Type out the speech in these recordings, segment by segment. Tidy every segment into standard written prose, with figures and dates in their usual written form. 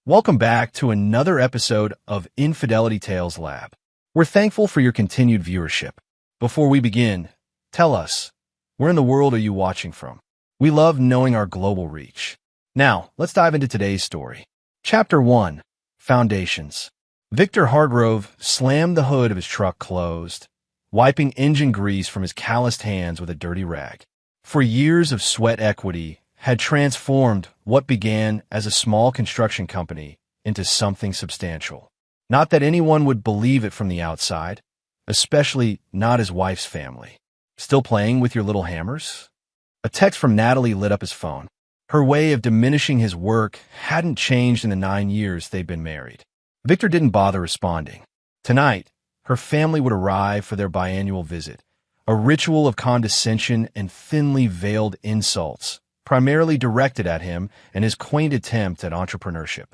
Welcome back to another episode of Infidelity Tales Lab. We're thankful for your continued viewership. Before we begin, tell us, where in the world are you watching from? We love knowing our global reach. Now, let's dive into today's story. Chapter 1, Foundations. Victor Hargrove slammed the hood of his truck closed, wiping engine grease from his calloused hands with a dirty rag. For years of sweat equity had transformed what began as a small construction company into something substantial. Not that anyone would believe it from the outside, especially not his wife's family. Still playing with your little hammers? A text from Natalie lit up his phone. Her way of diminishing his work hadn't changed in the 9 years they'd been married. Victor didn't bother responding. Tonight, her family would arrive for their biannual visit, a ritual of condescension and thinly veiled insults, primarily directed at him and his quaint attempt at entrepreneurship.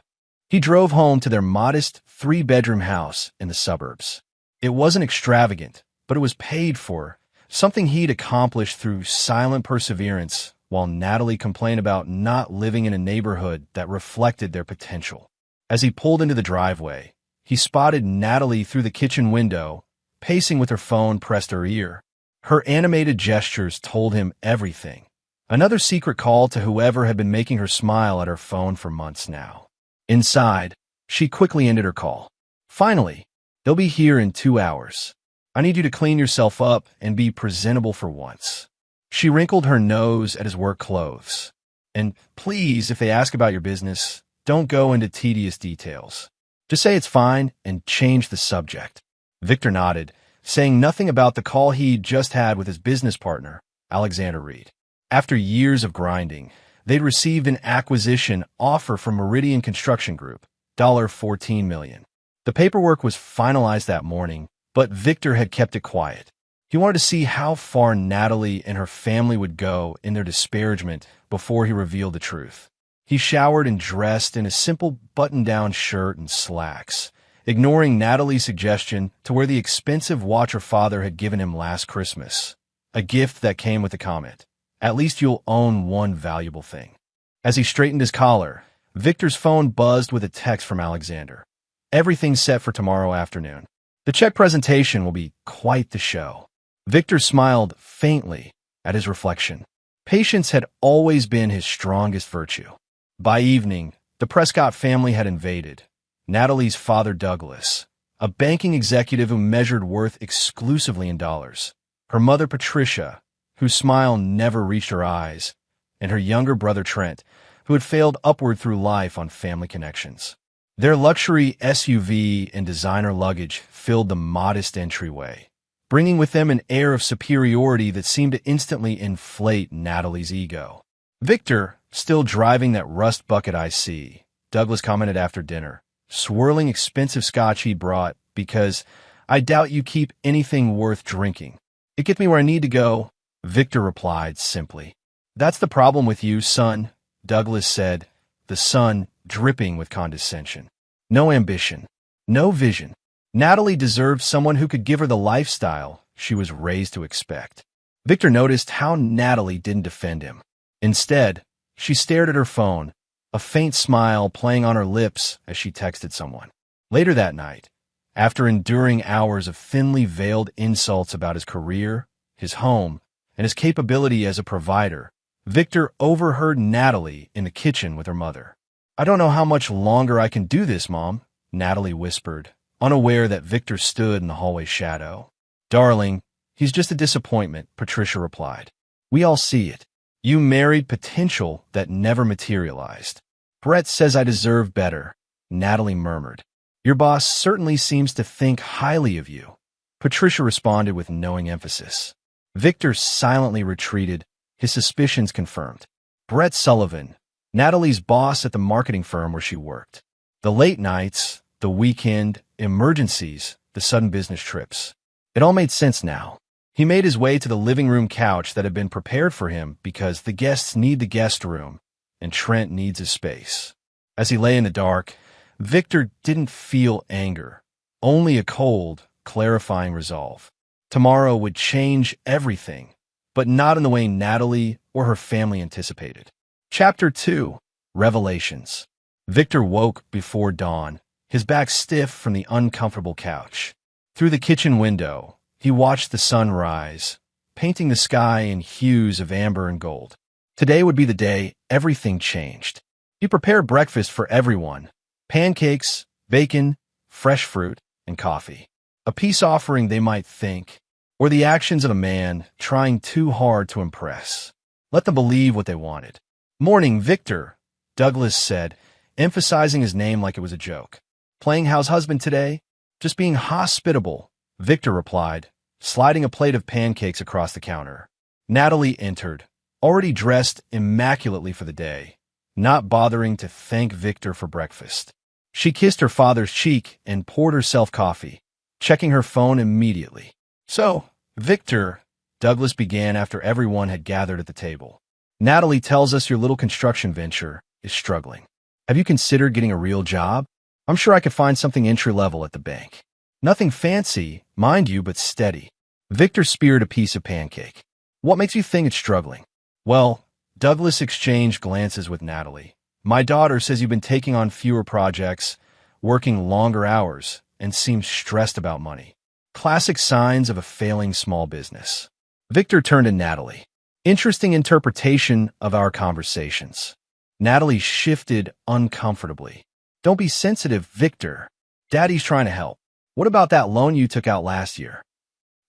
He drove home to their modest 3-bedroom house in the suburbs. It wasn't extravagant, but it was paid for, something he'd accomplished through silent perseverance while Natalie complained about not living in a neighborhood that reflected their potential. As he pulled into the driveway, he spotted Natalie through the kitchen window, pacing with her phone pressed to her ear. Her animated gestures told him everything. Another secret call to whoever had been making her smile at her phone for months now. Inside, she quickly ended her call. Finally, they'll be here in 2 hours. I need you to clean yourself up and be presentable for once. She wrinkled her nose at his work clothes. And please, if they ask about your business, don't go into tedious details. Just say it's fine and change the subject. Victor nodded, saying nothing about the call he'd just had with his business partner, Alexander Reed. After years of grinding, they'd received an acquisition offer from Meridian Construction Group, $14 million. The paperwork was finalized that morning, but Victor had kept it quiet. He wanted to see how far Natalie and her family would go in their disparagement before he revealed the truth. He showered and dressed in a simple button-down shirt and slacks, ignoring Natalie's suggestion to wear the expensive watch her father had given him last Christmas, a gift that came with the comment, "At least you'll own one valuable thing." As he straightened his collar, Victor's phone buzzed with a text from Alexander. "Everything's set for tomorrow afternoon. The check presentation will be quite the show." Victor smiled faintly at his reflection. Patience had always been his strongest virtue. By evening, the Prescott family had invaded. Natalie's father, Douglas, a banking executive who measured worth exclusively in dollars. Her mother, Patricia, whose smile never reached her eyes, and her younger brother, Trent, who had failed upward through life on family connections. Their luxury SUV and designer luggage filled the modest entryway, bringing with them an air of superiority that seemed to instantly inflate Natalie's ego. "Victor, still driving that rust bucket I see," Douglas commented after dinner, swirling expensive scotch he brought because "I doubt you keep anything worth drinking." "It gets me where I need to go," Victor replied simply. "That's the problem with you, son," Douglas said, the son dripping with condescension. "No ambition, no vision. Natalie deserved someone who could give her the lifestyle she was raised to expect." Victor noticed how Natalie didn't defend him. Instead, she stared at her phone, a faint smile playing on her lips as she texted someone. Later that night, after enduring hours of thinly veiled insults about his career, his home, and his capability as a provider, Victor overheard Natalie in the kitchen with her mother. "I don't know how much longer I can do this, Mom," Natalie whispered, unaware that Victor stood in the hallway shadow. "Darling, he's just a disappointment," Patricia replied. "We all see it. You married potential that never materialized." "Brett says I deserve better," Natalie murmured. "Your boss certainly seems to think highly of you," Patricia responded with knowing emphasis. Victor silently retreated, his suspicions confirmed. Brett Sullivan, Natalie's boss at the marketing firm where she worked. The late nights, the weekend, emergencies, the sudden business trips. It all made sense now. He made his way to the living room couch that had been prepared for him because the guests need the guest room, and Trent needs his space. As he lay in the dark, Victor didn't feel anger, only a cold, clarifying resolve. Tomorrow would change everything, but not in the way Natalie or her family anticipated. Chapter 2, Revelations. Victor woke before dawn, his back stiff from the uncomfortable couch. Through the kitchen window, he watched the sun rise, painting the sky in hues of amber and gold. Today would be the day everything changed. He prepared breakfast for everyone: pancakes, bacon, fresh fruit, and coffee. A peace offering, they might think, or the actions of a man trying too hard to impress. Let them believe what they wanted. "Morning, Victor," Douglas said, emphasizing his name like it was a joke. "Playing house husband today?" "Just being hospitable," Victor replied, sliding a plate of pancakes across the counter. Natalie entered, already dressed immaculately for the day, not bothering to thank Victor for breakfast. She kissed her father's cheek and poured herself coffee, checking her phone immediately. "So, Victor," Douglas began after everyone had gathered at the table, "Natalie tells us your little construction venture is struggling. Have you considered getting a real job? I'm sure I could find something entry-level at the bank. Nothing fancy, mind you, but steady." Victor speared a piece of pancake. "What makes you think it's struggling?" "Well," Douglas exchanged glances with Natalie, "my daughter says you've been taking on fewer projects, working longer hours, and seems stressed about money. Classic signs of a failing small business." Victor turned to Natalie. "Interesting interpretation of our conversations." Natalie shifted uncomfortably. "Don't be sensitive, Victor. Daddy's trying to help. What about that loan you took out last year?"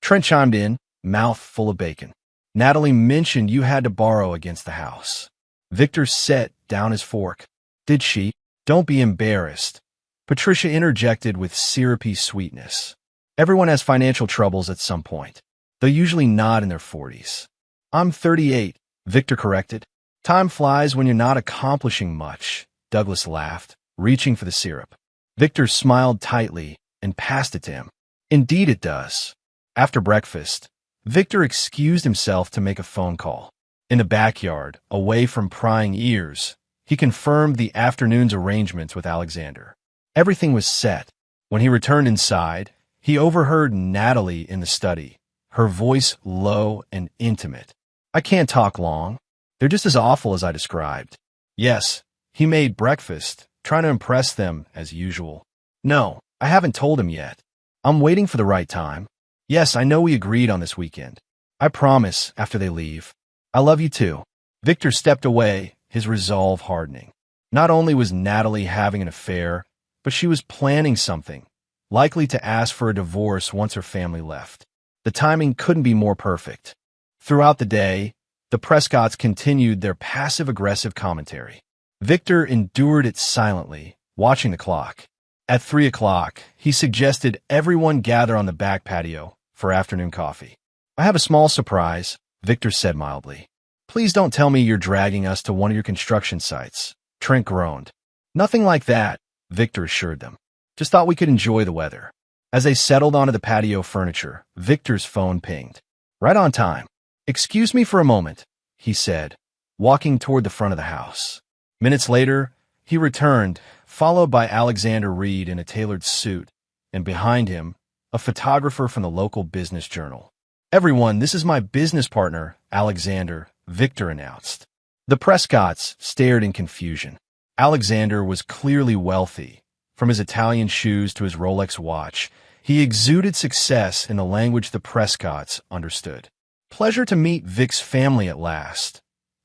Trent chimed in, mouth full of bacon. "Natalie mentioned you had to borrow against the house." Victor set down his fork. "Did she?" "Don't be embarrassed," Patricia interjected with syrupy sweetness. "Everyone has financial troubles at some point. They're usually not in their 40s. "I'm 38, Victor corrected. "Time flies when you're not accomplishing much," Douglas laughed, reaching for the syrup. Victor smiled tightly and passed it to him. "Indeed it does." After breakfast, Victor excused himself to make a phone call. In the backyard, away from prying ears, he confirmed the afternoon's arrangements with Alexander. Everything was set. When he returned inside, he overheard Natalie in the study, her voice low and intimate. "I can't talk long. They're just as awful as I described." "Yes, he made breakfast, trying to impress them as usual." "No, I haven't told him yet. I'm waiting for the right time." "Yes, I know we agreed on this weekend. I promise after they leave. I love you too." Victor stepped away, his resolve hardening. Not only was Natalie having an affair, but she was planning something, likely to ask for a divorce once her family left. The timing couldn't be more perfect. Throughout the day, the Prescotts continued their passive-aggressive commentary. Victor endured it silently, watching the clock. At 3 o'clock, he suggested everyone gather on the back patio for afternoon coffee. "I have a small surprise," Victor said mildly. "Please don't tell me you're dragging us to one of your construction sites," Trent groaned. "Nothing like that," Victor assured them. "Just thought we could enjoy the weather." As they settled onto the patio furniture, Victor's phone pinged. Right on time. "Excuse me for a moment," he said, walking toward the front of the house. Minutes later, he returned, followed by Alexander Reed in a tailored suit, and behind him, a photographer from the local business journal. "Everyone, this is my business partner, Alexander," Victor announced. The Prescotts stared in confusion. Alexander was clearly wealthy. From his Italian shoes to his Rolex watch, he exuded success in the language the Prescotts understood. "Pleasure to meet Vic's family at last,"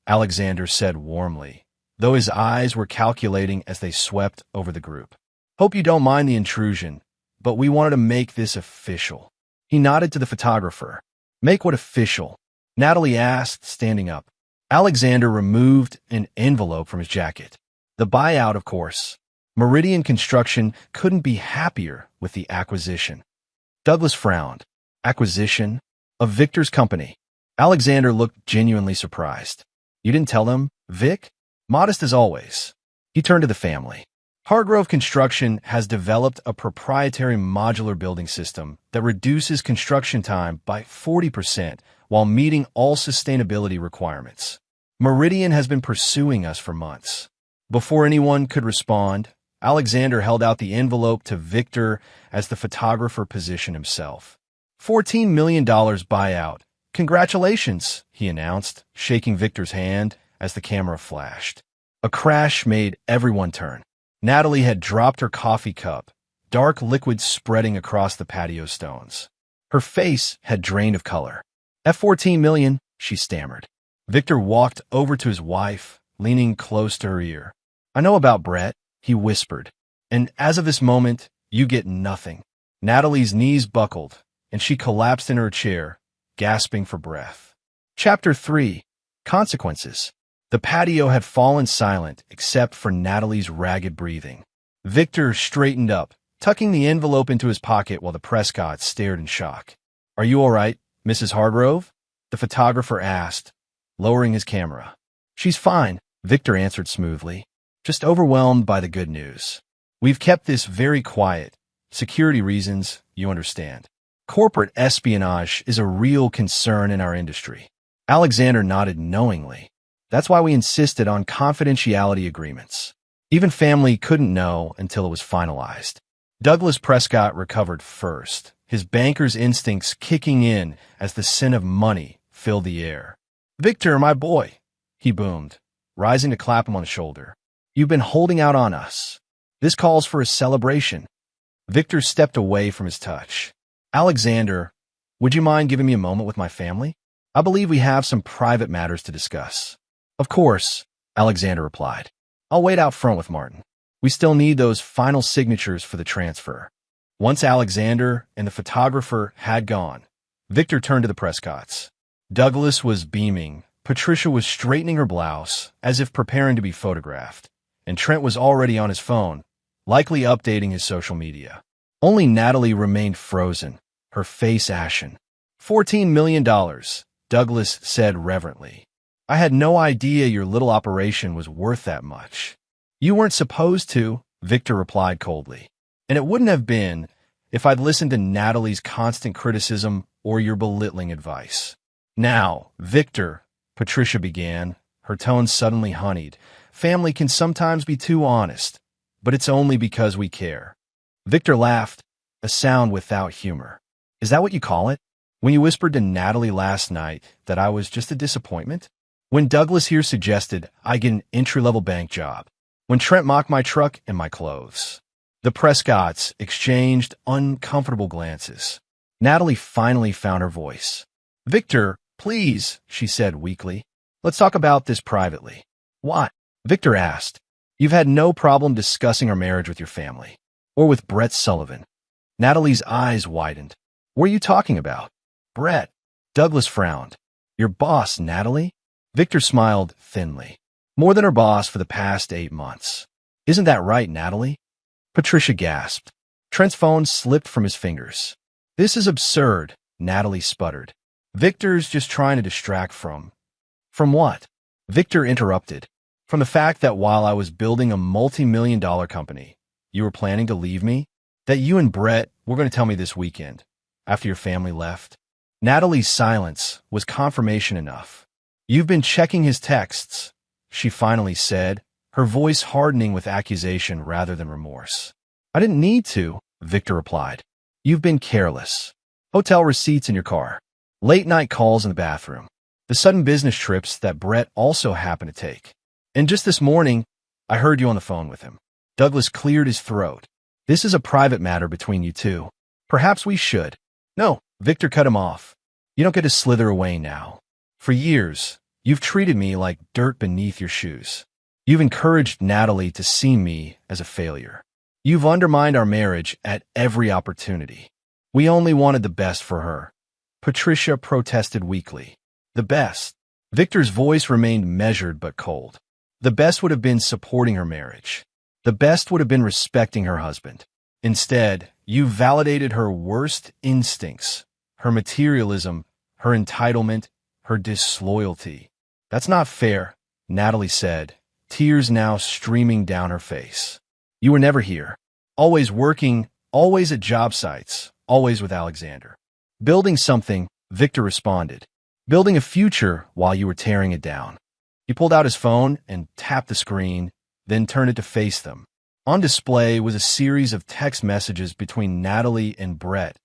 Alexander said warmly, though his eyes were calculating as they swept over the group. "Hope you don't mind the intrusion, but we wanted to make this official." He nodded to the photographer. "Make what official?" Natalie asked, standing up. Alexander removed an envelope from his jacket. "The buyout, of course. Meridian Construction couldn't be happier with the acquisition." Douglas frowned. "Acquisition? Of Victor's company?" Alexander looked genuinely surprised. "You didn't tell them, Vic?" Modest as always. He turned to the family. "Hargrove Construction has developed a proprietary modular building system that reduces construction time by 40% while meeting all sustainability requirements. Meridian has been pursuing us for months." Before anyone could respond, Alexander held out the envelope to Victor as the photographer positioned himself. $14 million buyout. "Congratulations," he announced, shaking Victor's hand as the camera flashed. A crash made everyone turn. Natalie had dropped her coffee cup, dark liquid spreading across the patio stones. Her face had drained of color. At 14 million, she stammered. Victor walked over to his wife, leaning close to her ear. I know about Brett, he whispered. And as of this moment, you get nothing. Natalie's knees buckled, and she collapsed in her chair, gasping for breath. Chapter 3. Consequences. The patio had fallen silent except for Natalie's ragged breathing. Victor straightened up, tucking the envelope into his pocket while the Prescotts stared in shock. Are you all right, Mrs. Hargrove? The photographer asked, lowering his camera. She's fine, Victor answered smoothly, just overwhelmed by the good news. We've kept this very quiet. Security reasons, you understand. Corporate espionage is a real concern in our industry. Alexander nodded knowingly. That's why we insisted on confidentiality agreements. Even family couldn't know until it was finalized. Douglas Prescott recovered first, his banker's instincts kicking in as the scent of money filled the air. Victor, my boy, he boomed, rising to clap him on the shoulder. You've been holding out on us. This calls for a celebration. Victor stepped away from his touch. Alexander, would you mind giving me a moment with my family? I believe we have some private matters to discuss. Of course, Alexander replied. I'll wait out front with Martin. We still need those final signatures for the transfer. Once Alexander and the photographer had gone, Victor turned to the Prescotts. Douglas was beaming. Patricia was straightening her blouse, as if preparing to be photographed, and Trent was already on his phone, likely updating his social media. Only Natalie remained frozen, her face ashen. $14 million, Douglas said reverently. I had no idea your little operation was worth that much. You weren't supposed to, Victor replied coldly. And it wouldn't have been if I'd listened to Natalie's constant criticism or your belittling advice. Now, Victor, Patricia began, her tone suddenly honeyed. Family can sometimes be too honest, but it's only because we care. Victor laughed, a sound without humor. Is that what you call it? When you whispered to Natalie last night that I was just a disappointment? When Douglas here suggested I get an entry-level bank job? When Trent mocked my truck and my clothes? The Prescotts exchanged uncomfortable glances. Natalie finally found her voice. Victor, please, she said weakly. Let's talk about this privately. What? Victor asked. You've had no problem discussing our marriage with your family. Or with Brett Sullivan. Natalie's eyes widened. What are you talking about? Brett. Douglas frowned. Your boss, Natalie? Victor smiled thinly. More than her boss for the past 8 months. Isn't that right, Natalie? Patricia gasped. Trent's phone slipped from his fingers. This is absurd, Natalie sputtered. Victor's just trying to distract from... From what? Victor interrupted. From the fact that while I was building a multi-million-dollar company, you were planning to leave me? That you and Brett were going to tell me this weekend, after your family left? Natalie's silence was confirmation enough. You've been checking his texts, she finally said, her voice hardening with accusation rather than remorse. I didn't need to, Victor replied. You've been careless. Hotel receipts in your car. Late-night calls in the bathroom. The sudden business trips that Brett also happened to take. And just this morning, I heard you on the phone with him. Douglas cleared his throat. This is a private matter between you two. Perhaps we should. No, Victor cut him off. You don't get to slither away now. For years, you've treated me like dirt beneath your shoes. You've encouraged Natalie to see me as a failure. You've undermined our marriage at every opportunity. We only wanted the best for her. Patricia protested weakly. The best. Victor's voice remained measured but cold. The best would have been supporting her marriage. The best would have been respecting her husband. Instead, you validated her worst instincts, her materialism, her entitlement, her disloyalty. That's not fair, Natalie said, tears now streaming down her face. You were never here. Always working, always at job sites, always with Alexander. Building something, Victor responded. Building a future while you were tearing it down. He pulled out his phone and tapped the screen, then turned it to face them. On display was a series of text messages between Natalie and Brett.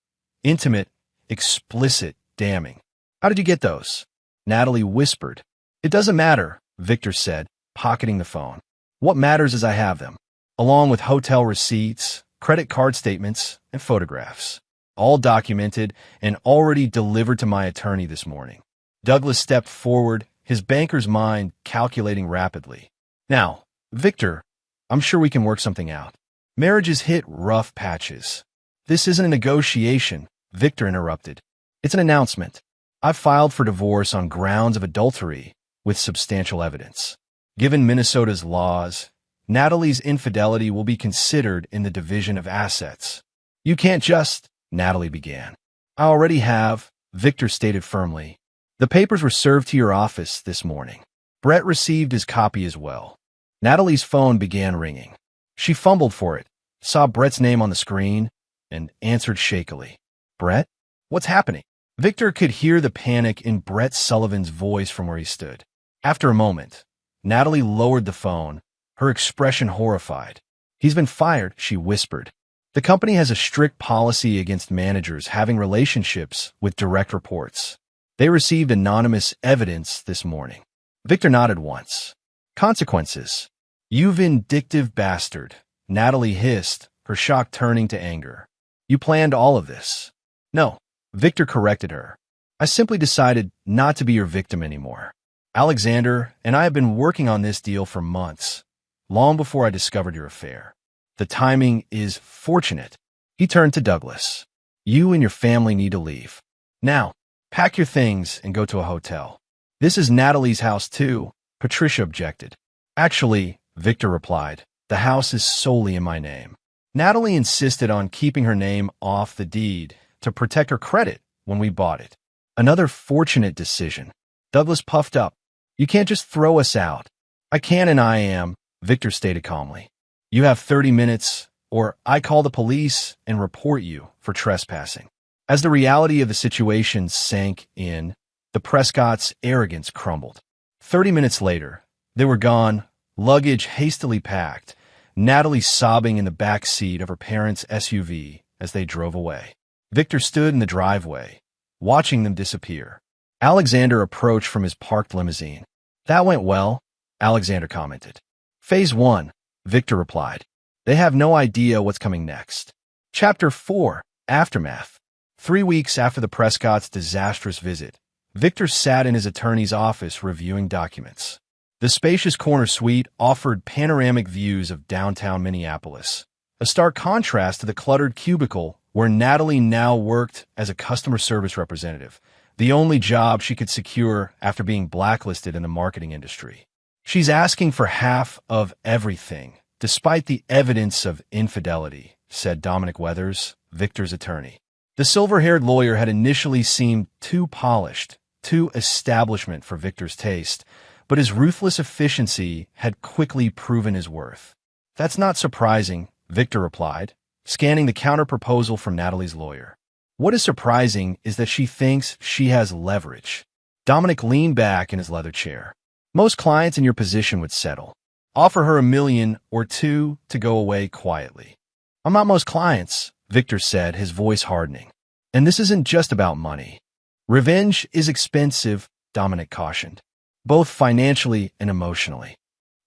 Intimate, explicit, damning. How did you get those? Natalie whispered. It doesn't matter, Victor said, pocketing the phone. What matters is I have them. along with hotel receipts, credit card statements, and photographs, all documented and already delivered to my attorney this morning. Douglas stepped forward, his banker's mind calculating rapidly. Now, Victor, I'm sure we can work something out. Marriages hit rough patches. This isn't a negotiation, Victor interrupted. It's an announcement. I've filed for divorce on grounds of adultery with substantial evidence. Given Minnesota's laws, Natalie's infidelity will be considered in the division of assets. You can't just, Natalie began. I already have, Victor stated firmly. The papers were served to your office this morning. Brett received his copy as well. Natalie's phone began ringing. She fumbled for it, saw Brett's name on the screen, and answered shakily. Brett? What's happening? Victor could hear the panic in Brett Sullivan's voice from where he stood. After a moment, Natalie lowered the phone, her expression horrified. He's been fired, she whispered. The company has a strict policy against managers having relationships with direct reports. They received anonymous evidence this morning. Victor nodded once. Consequences. You vindictive bastard, Natalie hissed, her shock turning to anger. You planned all of this. No, Victor corrected her. I simply decided not to be your victim anymore. Alexander and I have been working on this deal for months, long before I discovered your affair. The timing is fortunate. He turned to Douglas. You and your family need to leave. Now, pack your things and go to a hotel. This is Natalie's house too, Patricia objected. Actually, Victor replied, the house is solely in my name. Natalie insisted on keeping her name off the deed to protect her credit when we bought it. Another fortunate decision. Douglas puffed up. You can't just throw us out. I can and I am, Victor stated calmly. You have 30 minutes, or I call the police and report you for trespassing. As the reality of the situation sank in, the Prescotts' arrogance crumbled. 30 minutes later, they were gone, luggage hastily packed, Natalie sobbing in the back seat of her parents' SUV as they drove away. Victor stood in the driveway, watching them disappear. Alexander approached from his parked limousine. That went well, Alexander commented. Phase 1, Victor replied. They have no idea what's coming next. Chapter 4, Aftermath. 3 weeks after the Prescotts' disastrous visit, Victor sat in his attorney's office reviewing documents. The spacious corner suite offered panoramic views of downtown Minneapolis, a stark contrast to the cluttered cubicle where Natalie now worked as a customer service representative, the only job she could secure after being blacklisted in the marketing industry. She's asking for half of everything, despite the evidence of infidelity, said Dominic Weathers, Victor's attorney. The silver-haired lawyer had initially seemed too polished, too establishment for Victor's taste, but his ruthless efficiency had quickly proven his worth. That's not surprising, Victor replied, scanning the counter-proposal from Natalie's lawyer. What is surprising is that she thinks she has leverage. Dominic leaned back in his leather chair. Most clients in your position would settle. Offer her $1 million or $2 million to go away quietly. I'm not most clients, Victor said, his voice hardening. And this isn't just about money. Revenge is expensive, Dominic cautioned, both financially and emotionally.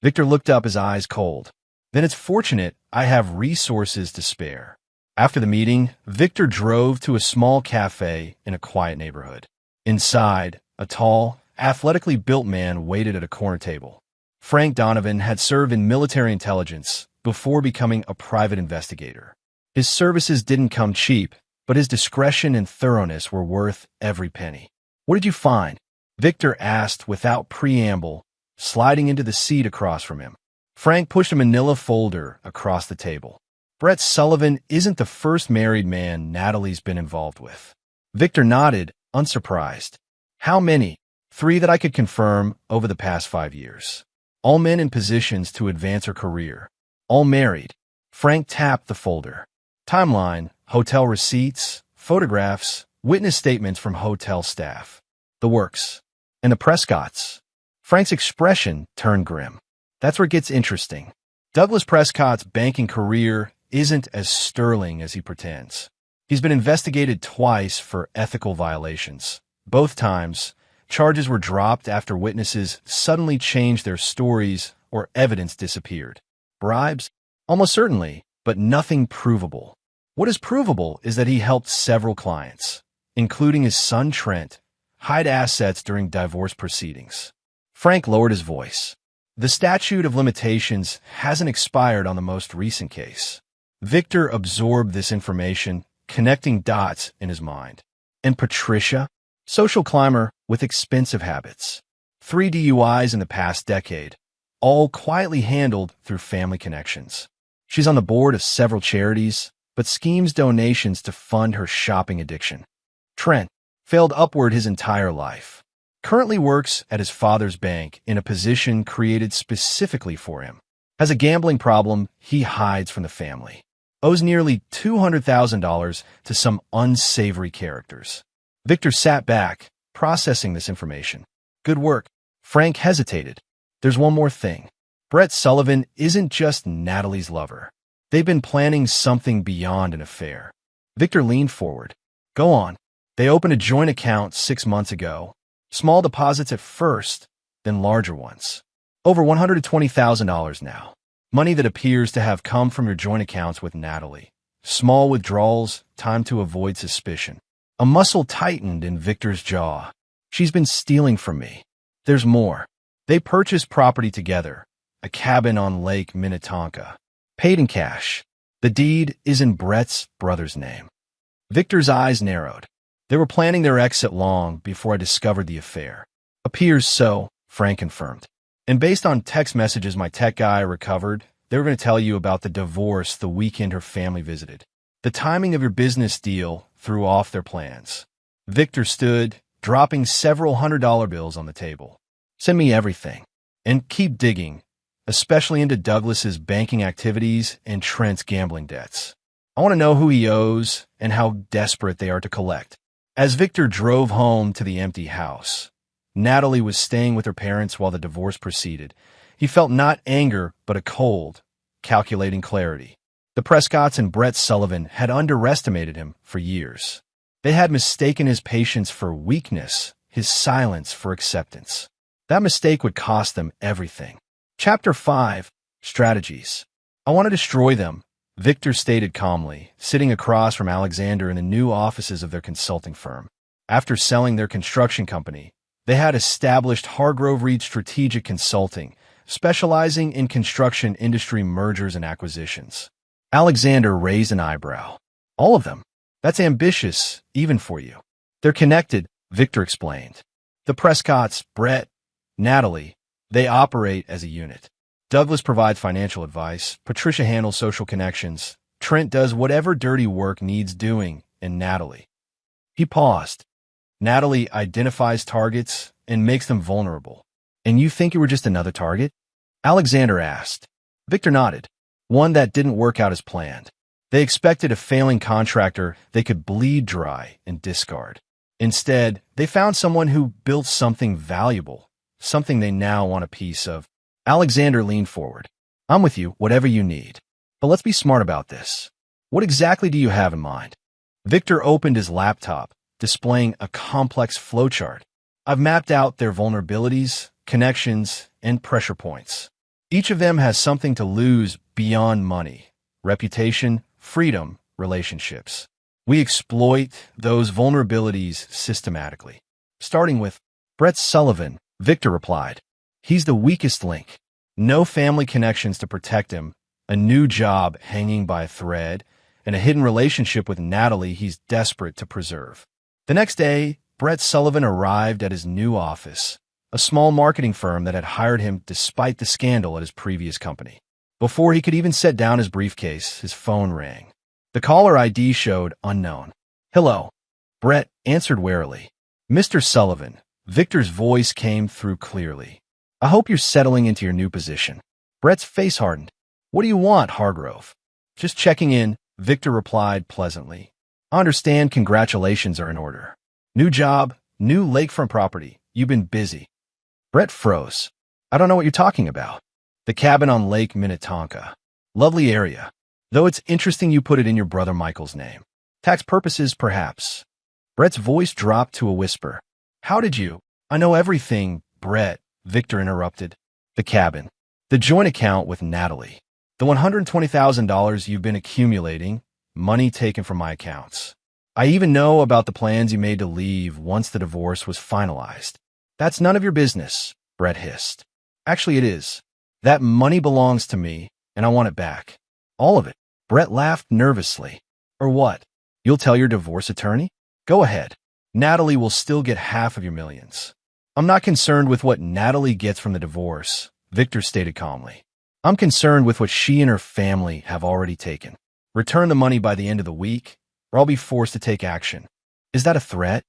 Victor looked up, his eyes cold. Then it's fortunate I have resources to spare. After the meeting, Victor drove to a small cafe in a quiet neighborhood. Inside, a tall, athletically built man waited at a corner table. Frank Donovan had served in military intelligence before becoming a private investigator. His services didn't come cheap, but his discretion and thoroughness were worth every penny. What did you find? Victor asked without preamble, sliding into the seat across from him. Frank pushed a manila folder across the table. Brett Sullivan isn't the first married man Natalie's been involved with. Victor nodded, unsurprised. How many? 3 that I could confirm over the past 5 years. All men in positions to advance her career. All married. Frank tapped the folder. Timeline, hotel receipts, photographs, witness statements from hotel staff. The works. And the Prescotts. Frank's expression turned grim. That's where it gets interesting. Douglas Prescott's banking career isn't as sterling as he pretends. He's been investigated twice for ethical violations. Both times, charges were dropped after witnesses suddenly changed their stories or evidence disappeared. Bribes? Almost certainly, but nothing provable. What is provable is that he helped several clients, including his son Trent, hide assets during divorce proceedings. Frank lowered his voice. The statute of limitations hasn't expired on the most recent case. Victor absorbed this information, connecting dots in his mind. And Patricia? Social climber with expensive habits. 3 DUIs in the past decade, all quietly handled through family connections. She's on the board of several charities, but schemes donations to fund her shopping addiction. Trent failed upward his entire life. Currently works at his father's bank in a position created specifically for him. Has a gambling problem he hides from the family. Owes nearly $200,000 to some unsavory characters. Victor sat back, processing this information. Good work. Frank hesitated. There's one more thing. Brett Sullivan isn't just Natalie's lover. They've been planning something beyond an affair. Victor leaned forward. Go on. They opened a joint account 6 months ago. Small deposits at first, then larger ones. Over $120,000 now. Money that appears to have come from your joint accounts with Natalie. Small withdrawals, time to avoid suspicion. A muscle tightened in Victor's jaw. She's been stealing from me. There's more. They purchased property together, a cabin on Lake Minnetonka. Paid in cash. The deed is in Brett's brother's name. Victor's eyes narrowed. They were planning their exit long before I discovered the affair. Appears so, Frank confirmed. And based on text messages my tech guy recovered, they were going to tell you about the divorce the weekend her family visited. The timing of your business deal threw off their plans. Victor stood, dropping several $100 bills on the table. Send me everything. And keep digging, especially into Douglas's banking activities and Trent's gambling debts. I want to know who he owes and how desperate they are to collect. As Victor drove home to the empty house, Natalie was staying with her parents while the divorce proceeded. He felt not anger, but a cold, calculating clarity. The Prescotts and Brett Sullivan had underestimated him for years. They had mistaken his patience for weakness, his silence for acceptance. That mistake would cost them everything. Chapter 5, Strategies. I want to destroy them, Victor stated calmly, sitting across from Alexander in the new offices of their consulting firm. After selling their construction company, they had established Hargrove Reed Strategic Consulting, specializing in construction industry mergers and acquisitions. Alexander raised an eyebrow. All of them? That's ambitious, even for you. They're connected, Victor explained. The Prescotts, Brett, Natalie, they operate as a unit. Douglas provides financial advice, Patricia handles social connections, Trent does whatever dirty work needs doing, and Natalie. He paused. Natalie identifies targets and makes them vulnerable. And you think you were just another target? Alexander asked. Victor nodded. One that didn't work out as planned. They expected a failing contractor they could bleed dry and discard. Instead, they found someone who built something valuable, something they now want a piece of. Alexander leaned forward. I'm with you, whatever you need. But let's be smart about this. What exactly do you have in mind? Victor opened his laptop, displaying a complex flowchart. I've mapped out their vulnerabilities, connections, and pressure points. Each of them has something to lose beyond money, reputation, freedom, relationships. We exploit those vulnerabilities systematically. Starting with Brett Sullivan, Victor replied. He's the weakest link. No family connections to protect him, a new job hanging by a thread, and a hidden relationship with Natalie he's desperate to preserve. The next day, Brett Sullivan arrived at his new office, a small marketing firm that had hired him despite the scandal at his previous company. Before he could even set down his briefcase, his phone rang. The caller ID showed unknown. Hello. Brett answered warily. Mr. Sullivan, Victor's voice came through clearly. I hope you're settling into your new position. Brett's face hardened. What do you want, Hargrove? Just checking in, Victor replied pleasantly. I understand congratulations are in order. New job, new lakefront property. You've been busy. Brett froze. I don't know what you're talking about. The cabin on Lake Minnetonka. Lovely area. Though it's interesting you put it in your brother Michael's name. Tax purposes, perhaps. Brett's voice dropped to a whisper. How did you? I know everything, Brett, Victor interrupted. The cabin. The joint account with Natalie. The $120,000 you've been accumulating, money taken from my accounts. I even know about the plans you made to leave once the divorce was finalized. That's none of your business, Brett hissed. Actually, it is. That money belongs to me, and I want it back. All of it. Brett laughed nervously. Or what? You'll tell your divorce attorney? Go ahead. Natalie will still get half of your millions. I'm not concerned with what Natalie gets from the divorce, Victor stated calmly. I'm concerned with what she and her family have already taken. Return the money by the end of the week, or I'll be forced to take action. Is that a threat?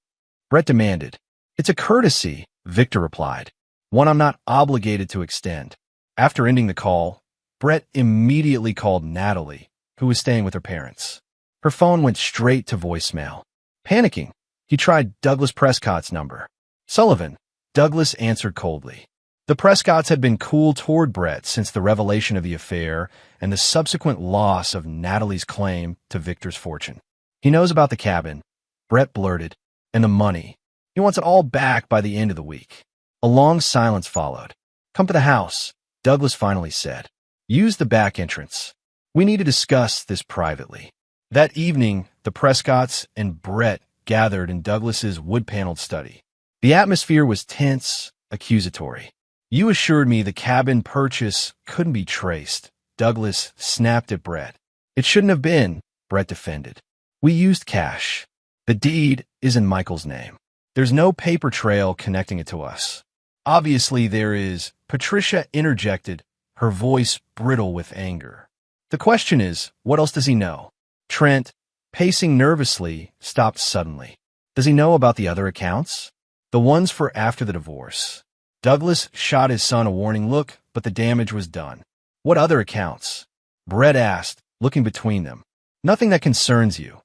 Brett demanded. It's a courtesy, Victor replied. One I'm not obligated to extend. After ending the call, Brett immediately called Natalie, who was staying with her parents. Her phone went straight to voicemail. Panicking, he tried Douglas Prescott's number. Sullivan. Douglas answered coldly. The Prescotts had been cool toward Brett since the revelation of the affair and the subsequent loss of Natalie's claim to Victor's fortune. He knows about the cabin, Brett blurted, and the money. He wants it all back by the end of the week. A long silence followed. Come to the house, Douglas finally said. Use the back entrance. We need to discuss this privately. That evening, the Prescotts and Brett gathered in Douglas's wood-paneled study. The atmosphere was tense, accusatory. You assured me the cabin purchase couldn't be traced, Douglas snapped at Brett. It shouldn't have been, Brett defended. We used cash. The deed is in Michael's name. There's no paper trail connecting it to us. Obviously there is, Patricia interjected, her voice brittle with anger. The question is, what else does he know? Trent, pacing nervously, stopped suddenly. Does he know about the other accounts? The ones for after the divorce. Douglas shot his son a warning look, but the damage was done. What other accounts? Brett asked, looking between them. Nothing that concerns you.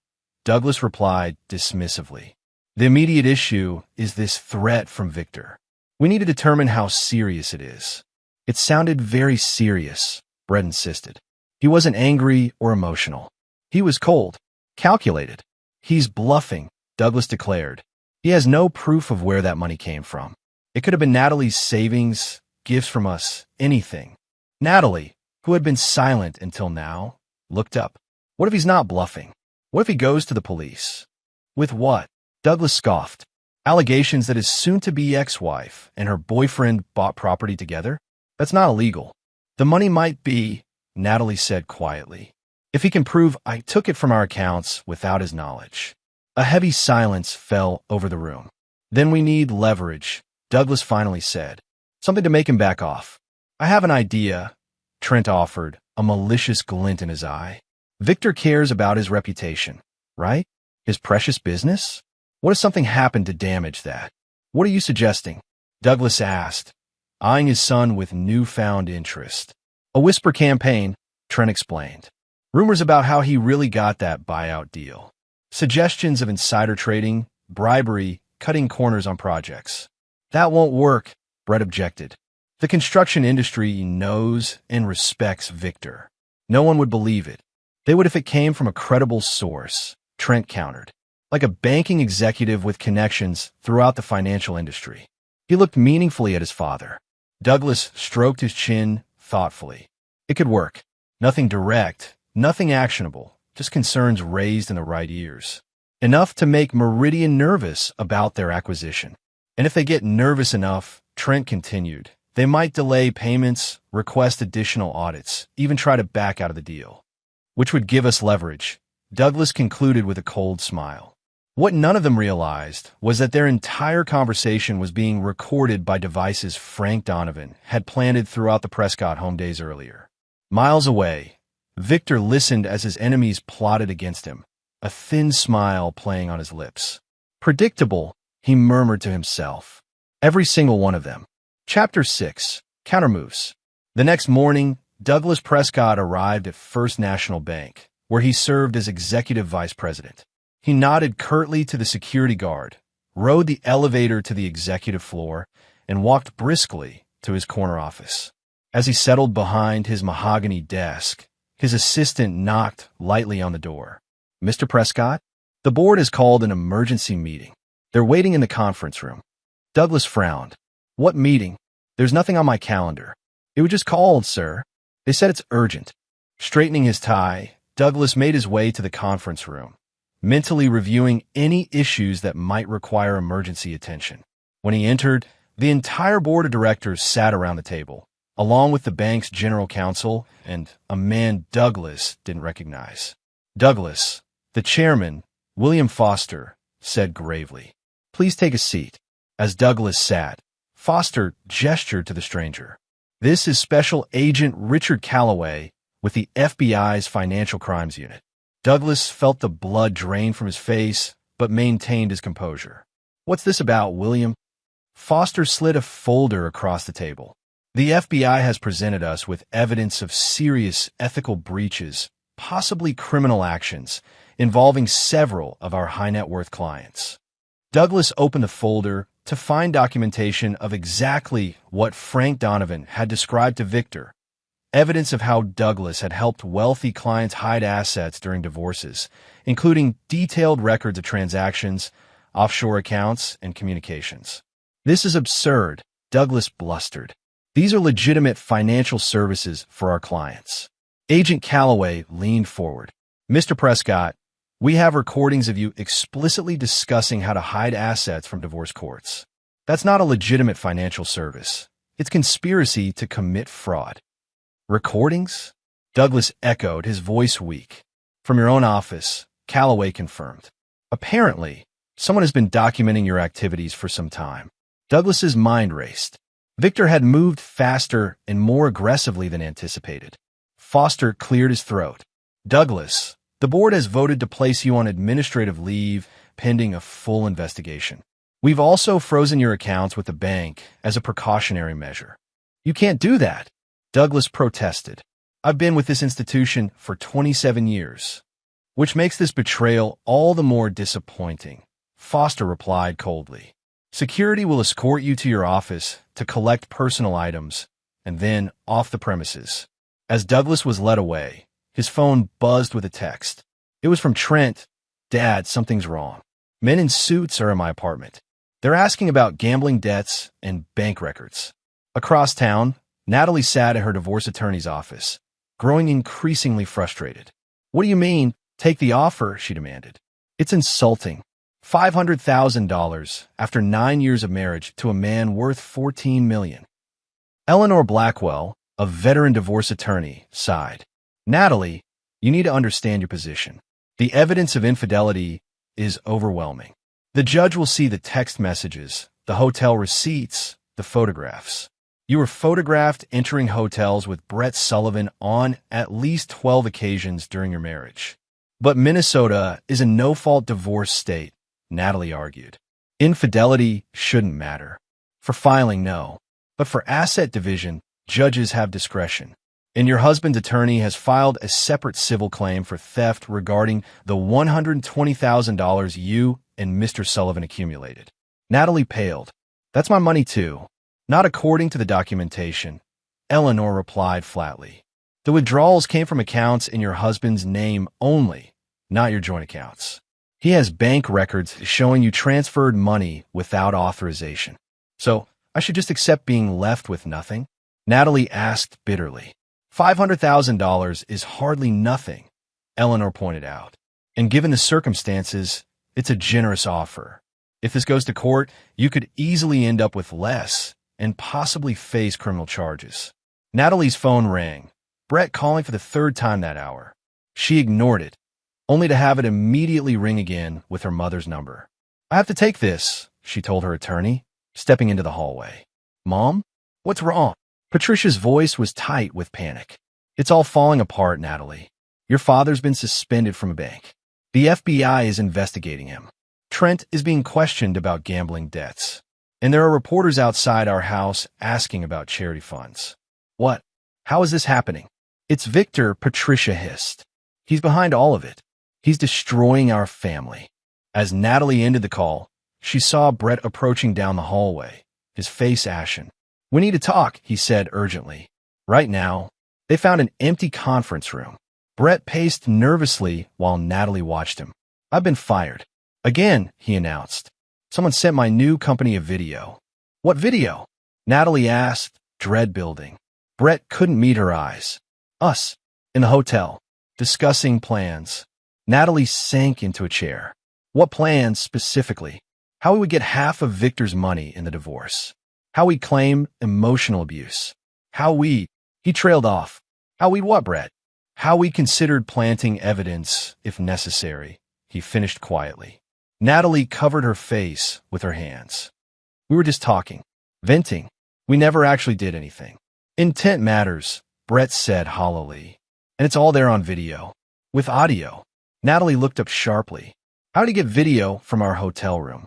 Douglas replied dismissively. The immediate issue is this threat from Victor. We need to determine how serious it is. It sounded very serious, Brett insisted. He wasn't angry or emotional. He was cold, calculated. He's bluffing, Douglas declared. He has no proof of where that money came from. It could have been Natalie's savings, gifts from us, anything. Natalie, who had been silent until now, looked up. What if he's not bluffing? What if he goes to the police? With what? Douglas scoffed. Allegations that his soon-to-be ex-wife and her boyfriend bought property together? That's not illegal. The money might be, Natalie said quietly, if he can prove I took it from our accounts without his knowledge. A heavy silence fell over the room. Then we need leverage, Douglas finally said. Something to make him back off. I have an idea, Trent offered, a malicious glint in his eye. Victor cares about his reputation, right? His precious business? What if something happened to damage that? What are you suggesting? Douglas asked, eyeing his son with newfound interest. A whisper campaign, Trent explained. Rumors about how he really got that buyout deal. Suggestions of insider trading, bribery, cutting corners on projects. That won't work, Brett objected. The construction industry knows and respects Victor. No one would believe it. They would if it came from a credible source, Trent countered. Like a banking executive with connections throughout the financial industry. He looked meaningfully at his father. Douglas stroked his chin thoughtfully. It could work. Nothing direct, nothing actionable, just concerns raised in the right ears. Enough to make Meridian nervous about their acquisition. And if they get nervous enough, Trent continued, they might delay payments, request additional audits, even try to back out of the deal. Which would give us leverage, Douglas concluded with a cold smile. What none of them realized was that their entire conversation was being recorded by devices Frank Donovan had planted throughout the Prescott home days earlier. Miles away, Victor listened as his enemies plotted against him, a thin smile playing on his lips. Predictable, he murmured to himself. Every single one of them. Chapter 6. Countermoves. The next morning, Douglas Prescott arrived at First National Bank, where he served as executive vice president. He nodded curtly to the security guard, rode the elevator to the executive floor, and walked briskly to his corner office. As he settled behind his mahogany desk, his assistant knocked lightly on the door. Mr. Prescott? The board has called an emergency meeting. They're waiting in the conference room. Douglas frowned. What meeting? There's nothing on my calendar. It was just called, sir. They said it's urgent. Straightening his tie, Douglas made his way to the conference room, mentally reviewing any issues that might require emergency attention. When he entered, the entire board of directors sat around the table, along with the bank's general counsel and a man Douglas didn't recognize. Douglas, the chairman, William Foster, said gravely, "Please take a seat." As Douglas sat, Foster gestured to the stranger. "This is Special Agent Richard Calloway with the FBI's Financial Crimes Unit." Douglas felt the blood drain from his face, but maintained his composure. "What's this about, William?" Foster slid a folder across the table. "The FBI has presented us with evidence of serious ethical breaches, possibly criminal actions, involving several of our high-net-worth clients." Douglas opened the folder to find documentation of exactly what Frank Donovan had described to Victor, evidence of how Douglas had helped wealthy clients hide assets during divorces, including detailed records of transactions, offshore accounts, and communications. "This is absurd," Douglas blustered. "These are legitimate financial services for our clients." Agent Calloway leaned forward. "Mr. Prescott, we have recordings of you explicitly discussing how to hide assets from divorce courts. That's not a legitimate financial service. It's conspiracy to commit fraud." "Recordings?" Douglas echoed, his voice weak. "From your own office," Calloway confirmed. "Apparently, someone has been documenting your activities for some time." Douglas's mind raced. Victor had moved faster and more aggressively than anticipated. Foster cleared his throat. "Douglas, the board has voted to place you on administrative leave pending a full investigation. We've also frozen your accounts with the bank as a precautionary measure." "You can't do that," Douglas protested. "I've been with this institution for 27 years. "Which makes this betrayal all the more disappointing," Foster replied coldly. "Security will escort you to your office to collect personal items and then off the premises." As Douglas was led away, his phone buzzed with a text. It was from Trent. "Dad, something's wrong. Men in suits are in my apartment. They're asking about gambling debts and bank records." Across town, Natalie sat at her divorce attorney's office, growing increasingly frustrated. "What do you mean, take the offer?" she demanded. "It's insulting. $500,000 after 9 years of marriage to a man worth $14 million. Eleanor Blackwell, a veteran divorce attorney, sighed. "Natalie, you need to understand your position. The evidence of infidelity is overwhelming. The judge will see the text messages, the hotel receipts, the photographs. You were photographed entering hotels with Brett Sullivan on at least 12 occasions during your marriage." "But Minnesota is a no-fault divorce state," Natalie argued. "Infidelity shouldn't matter. For filing, no. But for asset division, judges have discretion. And your husband's attorney has filed a separate civil claim for theft regarding the $120,000 you and Mr. Sullivan accumulated." Natalie paled. "That's my money too." "Not according to the documentation," Eleanor replied flatly. "The withdrawals came from accounts in your husband's name only, not your joint accounts. He has bank records showing you transferred money without authorization. So I should just accept being left with nothing?" Natalie asked bitterly. $500,000 is hardly nothing, Eleanor pointed out. "And given the circumstances, it's a generous offer. If this goes to court, you could easily end up with less and possibly face criminal charges." Natalie's phone rang, Brett calling for the third time that hour. She ignored it, only to have it immediately ring again with her mother's number. "I have to take this," she told her attorney, stepping into the hallway. "Mom? What's wrong?" Patricia's voice was tight with panic. "It's all falling apart, Natalie. Your father's been suspended from a bank. The FBI is investigating him. Trent is being questioned about gambling debts. And there are reporters outside our house asking about charity funds." "What? How is this happening?" "It's Victor," Patricia hissed. "He's behind all of it. He's destroying our family." As Natalie ended the call, she saw Brett approaching down the hallway, his face ashen. "We need to talk," he said urgently. "Right now." They found an empty conference room. Brett paced nervously while Natalie watched him. "I've been fired. Again," he announced. "Someone sent my new company a video." "What video?" Natalie asked, dread building. Brett couldn't meet her eyes. "Us. In the hotel, discussing plans. Natalie sank into a chair. What plans specifically? How we would get half of Victor's money in the divorce. How we claim emotional abuse. He trailed off. How we'd what, Brett? How we considered planting evidence if necessary, he finished quietly. Natalie covered her face with her hands. We were just talking, venting. We never actually did anything. Intent matters, Brett said hollowly. And it's all there on video. With audio. Natalie looked up sharply. How did he get video from our hotel room?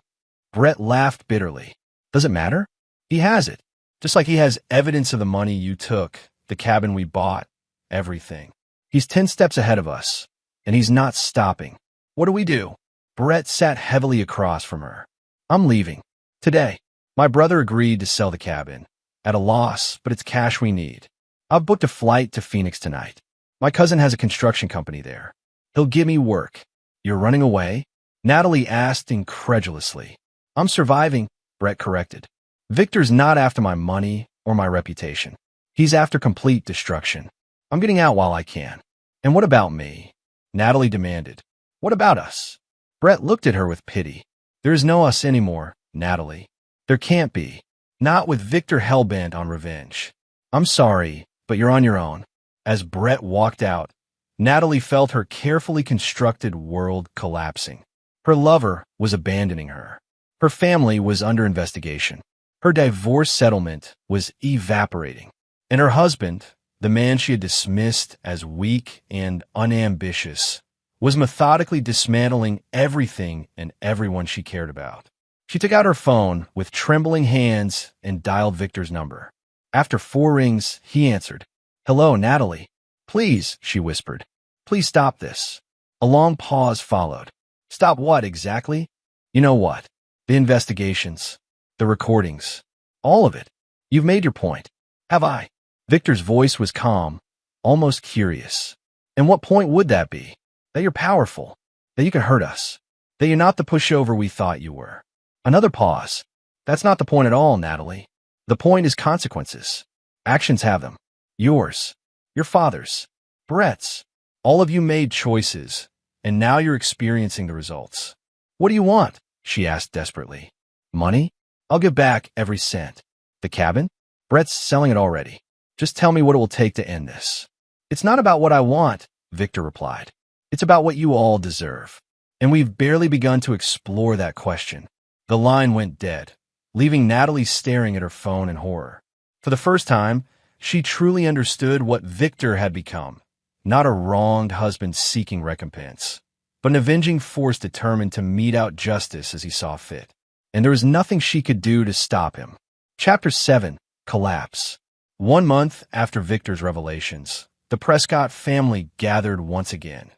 Brett laughed bitterly. Does it matter? He has it. Just like he has evidence of the money you took, the cabin we bought, everything. He's 10 steps ahead of us, and he's not stopping. What do we do? Brett sat heavily across from her. I'm leaving. Today. My brother agreed to sell the cabin. At a loss, but it's cash we need. I've booked a flight to Phoenix tonight. My cousin has a construction company there. He'll give me work. You're running away? Natalie asked incredulously. I'm surviving, Brett corrected. Victor's not after my money or my reputation. He's after complete destruction. I'm getting out while I can. And what about me? Natalie demanded. What about us? Brett looked at her with pity. There is no us anymore, Natalie. There can't be. Not with Victor hellbent on revenge. I'm sorry, but you're on your own. As Brett walked out, Natalie felt her carefully constructed world collapsing. Her lover was abandoning her. Her family was under investigation. Her divorce settlement was evaporating. And her husband, the man she had dismissed as weak and unambitious, was methodically dismantling everything and everyone she cared about. She took out her phone with trembling hands and dialed Victor's number. After 4 rings, he answered. Hello, Natalie. Please, she whispered. Please stop this. A long pause followed. Stop what exactly? You know what? The investigations. The recordings. All of it. You've made your point. Have I? Victor's voice was calm, almost curious. And what point would that be? That you're powerful. That you can hurt us. That you're not the pushover we thought you were. Another pause. That's not the point at all, Natalie. The point is consequences. Actions have them. Yours. Your father's. Brett's. All of you made choices, and now you're experiencing the results. What do you want? She asked desperately. Money? I'll give back every cent. The cabin? Brett's selling it already. Just tell me what it will take to end this. It's not about what I want, Victor replied. It's about what you all deserve. And we've barely begun to explore that question. The line went dead, leaving Natalie staring at her phone in horror. For the first time, she truly understood what Victor had become. Not a wronged husband seeking recompense, but an avenging force determined to mete out justice as he saw fit. And there was nothing she could do to stop him. Chapter 7. COLLAPS. 1 month after Victor's revelations, the Prescott family gathered once again.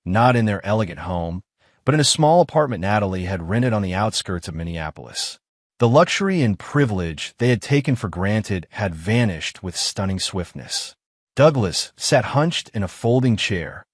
Not in their elegant home, but in a small apartment Natalie had rented on the outskirts of Minneapolis. The luxury and privilege they had taken for granted had vanished with stunning swiftness. Douglas sat hunched in a folding chair,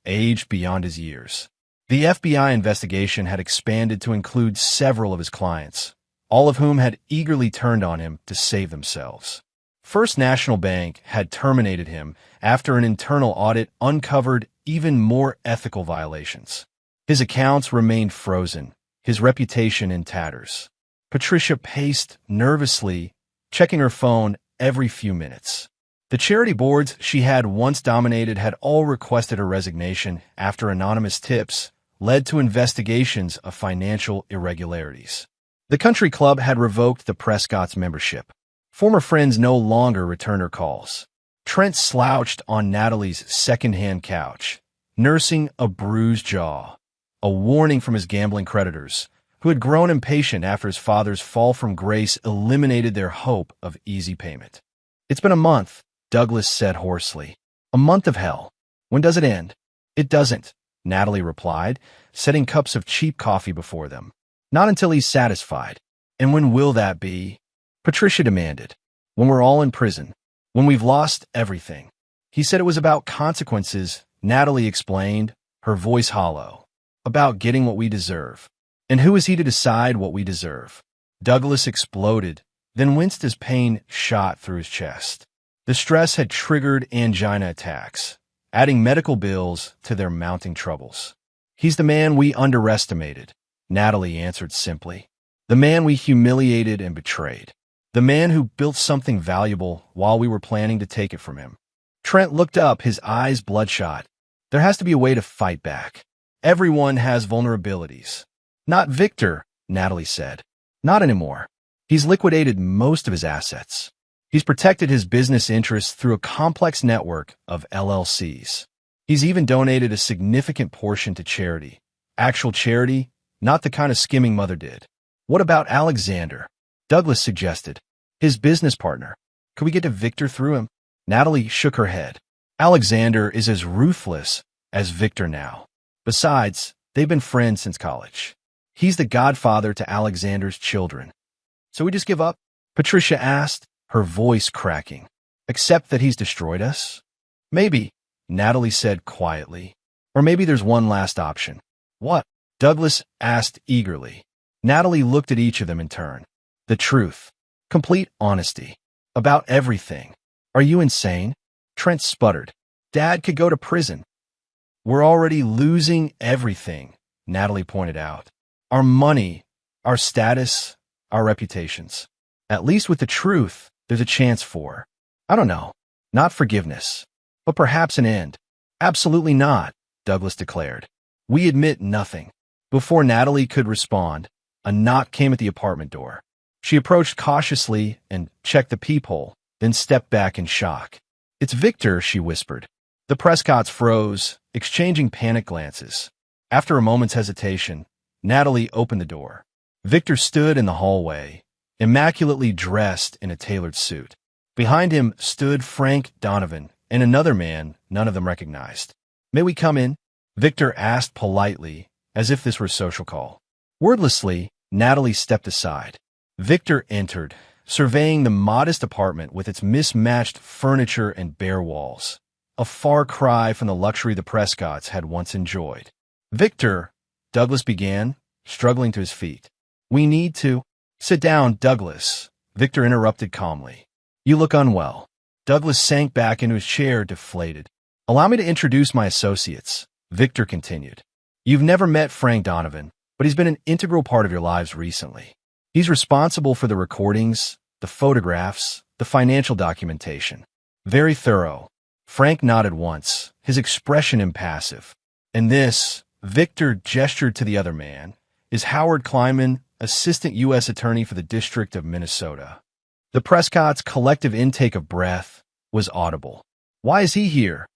aged beyond his years. The FBI investigation had expanded to include several of his clients, all of whom had eagerly turned on him to save themselves. First National Bank had terminated him after an internal audit uncovered even more ethical violations. His accounts remained frozen, his reputation in tatters. Patricia paced nervously, checking her phone every few minutes. The charity boards she had once dominated had all requested her resignation after anonymous tips led to investigations of financial irregularities. The country club had revoked the Prescott's membership. Former friends no longer returned her calls. Trent slouched on Natalie's second-hand couch, nursing a bruised jaw, a warning from his gambling creditors, who had grown impatient after his father's fall from grace eliminated their hope of easy payment. It's been a month, Douglas said hoarsely. A month of hell. When does it end? It doesn't, Natalie replied, setting cups of cheap coffee before them. Not until he's satisfied. And when will that be? Patricia demanded. When we're all in prison. When we've lost everything. He said it was about consequences, Natalie explained, her voice hollow. About getting what we deserve. And who is he to decide what we deserve? Douglas exploded, then winced as pain shot through his chest. The stress had triggered angina attacks. adding medical bills to their mounting troubles. He's the man we underestimated, Natalie answered simply. The man we humiliated and betrayed. The man who built something valuable while we were planning to take it from him. Trent looked up, his eyes bloodshot. There has to be a way to fight back. Everyone has vulnerabilities. Not Victor, Natalie said. Not anymore. He's liquidated most of his assets. He's protected his business interests through a complex network of LLCs. He's even donated a significant portion to charity. Actual charity, not the kind of skimming Mother did. What about Alexander? Douglas suggested. His business partner. Could we get to Victor through him? Natalie shook her head. Alexander is as ruthless as Victor now. Besides, they've been friends since college. He's the godfather to Alexander's children. So we just give up? Patricia asked, her voice cracking. Except that he's destroyed us? Maybe, Natalie said quietly. Or maybe there's one last option. What? Douglas asked eagerly. Natalie looked at each of them in turn. The truth. Complete honesty. About everything. Are you insane? Trent sputtered. Dad could go to prison. We're already losing everything, Natalie pointed out. Our money, our status, our reputations. At least with the truth, there's a chance for, I don't know, not forgiveness, but perhaps an end. Absolutely not, Douglas declared. We admit nothing. Before Natalie could respond, a knock came at the apartment door. She approached cautiously and checked the peephole, then stepped back in shock. It's Victor, she whispered. The Prescotts froze, exchanging panic glances. After a moment's hesitation, Natalie opened the door. Victor stood in the hallway, immaculately dressed in a tailored suit. Behind him stood Frank Donovan and another man none of them recognized. May we come in? Victor asked politely, as if this were a social call. Wordlessly, Natalie stepped aside. Victor entered, surveying the modest apartment with its mismatched furniture and bare walls, a far cry from the luxury the Prescotts had once enjoyed. Victor, Douglas began, struggling to his feet. We need to... Sit down, Douglas, Victor interrupted calmly. You look unwell. Douglas sank back into his chair, deflated. Allow me to introduce my associates, Victor continued. You've never met Frank Donovan, but he's been an integral part of your lives recently. He's responsible for the recordings, the photographs, the financial documentation. Very thorough. Frank nodded once, his expression impassive. And this, Victor gestured to the other man, is Howard Kleinman, Assistant U.S. Attorney for the District of Minnesota. The Prescotts' collective intake of breath was audible. Why is he here?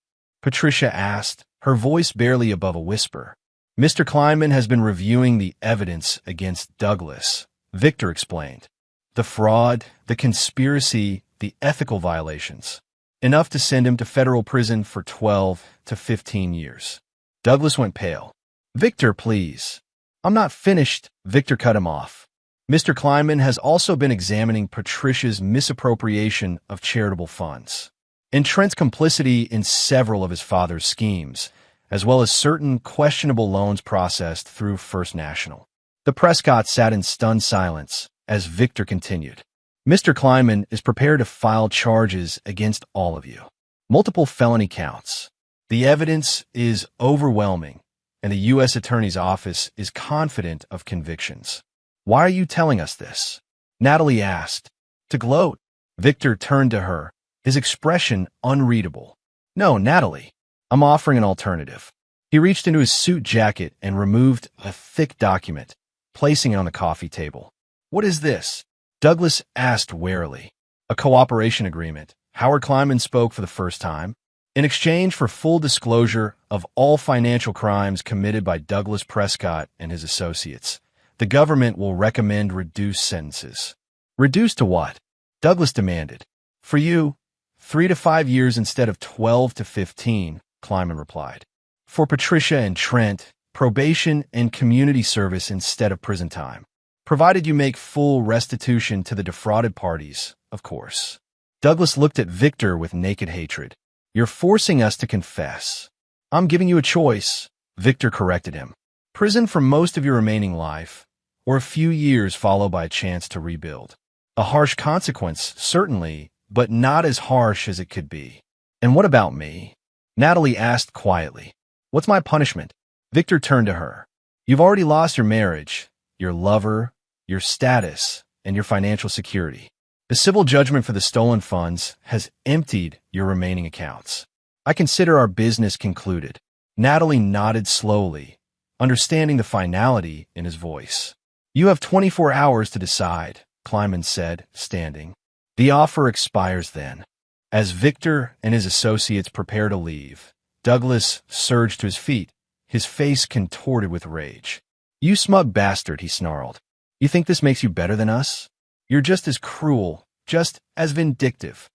Patricia asked, her voice barely above a whisper. Mr. Kleinman has been reviewing the evidence against Douglas, Victor explained. The fraud, the conspiracy, the ethical violations. Enough to send him to federal prison for 12 to 15 years. Douglas went pale. Victor, please. I'm not finished, Victor cut him off. Mr. Kleinman has also been examining Patricia's misappropriation of charitable funds, and Trent's complicity in several of his father's schemes, as well as certain questionable loans processed through First National. The Prescotts sat in stunned silence as Victor continued. Mr. Kleinman is prepared to file charges against all of you. Multiple felony counts. The evidence is overwhelming, and the U.S. Attorney's Office is confident of convictions. Why are you telling us this? Natalie asked. To gloat. Victor turned to her, his expression unreadable. No, Natalie. I'm offering an alternative. He reached into his suit jacket and removed a thick document, placing it on the coffee table. What is this? Douglas asked warily. A cooperation agreement. Howard Kleinman spoke for the first time. In exchange for full disclosure of all financial crimes committed by Douglas Prescott and his associates, the government will recommend reduced sentences. Reduced to what? Douglas demanded. For you, 3 to 5 years instead of 12 to 15, Kleinman replied. For Patricia and Trent, probation and community service instead of prison time. Provided you make full restitution to the defrauded parties, of course. Douglas looked at Victor with naked hatred. You're forcing us to confess. I'm giving you a choice, Victor corrected him. Prison for most of your remaining life, or a few years followed by a chance to rebuild. A harsh consequence, certainly, but not as harsh as it could be. And what about me? Natalie asked quietly. What's my punishment? Victor turned to her. You've already lost your marriage, your lover, your status, and your financial security. The civil judgment for the stolen funds has emptied your remaining accounts. I consider our business concluded. Natalie nodded slowly, understanding the finality in his voice. You have 24 hours to decide, Kleiman said, standing. The offer expires then. As Victor and his associates prepare to leave, Douglas surged to his feet, his face contorted with rage. You smug bastard, he snarled. You think this makes you better than us? You're just as cruel, just as vindictive.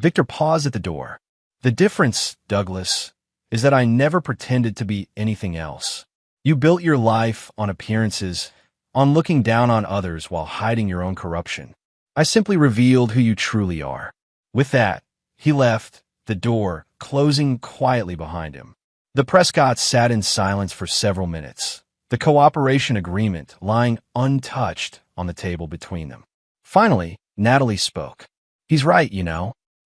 Victor paused at the door. The difference, Douglas, is that I never pretended to be anything else. You built your life on appearances, on looking down on others while hiding your own corruption. I simply revealed who you truly are. With that, he left, the door closing quietly behind him. The Prescotts sat in silence for several minutes, the cooperation agreement lying untouched on the table between them. Finally, Natalie spoke. He's right,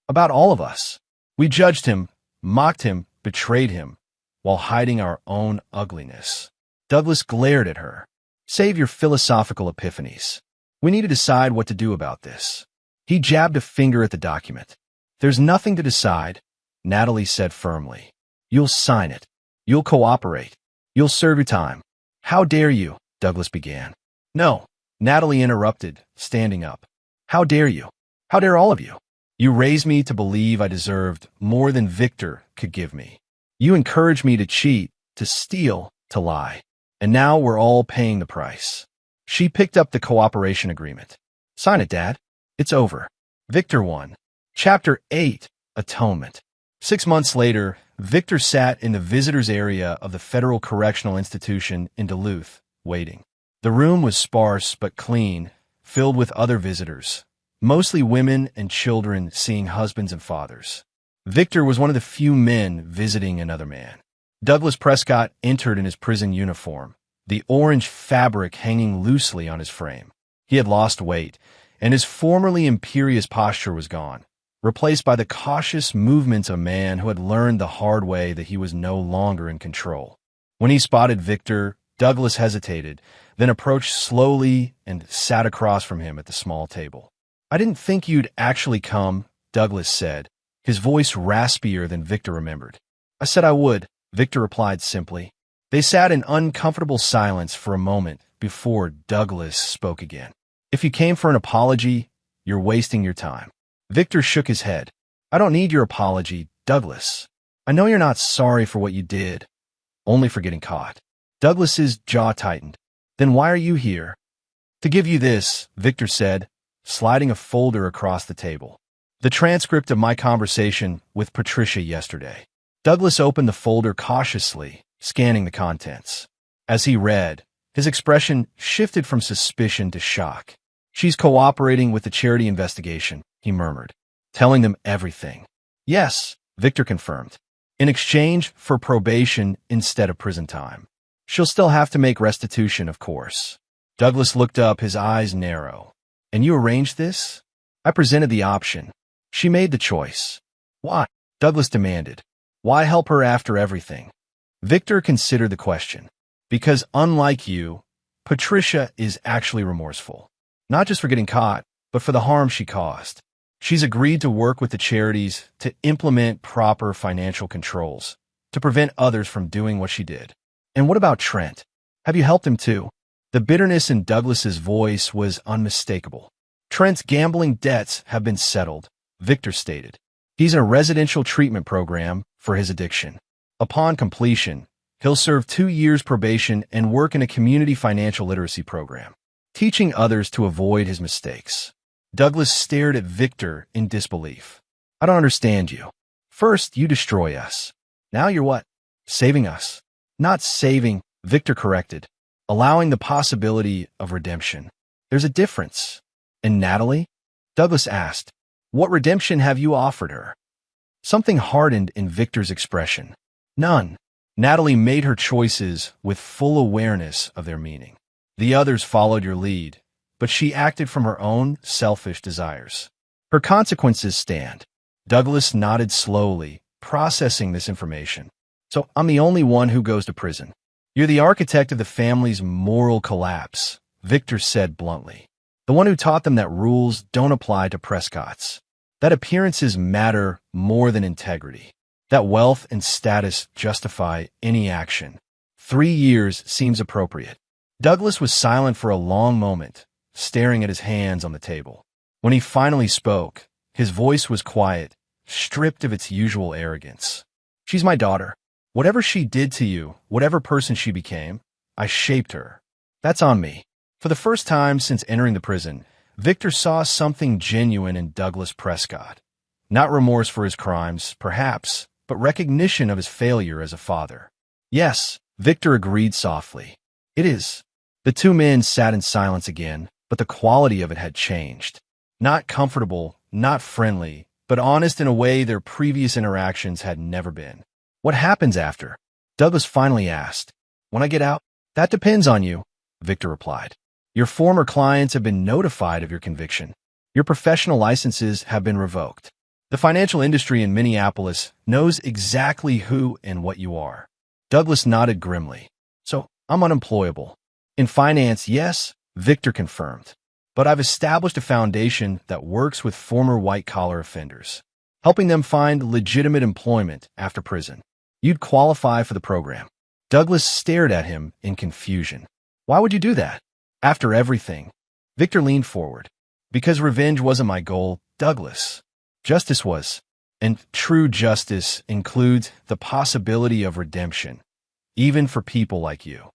about all of us. We judged him, mocked him, betrayed him, while hiding our own ugliness. Douglas glared at her. Save your philosophical epiphanies. We need to decide what to do about this. He jabbed a finger at the document. There's nothing to decide, Natalie said firmly. You'll sign it. You'll cooperate. You'll serve your time. How dare you, Douglas began. No, Natalie interrupted, standing up. How dare you? How dare all of you? You raised me to believe I deserved more than Victor could give me. You encouraged me to cheat, to steal, to lie. And now we're all paying the price. She picked up the cooperation agreement. Sign it, Dad. It's over. Victor won. Chapter 8, Atonement. 6 months later, Victor sat in the visitors area of the Federal Correctional Institution in Duluth, waiting. The room was sparse but clean, filled with other visitors, mostly women and children seeing husbands and fathers. Victor was one of the few men visiting another man. Douglas Prescott entered in his prison uniform, the orange fabric hanging loosely on his frame. He had lost weight, and his formerly imperious posture was gone, replaced by the cautious movements of a man who had learned the hard way that he was no longer in control. When he spotted Victor, Douglas hesitated, then approached slowly and sat across from him at the small table. I didn't think you'd actually come, Douglas said, his voice raspier than Victor remembered. I said I would, Victor replied simply. They sat in uncomfortable silence for a moment before Douglas spoke again. If you came for an apology, you're wasting your time. Victor shook his head. I don't need your apology, Douglas. I know you're not sorry for what you did, only for getting caught. Douglas's jaw tightened. Then why are you here? To give you this, Victor said, sliding a folder across the table. The transcript of my conversation with Patricia yesterday. Douglas opened the folder cautiously, scanning the contents. As he read, his expression shifted from suspicion to shock. She's cooperating with the charity investigation, he murmured, telling them everything. Yes, Victor confirmed. In exchange for probation instead of prison time. She'll still have to make restitution, of course. Douglas looked up, his eyes narrow. And you arranged this? I presented the option. She made the choice. Why? Douglas demanded. Why help her after everything? Victor considered the question. Because unlike you, Patricia is actually remorseful. Not just for getting caught, but for the harm she caused. She's agreed to work with the charities to implement proper financial controls, to prevent others from doing what she did. And what about Trent? Have you helped him too? The bitterness in Douglas's voice was unmistakable. Trent's gambling debts have been settled, Victor stated. He's in a residential treatment program for his addiction. Upon completion, he'll serve 2 years probation and work in a community financial literacy program, teaching others to avoid his mistakes. Douglas stared at Victor in disbelief. I don't understand you. First, you destroy us. Now you're what? Saving us. Not saving, Victor corrected, allowing the possibility of redemption. There's a difference. And Natalie? Douglas asked, what redemption have you offered her? Something hardened in Victor's expression. None. Natalie made her choices with full awareness of their meaning. The others followed your lead, but she acted from her own selfish desires. Her consequences stand. Douglas nodded slowly, processing this information. So I'm the only one who goes to prison. You're the architect of the family's moral collapse, Victor said bluntly. The one who taught them that rules don't apply to Prescott's. That appearances matter more than integrity. That wealth and status justify any action. 3 years seems appropriate. Douglas was silent for a long moment, staring at his hands on the table. When he finally spoke, his voice was quiet, stripped of its usual arrogance. She's my daughter. Whatever she did to you, whatever person she became, I shaped her. That's on me. For the first time since entering the prison, Victor saw something genuine in Douglas Prescott. Not remorse for his crimes, perhaps, but recognition of his failure as a father. Yes, Victor agreed softly. It is. The two men sat in silence again, but the quality of it had changed. Not comfortable, not friendly, but honest in a way their previous interactions had never been. What happens after? Douglas finally asked. When I get out? That depends on you, Victor replied. Your former clients have been notified of your conviction. Your professional licenses have been revoked. The financial industry in Minneapolis knows exactly who and what you are. Douglas nodded grimly. So, I'm unemployable. In finance, yes, Victor confirmed. But I've established a foundation that works with former white-collar offenders, helping them find legitimate employment after prison. You'd qualify for the program. Douglas stared at him in confusion. Why would you do that? After everything. Victor leaned forward. Because revenge wasn't my goal, Douglas. Justice was. And true justice includes the possibility of redemption, even for people like you.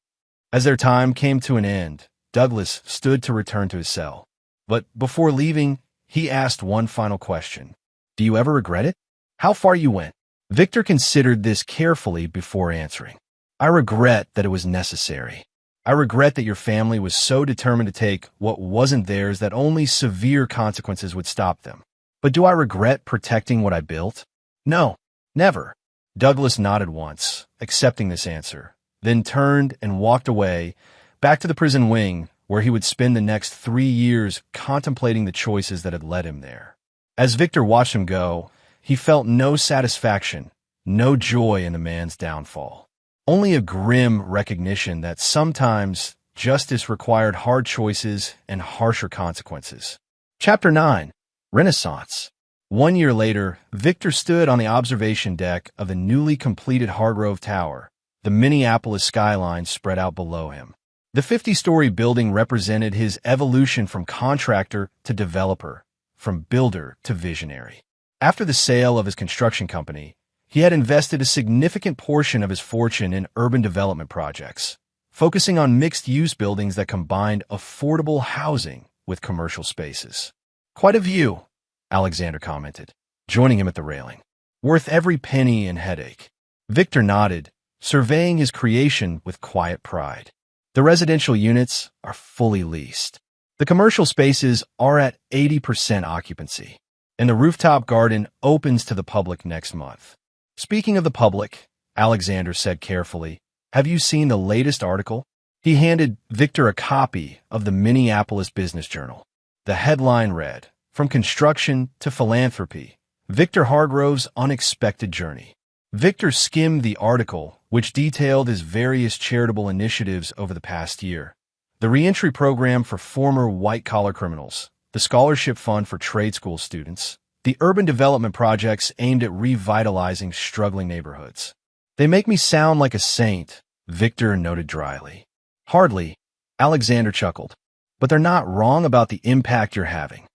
As their time came to an end, Douglas stood to return to his cell. But before leaving, he asked one final question. Do you ever regret it? How far you went? Victor considered this carefully before answering. I regret that it was necessary. I regret that your family was so determined to take what wasn't theirs that only severe consequences would stop them. But do I regret protecting what I built? No, never. Douglas nodded once, accepting this answer, then turned and walked away, back to the prison wing, where he would spend the next 3 years contemplating the choices that had led him there. As Victor watched him go, he felt no satisfaction, no joy in the man's downfall. Only a grim recognition that sometimes justice required hard choices and harsher consequences. Chapter 9. Renaissance. 1 year later, Victor stood on the observation deck of the newly completed Hargrove Tower. The Minneapolis skyline spread out below him. The 50-story building represented his evolution from contractor to developer, from builder to visionary. After the sale of his construction company, he had invested a significant portion of his fortune in urban development projects, focusing on mixed-use buildings that combined affordable housing with commercial spaces. Quite a view, Alexander commented, joining him at the railing. Worth every penny and headache. Victor nodded, surveying his creation with quiet pride. The residential units are fully leased. The commercial spaces are at 80% occupancy, and the rooftop garden opens to the public next month. Speaking of the public, Alexander said carefully, have you seen the latest article? He handed Victor a copy of the Minneapolis Business Journal. The headline read, From Construction to Philanthropy, Victor Hargrove's Unexpected Journey. Victor skimmed the article, which detailed his various charitable initiatives over the past year. The reentry program for former white-collar criminals, the scholarship fund for trade school students, the urban development projects aimed at revitalizing struggling neighborhoods. They make me sound like a saint, Victor noted dryly. Hardly, Alexander chuckled. But they're not wrong about the impact you're having.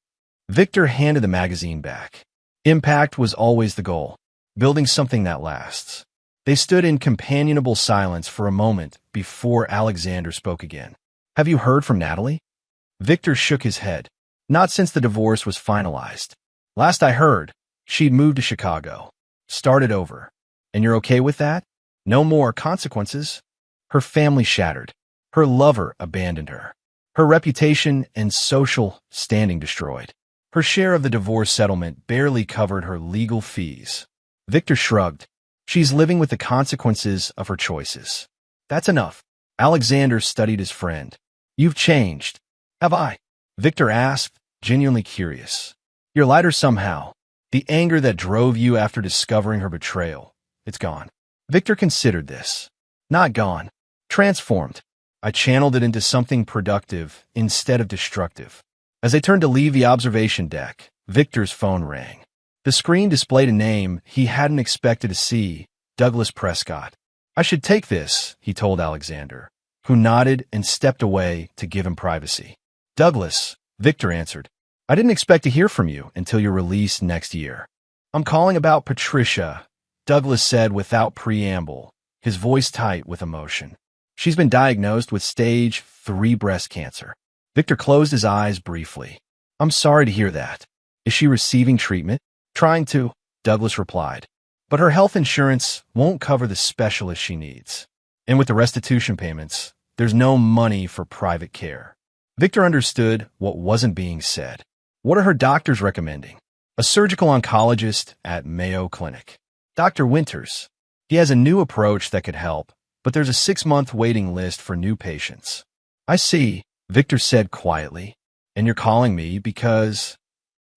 Victor handed the magazine back. Impact was always the goal, building something that lasts. They stood in companionable silence for a moment before Alexander spoke again. Have you heard from Natalie? Victor shook his head. Not since the divorce was finalized. Last I heard, she'd moved to Chicago. Started over. And you're okay with that? No more consequences? Her family shattered. Her lover abandoned her. Her reputation and social standing destroyed. Her share of the divorce settlement barely covered her legal fees. Victor shrugged. She's living with the consequences of her choices. That's enough. Alexander studied his friend. You've changed. Have I? Victor asked, genuinely curious. You're lighter somehow. The anger that drove you after discovering her betrayal, it's gone. Victor considered this. Not gone. Transformed. I channeled it into something productive instead of destructive. As they turned to leave the observation deck, Victor's phone rang. The screen displayed a name he hadn't expected to see, Douglas Prescott. I should take this, he told Alexander, who nodded and stepped away to give him privacy. Douglas, Victor answered. I didn't expect to hear from you until your release next year. I'm calling about Patricia, Douglas said without preamble, his voice tight with emotion. She's been diagnosed with stage 3 breast cancer. Victor closed his eyes briefly. I'm sorry to hear that. Is she receiving treatment? Trying to, Douglas replied. But her health insurance won't cover the specialist she needs. And with the restitution payments, there's no money for private care. Victor understood what wasn't being said. What are her doctors recommending? A surgical oncologist at Mayo Clinic. Dr. Winters. He has a new approach that could help, but there's a 6-month waiting list for new patients. I see, Victor said quietly. And you're calling me because...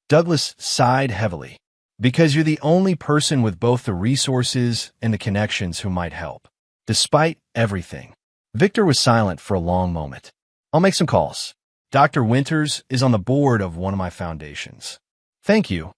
Douglas sighed heavily. Because you're the only person with both the resources and the connections who might help. Despite everything. Victor was silent for a long moment. I'll make some calls. Dr. Winters is on the board of one of my foundations. Thank you,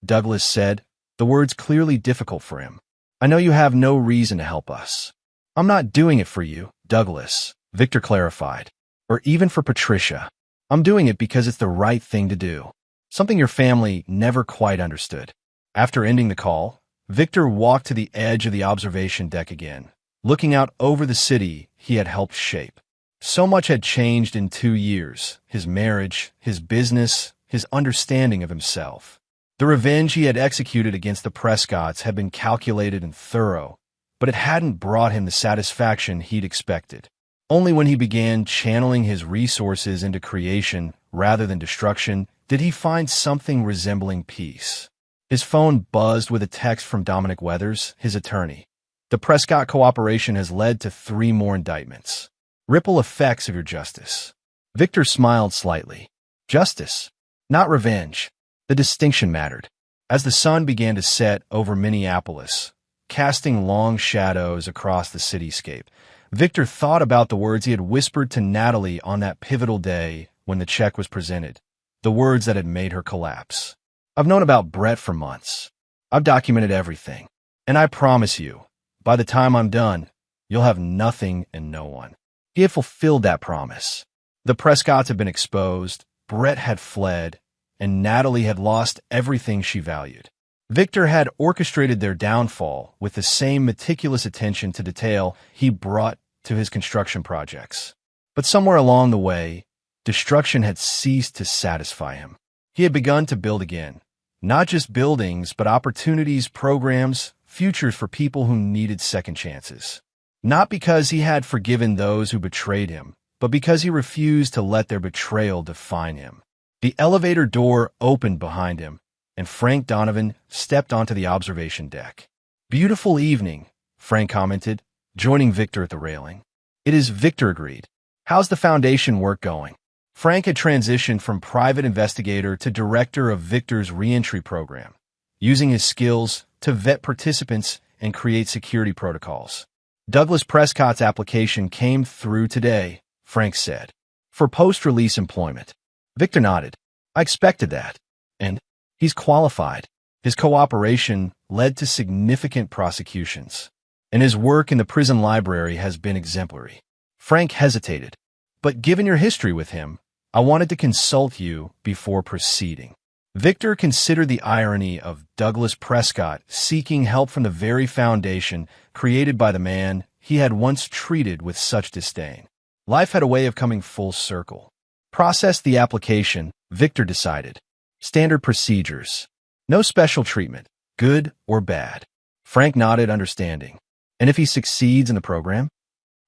Douglas said, the words clearly difficult for him. I know you have no reason to help us. I'm not doing it for you, Douglas, Victor clarified, or even for Patricia. I'm doing it because it's the right thing to do, something your family never quite understood. After ending the call, Victor walked to the edge of the observation deck again, looking out over the city he had helped shape. So much had changed in 2 years, his marriage, his business, his understanding of himself. The revenge he had executed against the Prescotts had been calculated and thorough, but it hadn't brought him the satisfaction he'd expected. Only when he began channeling his resources into creation rather than destruction did he find something resembling peace. His phone buzzed with a text from Dominic Weathers, his attorney. The Prescott cooperation has led to 3 more indictments. Ripple effects of your justice. Victor smiled slightly. Justice, not revenge. The distinction mattered. As the sun began to set over Minneapolis, casting long shadows across the cityscape, Victor thought about the words he had whispered to Natalie on that pivotal day when the check was presented, the words that had made her collapse. I've known about Brett for months. I've documented everything. And I promise you, by the time I'm done, you'll have nothing and no one. He had fulfilled that promise. The Prescotts had been exposed, Brett had fled, and Natalie had lost everything she valued. Victor had orchestrated their downfall with the same meticulous attention to detail he brought to his construction projects. But somewhere along the way, destruction had ceased to satisfy him. He had begun to build again. Not just buildings, but opportunities, programs, futures for people who needed second chances. Not because he had forgiven those who betrayed him, but because he refused to let their betrayal define him. The elevator door opened behind him, and Frank Donovan stepped onto the observation deck. Beautiful evening, Frank commented, joining Victor at the railing. It is, Victor agreed. How's the foundation work going? Frank had transitioned from private investigator to director of Victor's reentry program, using his skills to vet participants and create security protocols. Douglas Prescott's application came through today, Frank said, for post-release employment. Victor nodded. I expected that. And he's qualified. His cooperation led to significant prosecutions, and his work in the prison library has been exemplary. Frank hesitated. But given your history with him, I wanted to consult you before proceeding. Victor considered the irony of Douglas Prescott seeking help from the very foundation created by the man he had once treated with such disdain. Life had a way of coming full circle. Process the application, Victor decided. Standard procedures. No special treatment, good or bad. Frank nodded, understanding. And if he succeeds in the program?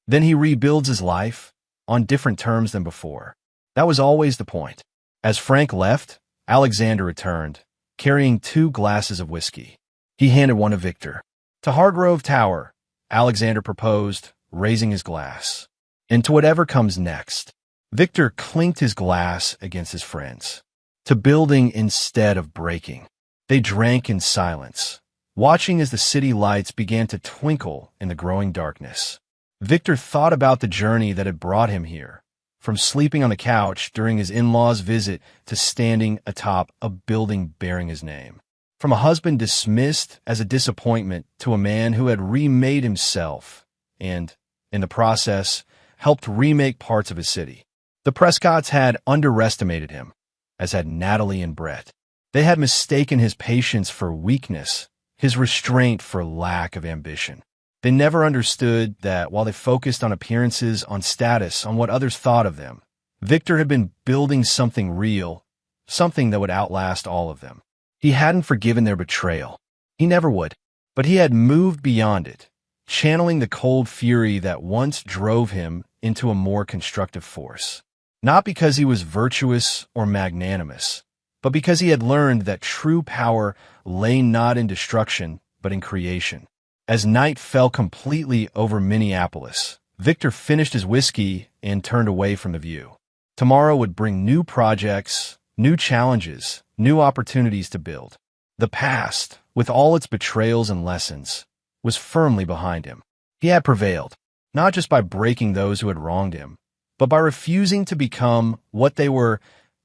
Then he rebuilds his life on different terms than before. That was always the point. As Frank left, Alexander returned, carrying 2 glasses of whiskey. He handed one to Victor. To Hargrove Tower, Alexander proposed, raising his glass. And to whatever comes next. Victor clinked his glass against his friend's. To building instead of breaking. They drank in silence, watching as the city lights began to twinkle in the growing darkness. Victor thought about the journey that had brought him here, from sleeping on the couch during his in-laws' visit to standing atop a building bearing his name. From a husband dismissed as a disappointment to a man who had remade himself and, in the process, helped remake parts of his city. The Prescotts had underestimated him, as had Natalie and Brett. They had mistaken his patience for weakness, his restraint for lack of ambition. They never understood that while they focused on appearances, on status, on what others thought of them, Victor had been building something real, something that would outlast all of them. He hadn't forgiven their betrayal. He never would. But he had moved beyond it, channeling the cold fury that once drove him into a more constructive force. Not because he was virtuous or magnanimous, but because he had learned that true power lay not in destruction, but in creation. As night fell completely over Minneapolis, Victor finished his whiskey and turned away from the view. Tomorrow would bring new projects, new challenges, new opportunities to build. The past, with all its betrayals and lessons, was firmly behind him. He had prevailed, not just by breaking those who had wronged him, but by refusing to become what they were,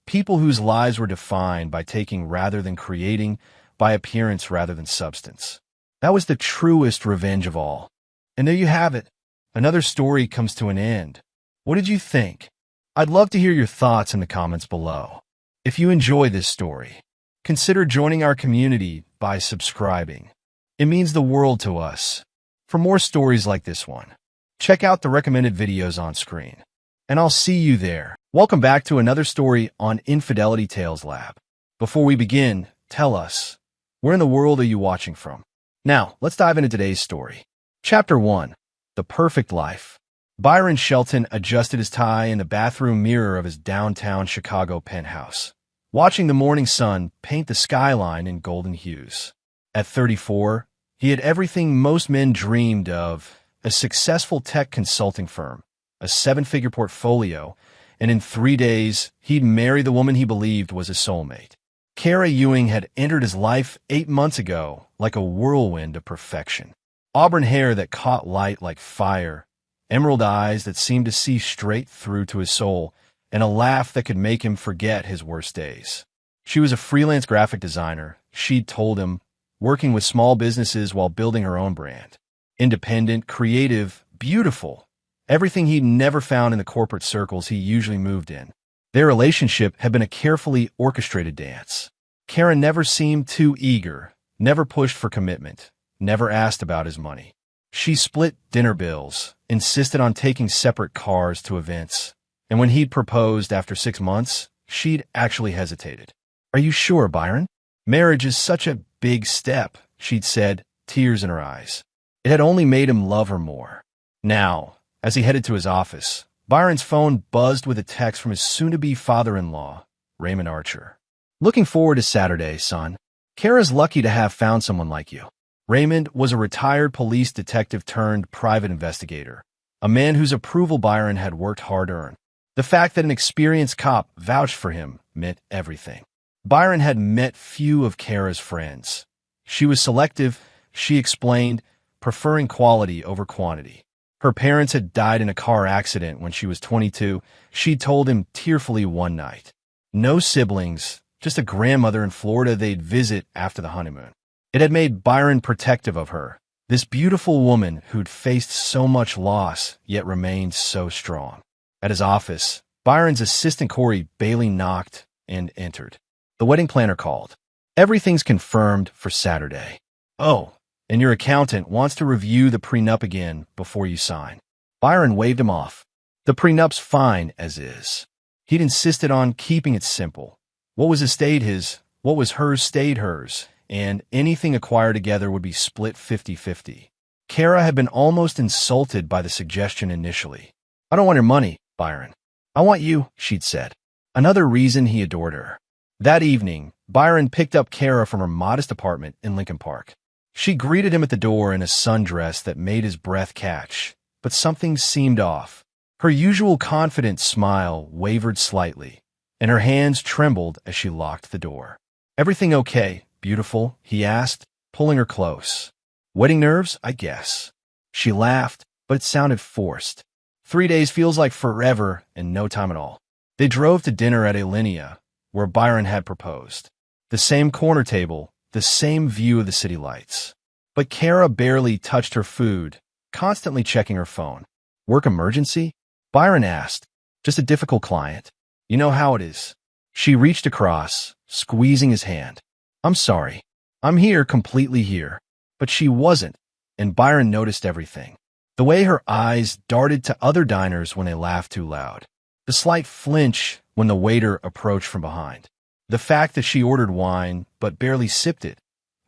people whose lives were defined by taking rather than creating, by appearance rather than substance. That was the truest revenge of all. And there you have it. Another story comes to an end. What did you think? I'd love to hear your thoughts in the comments below. If you enjoy this story, consider joining our community by subscribing. It means the world to us. For more stories like this one, check out the recommended videos on screen. And I'll see you there. Welcome back to another story on Infidelity Tales Lab. Before we begin, tell us, where in the world are you watching from? Now, let's dive into today's story. Chapter 1. The Perfect Life. Byron Shelton adjusted his tie in the bathroom mirror of his downtown Chicago penthouse, watching the morning sun paint the skyline in golden hues. At 34, he had everything most men dreamed of: a successful tech consulting firm, a 7-figure portfolio, and in 3 days, he'd marry the woman he believed was his soulmate. Kara Ewing had entered his life 8 months ago like a whirlwind of perfection. Auburn hair that caught light like fire, emerald eyes that seemed to see straight through to his soul, and a laugh that could make him forget his worst days. She was a freelance graphic designer, she'd told him, working with small businesses while building her own brand. Independent, creative, beautiful. Everything he'd never found in the corporate circles he usually moved in. Their relationship had been a carefully orchestrated dance. Karen never seemed too eager, never pushed for commitment, never asked about his money. She split dinner bills, insisted on taking separate cars to events, and when he'd proposed after 6 months, she'd actually hesitated. "Are you sure, Byron? Marriage is such a big step," she'd said, tears in her eyes. It had only made him love her more. Now, as he headed to his office, Byron's phone buzzed with a text from his soon-to-be father-in-law, Raymond Archer. "Looking forward to Saturday, son. Kara's lucky to have found someone like you." Raymond was a retired police detective turned private investigator, a man whose approval Byron had worked hard to earn. The fact that an experienced cop vouched for him meant everything. Byron had met few of Kara's friends. She was selective, she explained, preferring quality over quantity. Her parents had died in a car accident when she was 22, she told him tearfully one night. No siblings, just a grandmother in Florida they'd visit after the honeymoon. It had made Byron protective of her, this beautiful woman who'd faced so much loss yet remained so strong. At his office, Byron's assistant Corey Bailey knocked and entered. The wedding planner called. "Everything's confirmed for Saturday." "Oh, and your accountant wants to review the prenup again before you sign." Byron waved him off. The prenup's fine as is. He'd insisted on keeping it simple. What was his stayed his, what was hers stayed hers, and anything acquired together would be split 50-50. Kara had been almost insulted by the suggestion initially. "I don't want your money, Byron. I want you," she'd said. Another reason he adored her. That evening, Byron picked up Kara from her modest apartment in Lincoln Park. She greeted him at the door in a sundress that made his breath catch, but something seemed off. Her usual confident smile wavered slightly, and her hands trembled as she locked the door. "Everything okay?" beautiful?" he asked, pulling her close. "Wedding nerves, I guess." She laughed, but it sounded forced. 3 days feels like forever and no time at all. They drove to dinner at Alinea, where Byron had proposed. The same corner table, the same view of the city lights. But Kara barely touched her food, constantly checking her phone. "Work emergency?" Byron asked. "Just a difficult client. You know how it is." She reached across, squeezing his hand. "I'm sorry. I'm here, completely here." But she wasn't, and Byron noticed everything. The way her eyes darted to other diners when they laughed too loud. The slight flinch when the waiter approached from behind. The fact that she ordered wine but barely sipped it.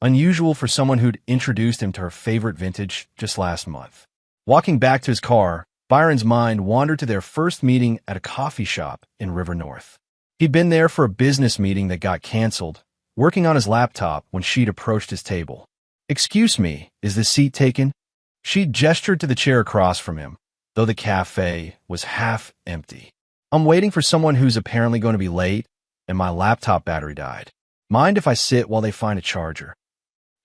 Unusual for someone who'd introduced him to her favorite vintage just last month. Walking back to his car, Byron's mind wandered to their first meeting at a coffee shop in River North. He'd been there for a business meeting that got canceled, working on his laptop when she'd approached his table. "Excuse me, is the seat taken?" She gestured to the chair across from him, though the cafe was half empty. "I'm waiting for someone who's apparently going to be late, and my laptop battery died. Mind if I sit while they find a charger?"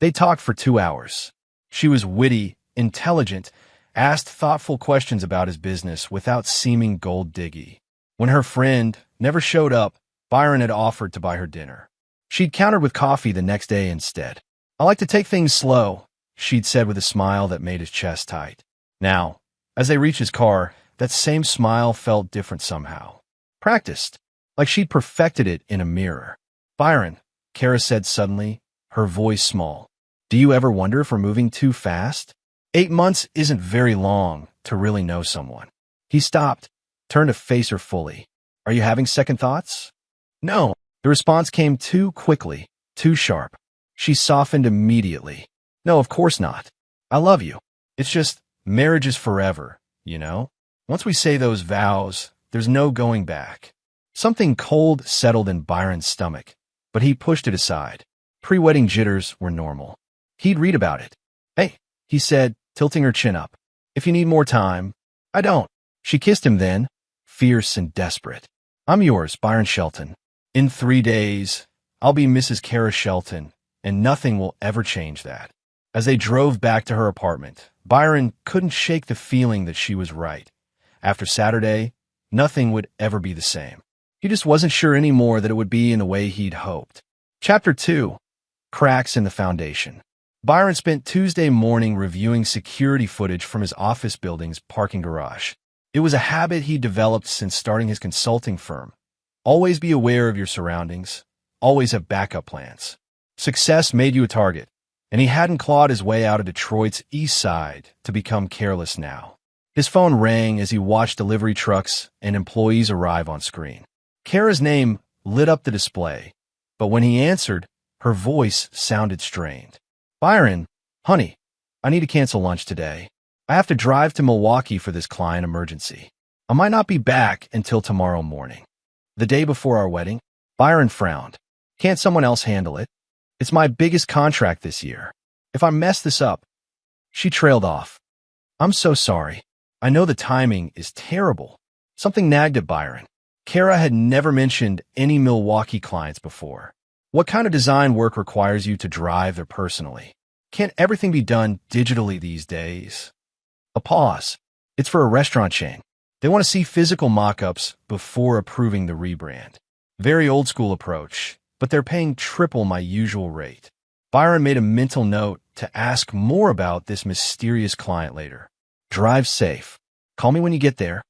They talked for 2 hours. She was witty, intelligent, asked thoughtful questions about his business without seeming gold-diggy. When her friend never showed up, Byron had offered to buy her dinner. She'd countered with coffee the next day instead. "I like to take things slow," she'd said with a smile that made his chest tight. Now, as they reached his car, that same smile felt different somehow. Practiced, like she'd perfected it in a mirror. "Byron," Kara said suddenly, her voice small, "do you ever wonder if we're moving too fast? 8 months isn't very long to really know someone." He stopped, turned to face her fully. "Are you having second thoughts?" "No." The response came too quickly, too sharp. She softened immediately. "No, of course not. I love you. It's just, marriage is forever, you know? Once we say those vows, there's no going back." Something cold settled in Byron's stomach, but he pushed it aside. Pre-wedding jitters were normal. He'd read about it. "Hey," he said, tilting her chin up. "If you need more time." "I don't." She kissed him then, fierce and desperate. "I'm yours, Byron Shelton. In 3 days, I'll be Mrs. Kara Shelton, and nothing will ever change that." As they drove back to her apartment, Byron couldn't shake the feeling that she was right. After Saturday, nothing would ever be the same. He just wasn't sure anymore that it would be in the way he'd hoped. Chapter 2. Cracks in the Foundation. Byron spent Tuesday morning reviewing security footage from his office building's parking garage. It was a habit he developed since starting his consulting firm. Always be aware of your surroundings. Always have backup plans. Success made you a target, and he hadn't clawed his way out of Detroit's east side to become careless now. His phone rang as he watched delivery trucks and employees arrive on screen. Kara's name lit up the display, but when he answered, her voice sounded strained. "Byron, honey, I need to cancel lunch today. I have to drive to Milwaukee for this client emergency. I might not be back until tomorrow morning." The day before our wedding, Byron frowned. "Can't someone else handle it? It's my biggest contract this year. If I mess this up..." She trailed off. "I'm so sorry. I know the timing is terrible." Something nagged at Byron. Kara had never mentioned any Milwaukee clients before. What kind of design work requires you to drive there personally? Can't everything be done digitally these days? A pause. "It's for a restaurant chain. They want to see physical mock-ups before approving the rebrand. Very old school approach, but they're paying triple my usual rate." Byron made a mental note to ask more about this mysterious client later. "Drive safe. Call me when you get there."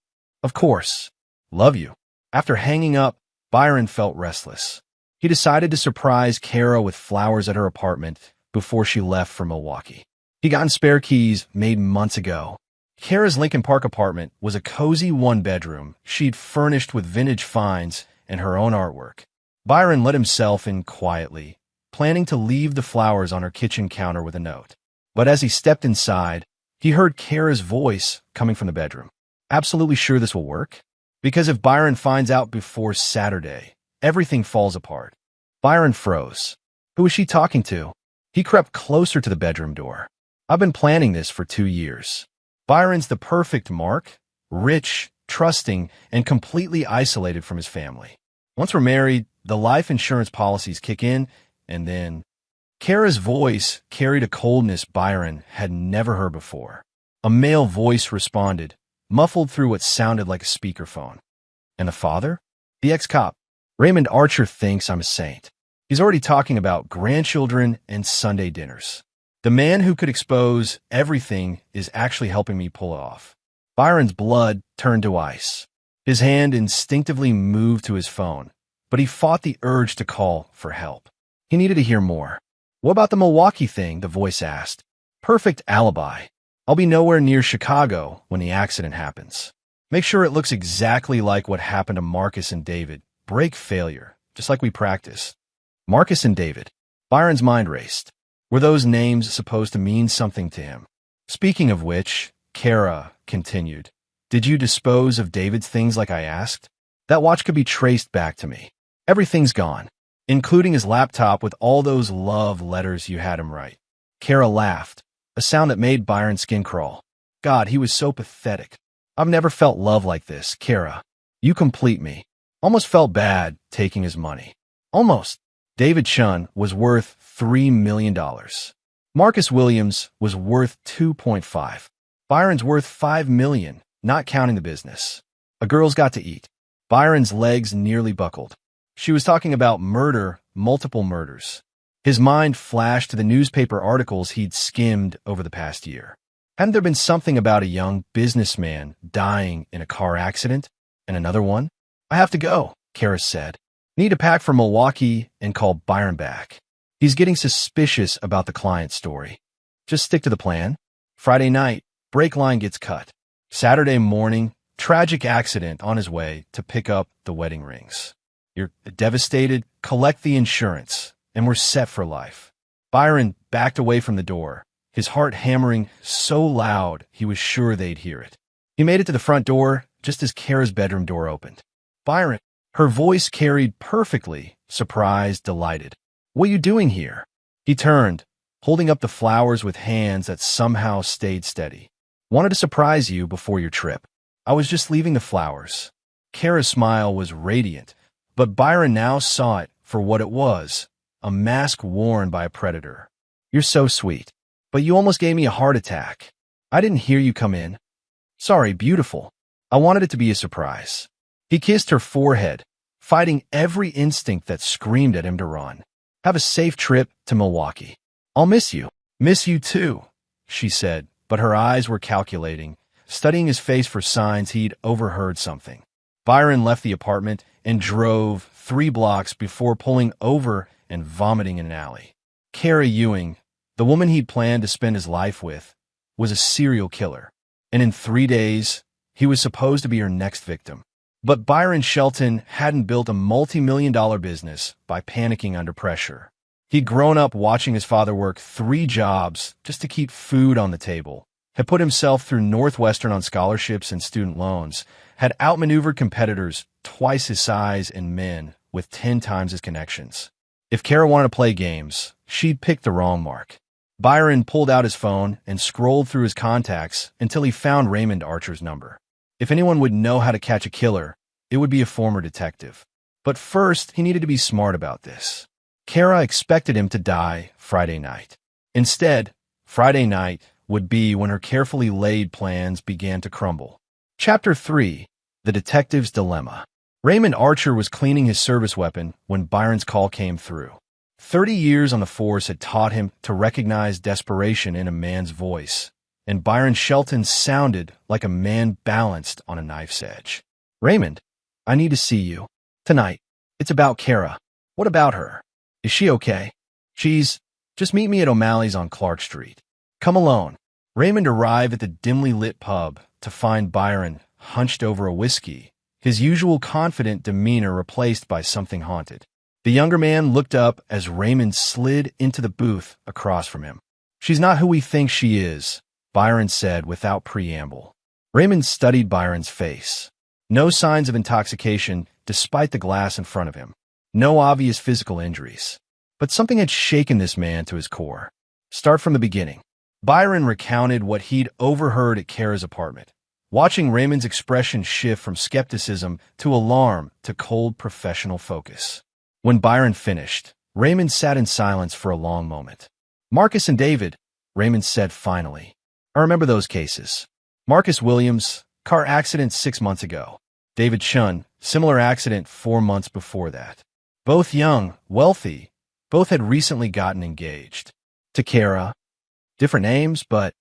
"Of course. Love you." After hanging up, Byron felt restless. He decided to surprise Kara with flowers at her apartment before she left for Milwaukee. He'd gotten spare keys made months ago. Kara's Lincoln Park apartment was a cozy one-bedroom she'd furnished with vintage finds and her own artwork. Byron let himself in quietly, planning to leave the flowers on her kitchen counter with a note. But as he stepped inside, he heard Kara's voice coming from the bedroom. "Absolutely sure this will work? Because if Byron finds out before Saturday, everything falls apart." Byron froze. Who was she talking to? He crept closer to the bedroom door. "I've been planning this for 2 years. Byron's the perfect mark, rich, trusting, and completely isolated from his family. Once we're married, the life insurance policies kick in, and then Kara's voice carried a coldness Byron had never heard before. A male voice responded, muffled through what sounded like a speakerphone. And the father? The ex-cop. Raymond Archer thinks I'm a saint. He's already talking about grandchildren and Sunday dinners. The man who could expose everything is actually helping me pull it off. Byron's blood turned to ice. His hand instinctively moved to his phone, but he fought the urge to call for help. He needed to hear more. What about the Milwaukee thing? The voice asked. Perfect alibi. I'll be nowhere near Chicago when the accident happens. Make sure it looks exactly like what happened to Marcus and David. Break failure, just like we practice. Marcus and David. Byron's mind raced. Were those names supposed to mean something to him? Speaking of which, Kara continued, did you dispose of David's things like I asked? That watch could be traced back to me. Everything's gone, including his laptop with all those love letters you had him write. Kara laughed, a sound that made Byron's skin crawl. God, he was so pathetic. I've never felt love like this, Kara. You complete me. Almost felt bad taking his money. Almost. David Chun was worth $3 million. Marcus Williams was worth 2.5. Byron's worth $5 million, not counting the business. A girl's got to eat. Byron's legs nearly buckled. She was talking about murder, multiple murders. His mind flashed to the newspaper articles he'd skimmed over the past year. Hadn't there been something about a young businessman dying in a car accident? And another one? I have to go, Kara said. Need to pack for Milwaukee and call Byron back. He's getting suspicious about the client story. Just stick to the plan. Friday night, brake line gets cut. Saturday morning, tragic accident on his way to pick up the wedding rings. You're devastated, collect the insurance, and we're set for life. Byron backed away from the door, his heart hammering so loud he was sure they'd hear it. He made it to the front door just as Kara's bedroom door opened. Byron, her voice carried perfectly, surprised, delighted. What are you doing here? He turned, holding up the flowers with hands that somehow stayed steady. Wanted to surprise you before your trip. I was just leaving the flowers. Kara's smile was radiant, but Byron now saw it for what it was, a mask worn by a predator. You're so sweet, but you almost gave me a heart attack. I didn't hear you come in. Sorry, beautiful. I wanted it to be a surprise. He kissed her forehead, fighting every instinct that screamed at him to run. Have a safe trip to Milwaukee. I'll miss you. Miss you too, she said, but her eyes were calculating, studying his face for signs he'd overheard something. Byron left the apartment and drove 3 blocks before pulling over and vomiting in an alley. Kara Ewing, the woman he'd planned to spend his life with, was a serial killer, and in 3 days, he was supposed to be her next victim. But Byron Shelton hadn't built a multi-million-dollar business by panicking under pressure. He'd grown up watching his father work 3 jobs just to keep food on the table, had put himself through Northwestern on scholarships and student loans, had outmaneuvered competitors twice his size and men with 10 times his connections. If Kara wanted to play games, she'd picked the wrong mark. Byron pulled out his phone and scrolled through his contacts until he found Raymond Archer's number. If anyone would know how to catch a killer, it would be a former detective. But first, he needed to be smart about this. Kara expected him to die Friday night. Instead, Friday night would be when her carefully laid plans began to crumble. Chapter 3: The Detective's Dilemma. Raymond Archer was cleaning his service weapon when Byron's call came through. 30 years on the force had taught him to recognize desperation in a man's voice, and Byron Shelton sounded like a man balanced on a knife's edge. Raymond, I need to see you. Tonight. It's about Kara. What about her? Is she okay? Just meet me at O'Malley's on Clark Street. Come alone. Raymond arrived at the dimly lit pub to find Byron hunched over a whiskey, his usual confident demeanor replaced by something haunted. The younger man looked up as Raymond slid into the booth across from him. She's not who we think she is, Byron said without preamble. Raymond studied Byron's face. No signs of intoxication despite the glass in front of him. No obvious physical injuries. But something had shaken this man to his core. Start from the beginning. Byron recounted what he'd overheard at Kara's apartment, watching Raymond's expression shift from skepticism to alarm to cold professional focus. When Byron finished, Raymond sat in silence for a long moment. Marcus and David, Raymond said finally. I remember those cases. Marcus Williams, car accident 6 months ago. David Chun, similar accident 4 months before that. Both young, wealthy, both had recently gotten engaged. To Kara. Different names, but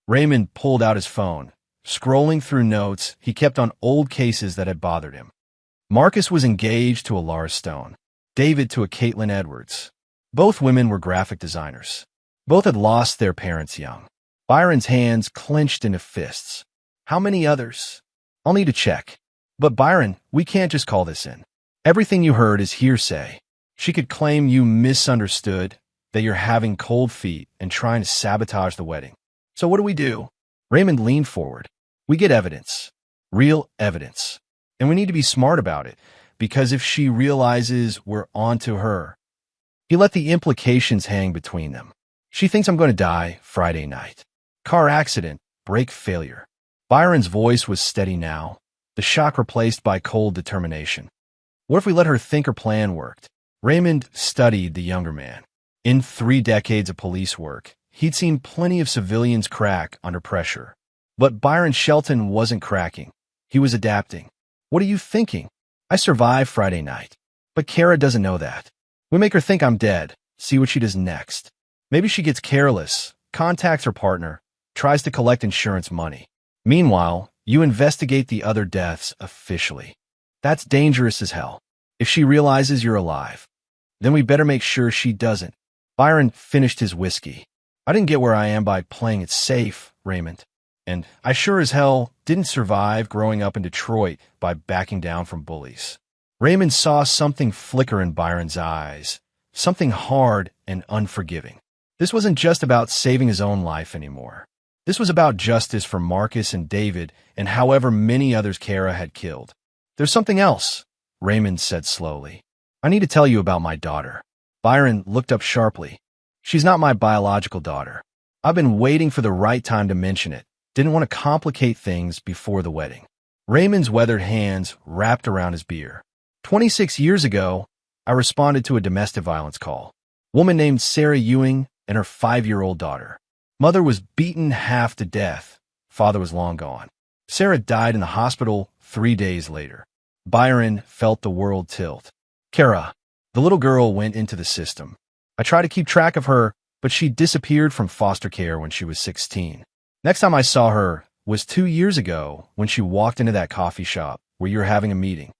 Raymond pulled out his phone. Scrolling through notes, he kept on old cases that had bothered him. Marcus was engaged to a Laura Stone. David to a Caitlin Edwards. Both women were graphic designers. Both had lost their parents young. Byron's hands clenched into fists. How many others? I'll need to check. But Byron, we can't just call this in. Everything you heard is hearsay. She could claim you misunderstood, that you're having cold feet and trying to sabotage the wedding. So what do we do? Raymond leaned forward. We get evidence. Real evidence. And we need to be smart about it, because if she realizes we're onto her. He let the implications hang between them. She thinks I'm going to die Friday night. Car accident, brake failure. Byron's voice was steady now, the shock replaced by cold determination. What if we let her think her plan worked? Raymond studied the younger man. In 3 decades of police work, he'd seen plenty of civilians crack under pressure. But Byron Shelton wasn't cracking. He was adapting. What are you thinking? I survived Friday night. But Kara doesn't know that. We make her think I'm dead, see what she does next. Maybe she gets careless, contacts her partner, tries to collect insurance money. Meanwhile, you investigate the other deaths officially. That's dangerous as hell. If she realizes you're alive, then we better make sure she doesn't. Byron finished his whiskey. I didn't get where I am by playing it safe, Raymond. And I sure as hell didn't survive growing up in Detroit by backing down from bullies. Raymond saw something flicker in Byron's eyes, something hard and unforgiving. This wasn't just about saving his own life anymore. This was about justice for Marcus and David and however many others Kara had killed. There's something else, Raymond said slowly. I need to tell you about my daughter. Byron looked up sharply. She's not my biological daughter. I've been waiting for the right time to mention it. Didn't want to complicate things before the wedding. Raymond's weathered hands wrapped around his beer. 26 years ago, I responded to a domestic violence call. Woman named Sarah Ewing and her 5-year-old daughter. Mother was beaten half to death. Father was long gone. Sarah died in the hospital 3 days later. Byron felt the world tilt. Kara, the little girl, went into the system. I tried to keep track of her, but she disappeared from foster care when she was 16. Next time I saw her was 2 years ago when she walked into that coffee shop where you were having a meeting.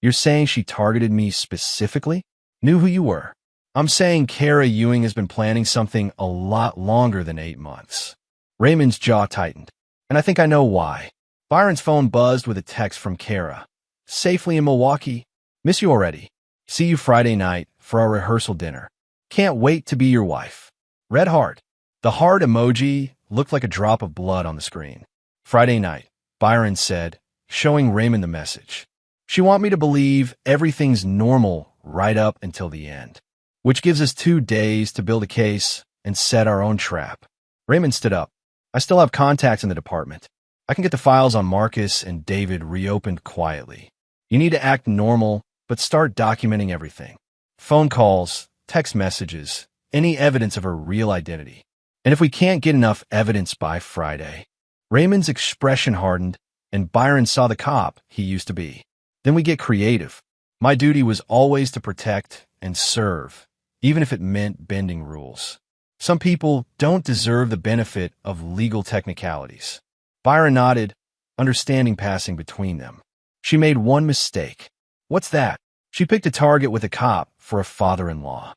You're saying she targeted me specifically? Knew who you were? I'm saying Kara Ewing has been planning something a lot longer than 8 months. Raymond's jaw tightened, and I think I know why. Byron's phone buzzed with a text from Kara. Safely in Milwaukee. Miss you already. See you Friday night for our rehearsal dinner. Can't wait to be your wife. Red heart. The heart emoji looked like a drop of blood on the screen. Friday night, Byron said, showing Raymond the message. She want me to believe everything's normal right up until the end, which gives us 2 days to build a case and set our own trap. Raymond stood up. I still have contacts in the department. I can get the files on Marcus and David reopened quietly. You need to act normal, but start documenting everything. Phone calls, text messages, any evidence of her real identity. And if we can't get enough evidence by Friday, Raymond's expression hardened and Byron saw the cop he used to be. Then we get creative. My duty was always to protect and serve, even if it meant bending rules. Some people don't deserve the benefit of legal technicalities. Byron nodded, understanding passing between them. She made one mistake. What's that? She picked a target with a cop for a father-in-law.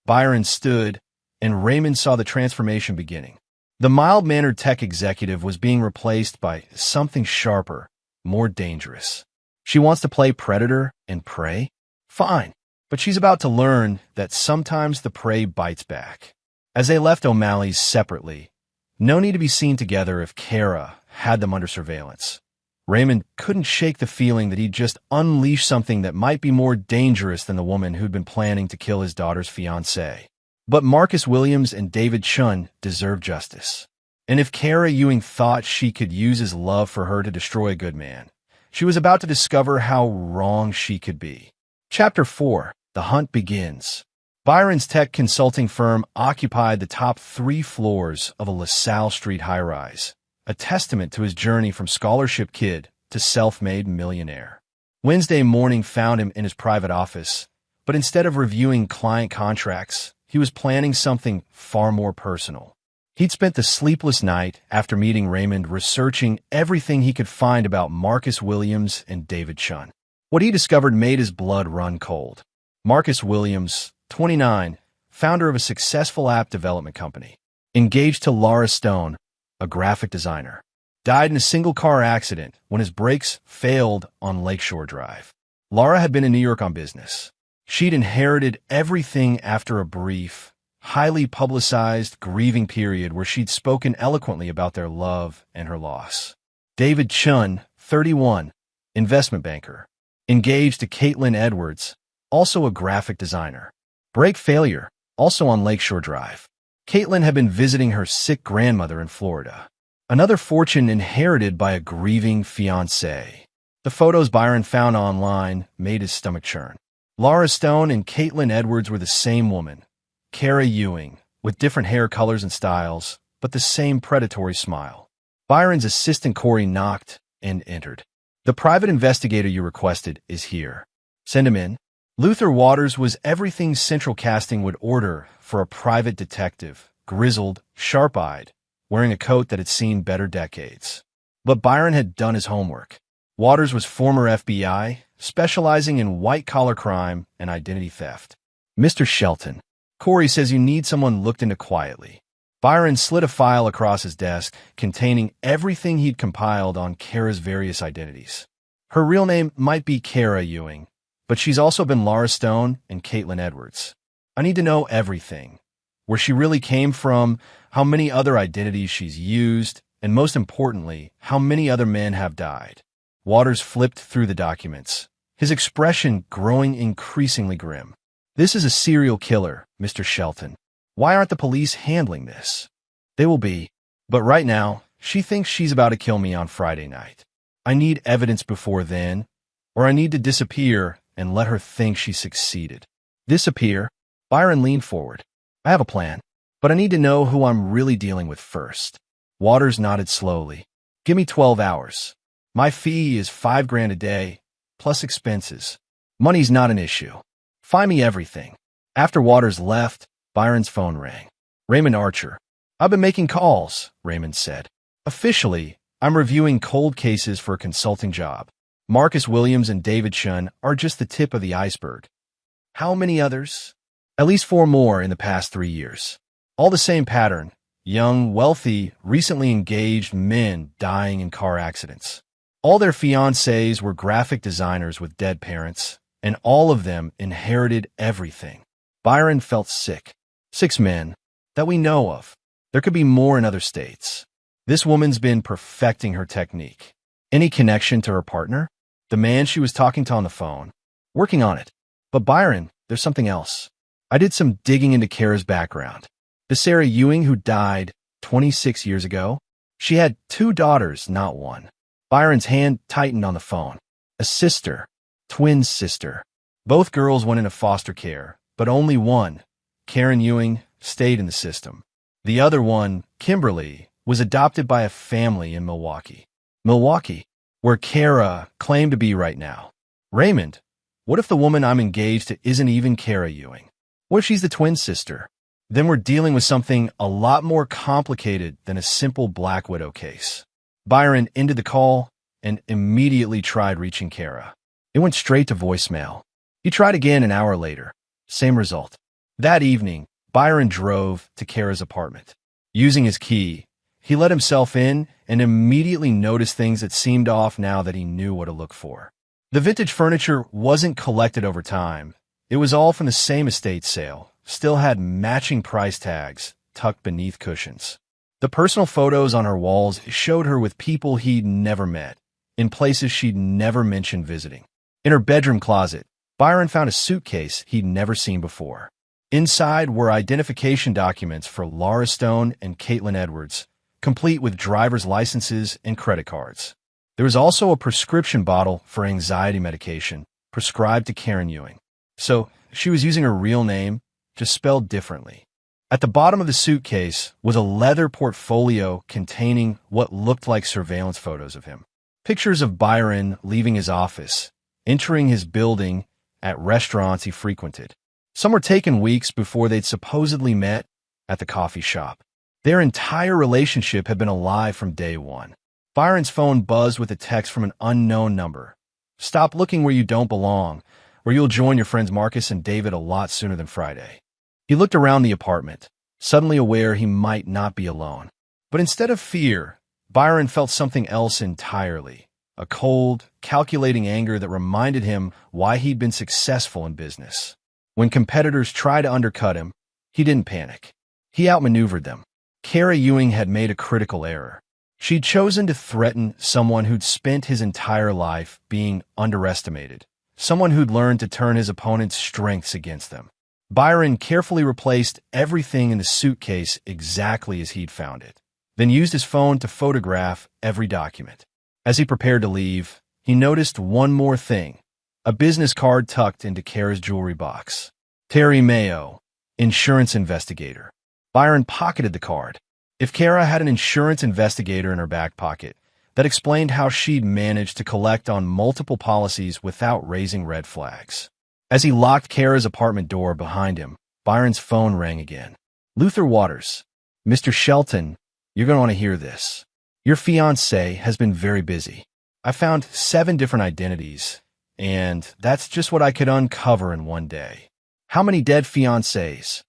Byron stood, and Raymond saw the transformation beginning. The mild-mannered tech executive was being replaced by something sharper, more dangerous. She wants to play predator and prey? Fine, but she's about to learn that sometimes the prey bites back. As they left O'Malley's separately, no need to be seen together if Kara had them under surveillance. Raymond couldn't shake the feeling that he'd just unleashed something that might be more dangerous than the woman who'd been planning to kill his daughter's fiancé. But Marcus Williams and David Chun deserve justice. And if Kara Ewing thought she could use his love for her to destroy a good man, she was about to discover how wrong she could be. Chapter 4. The Hunt Begins. Byron's tech consulting firm occupied the top 3 floors of a LaSalle Street high-rise, a testament to his journey from scholarship kid to self-made millionaire. Wednesday morning found him in his private office, but instead of reviewing client contracts, he was planning something far more personal. He'd spent the sleepless night after meeting Raymond researching everything he could find about Marcus Williams and David Chun. What he discovered made his blood run cold. Marcus Williams, 29, founder of a successful app development company, engaged to Laura Stone, a graphic designer, died in a single-car accident when his brakes failed on Lakeshore Drive. Laura had been in New York on business. She'd inherited everything after a brief, highly publicized grieving period where she'd spoken eloquently about their love and her loss. David Chun, 31, investment banker, engaged to Caitlin Edwards, also a graphic designer. Brake failure, also on Lakeshore Drive. Caitlin had been visiting her sick grandmother in Florida. Another fortune inherited by a grieving fiancé. The photos Byron found online made his stomach churn. Laura Stone and Caitlin Edwards were the same woman, Kara Ewing, with different hair colors and styles, but the same predatory smile. Byron's assistant Corey knocked and entered. "The private investigator you requested is here. Send him in." Luther Waters was everything Central Casting would order for a private detective, grizzled, sharp-eyed, wearing a coat that had seen better decades. But Byron had done his homework. Waters was former FBI, specializing in white-collar crime and identity theft. "Mr. Shelton, Corey says you need someone looked into quietly." Byron slid a file across his desk containing everything he'd compiled on Kara's various identities. Her real name might be Kara Ewing, but she's also been Laura Stone and Caitlin Edwards. "I need to know everything. Where she really came from, how many other identities she's used, and most importantly, how many other men have died." Waters flipped through the documents, his expression growing increasingly grim. "This is a serial killer, Mr. Shelton. Why aren't the police handling this?" "They will be. But right now, she thinks she's about to kill me on Friday night. I need evidence before then, or I need to disappear and let her think she succeeded." "Disappear?" Byron leaned forward. "I have a plan, but I need to know who I'm really dealing with first." Waters nodded slowly. "Give me 12 hours. My fee is $5,000 a day, plus expenses. Money's not an issue. Find me everything." After Waters left, Byron's phone rang. "Raymond Archer." "I've been making calls," Raymond said. "Officially, I'm reviewing cold cases for a consulting job. Marcus Williams and David Chun are just the tip of the iceberg." "How many others?" "At least 4 more in the past 3 years. All the same pattern. Young, wealthy, recently engaged men dying in car accidents. All their fiancés were graphic designers with dead parents, and all of them inherited everything." Byron felt sick. 6 men. That we know of. There could be more in other states. This woman's been perfecting her technique. Any connection to her partner? The man she was talking to on the phone? Working on it. But Byron, there's something else. I did some digging into Kara's background. The Sarah Ewing who died 26 years ago? She had 2 daughters, not 1. Byron's hand tightened on the phone. A sister. Twin sister. Both girls went into foster care, but only one, Karen Ewing, stayed in the system. The other one, Kimberly, was adopted by a family in Milwaukee. Milwaukee, where Kara claimed to be right now. "Raymond, what if the woman I'm engaged to isn't even Kara Ewing? What if she's the twin sister? Then we're dealing with something a lot more complicated than a simple Black Widow case." Byron ended the call and immediately tried reaching Kara. It went straight to voicemail. He tried again an hour later. Same result. That evening, Byron drove to Kara's apartment. Using his key, he let himself in and immediately noticed things that seemed off now that he knew what to look for. The vintage furniture wasn't collected over time. It was all from the same estate sale, still had matching price tags tucked beneath cushions. The personal photos on her walls showed her with people he'd never met, in places she'd never mentioned visiting. In her bedroom closet, Byron found a suitcase he'd never seen before. Inside were identification documents for Laura Stone and Caitlin Edwards, complete with driver's licenses and credit cards. There was also a prescription bottle for anxiety medication, prescribed to Karen Ewing. So she was using her real name, just spelled differently. At the bottom of the suitcase was a leather portfolio containing what looked like surveillance photos of him. Pictures of Byron leaving his office, entering his building, at restaurants he frequented. Some were taken weeks before they'd supposedly met at the coffee shop. Their entire relationship had been a lie from day one. Byron's phone buzzed with a text from an unknown number. "Stop looking where you don't belong, or you'll join your friends Marcus and David a lot sooner than Friday." He looked around the apartment, suddenly aware he might not be alone. But instead of fear, Byron felt something else entirely. A cold, calculating anger that reminded him why he'd been successful in business. When competitors tried to undercut him, he didn't panic. He outmaneuvered them. Kara Ewing had made a critical error. She'd chosen to threaten someone who'd spent his entire life being underestimated, someone who'd learned to turn his opponent's strengths against them. Byron carefully replaced everything in the suitcase exactly as he'd found it, then used his phone to photograph every document. As he prepared to leave, he noticed one more thing, a business card tucked into Kara's jewelry box. Terry Mayo, insurance investigator. Byron pocketed the card. If Kara had an insurance investigator in her back pocket, that explained how she'd managed to collect on multiple policies without raising red flags. As he locked Kara's apartment door behind him, Byron's phone rang again. "Luther Waters. Mr. Shelton, you're going to want to hear this. Your fiancé has been very busy. I found 7 different identities, and that's just what I could uncover in one day. How many dead fiancés?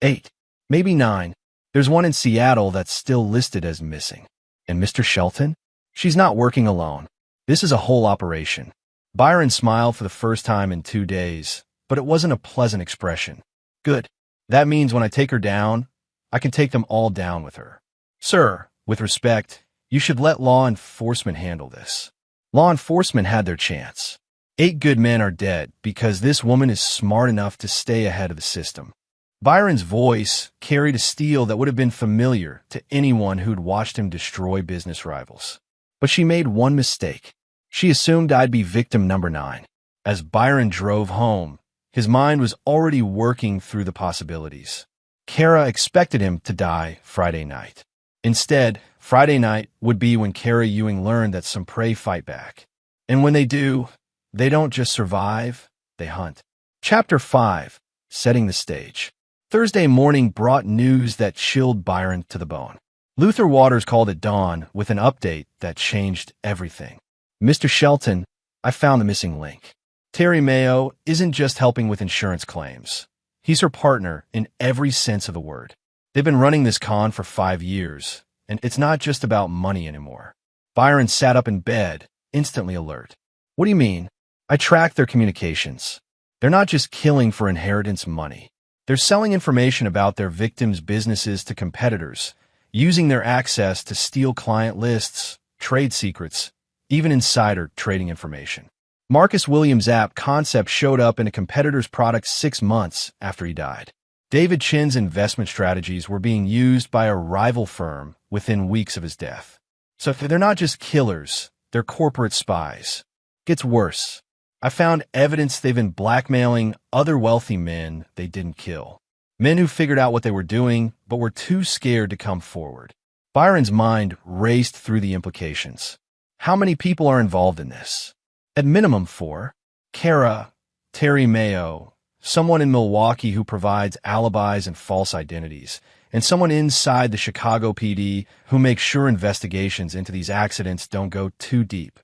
8, maybe 9. There's one in Seattle that's still listed as missing. And Mr. Shelton? She's not working alone. This is a whole operation." Byron smiled for the first time in 2 days, but it wasn't a pleasant expression. "Good. That means when I take her down, I can take them all down with her. Sir, with respect, you should let law enforcement handle this." Law enforcement had their chance. 8 good men are dead because this woman is smart enough to stay ahead of the system. Byron's voice carried a steel that would have been familiar to anyone who'd watched him destroy business rivals. But she made one mistake. She assumed I'd be victim number 9. As Byron drove home, his mind was already working through the possibilities. Kara expected him to die Friday night. Instead, Friday night would be when Kara Ewing learned that some prey fight back. And when they do, they don't just survive, they hunt. Chapter 5, Setting the Stage. Thursday morning brought news that chilled Byron to the bone. Luther Waters called at dawn with an update that changed everything. "Mr. Shelton, I found the missing link. Terry Mayo isn't just helping with insurance claims. He's her partner in every sense of the word. They've been running this con for 5 years, and it's not just about money anymore." Byron sat up in bed, instantly alert. "What do you mean?" "I tracked their communications. They're not just killing for inheritance money. They're selling information about their victims' businesses to competitors, using their access to steal client lists, trade secrets, even insider trading information. Marcus Williams' app Concept showed up in a competitor's product 6 months after he died. David Chin's investment strategies were being used by a rival firm within weeks of his death. So they're not just killers, they're corporate spies. Gets worse. I found evidence they've been blackmailing other wealthy men they didn't kill. Men who figured out what they were doing, but were too scared to come forward. Byron's mind raced through the implications. How many people are involved in this? At minimum 4. Kara, Terry Mayo, someone in Milwaukee who provides alibis and false identities, and someone inside the Chicago PD who makes sure investigations into these accidents don't go too deep.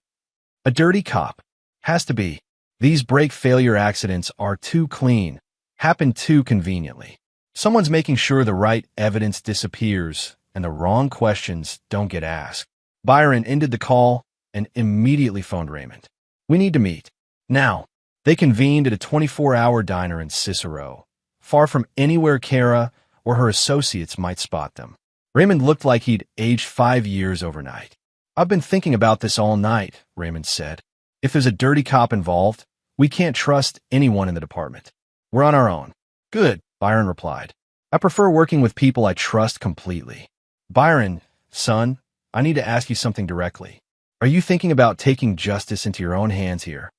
A dirty cop. Has to be. These brake failure accidents are too clean, happen too conveniently. Someone's making sure the right evidence disappears and the wrong questions don't get asked. Byron ended the call and immediately phoned Raymond. "We need to meet. Now." They convened at a 24-hour diner in Cicero, far from anywhere Kara or her associates might spot them. Raymond looked like he'd aged 5 years overnight. "I've been thinking about this all night," Raymond said. "If there's a dirty cop involved, we can't trust anyone in the department. We're on our own." "Good," Byron replied. "I prefer working with people I trust completely." "Byron, son, I need to ask you something directly. Are you thinking about taking justice into your own hands here?"